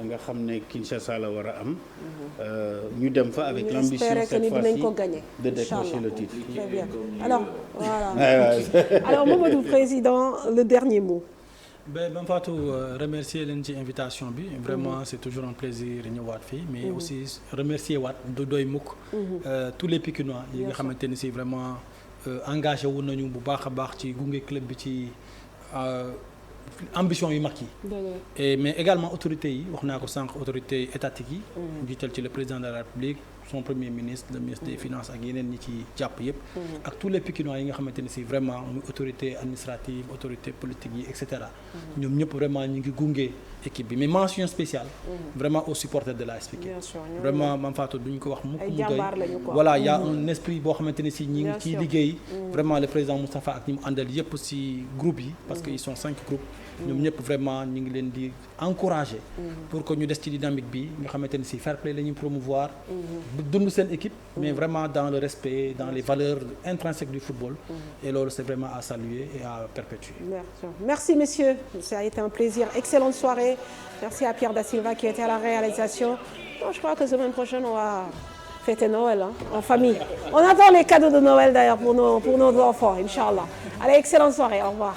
nga xam ne Kinshasa la war a am. ñu dem fa avec l'ambition cette fois-ci de décrocher le titre. Très bien. Alors voilà. Alors Mamadou Président, le dernier mot. Ben Fatou, remercier leen ci invitation bi vraiment c'est toujours un plaisir ñëwaat fii mais aussi remercier waat du doy mukk tous les Pikinois yi nga xamante ni si vraiment engagé wu nañu bu baax a baax ci gunge club bi ci ambition yu mag yi mais également autorités yi wax naa ko sànq autorités étatiques yi jiital ci le président de la République son premier ministre le ministre des finances ak yeneen ñi ci jàpp yëpp ak tous les Pikinois yi nga xamante ne si vraiment muy autorité administrative autorité politique yi et cetera ñoom ñëpp vraiment ñu ngi gunge équipe bi mais mention spéciale vraiment aux supporters de l'AS Pikine vraiment Mame Fatou duñ ko wax mukk mu doy voilà y a un esprit boo xamante ne si ñi ngi ciy liggéey vraiment le président Moustapha ak ñi mu àndal yëpp si groupe yi parce que ils sont 5 groupes ñoom ñëpp vraiment ñu ngi leen di encourager pour que ñu des ci dynamique bi nga xamante ne si fair play la ñuy promouvoir dund seen équipe mais vraiment dans le respect dans les valeurs intrinsèques du football et loolu c'est vraiment à saluer et à perpétuer. Merci messieurs, ça a été un plaisir, excellente soirée. Merci à Pierre Da Silva qui était à la réalisation. Bon, je crois que semaine prochaine on va fêter Noël en famille. On attend les cadeaux de Noël d'ailleurs pour nos enfants, Inch'Allah. Allez, excellente soirée, au revoir.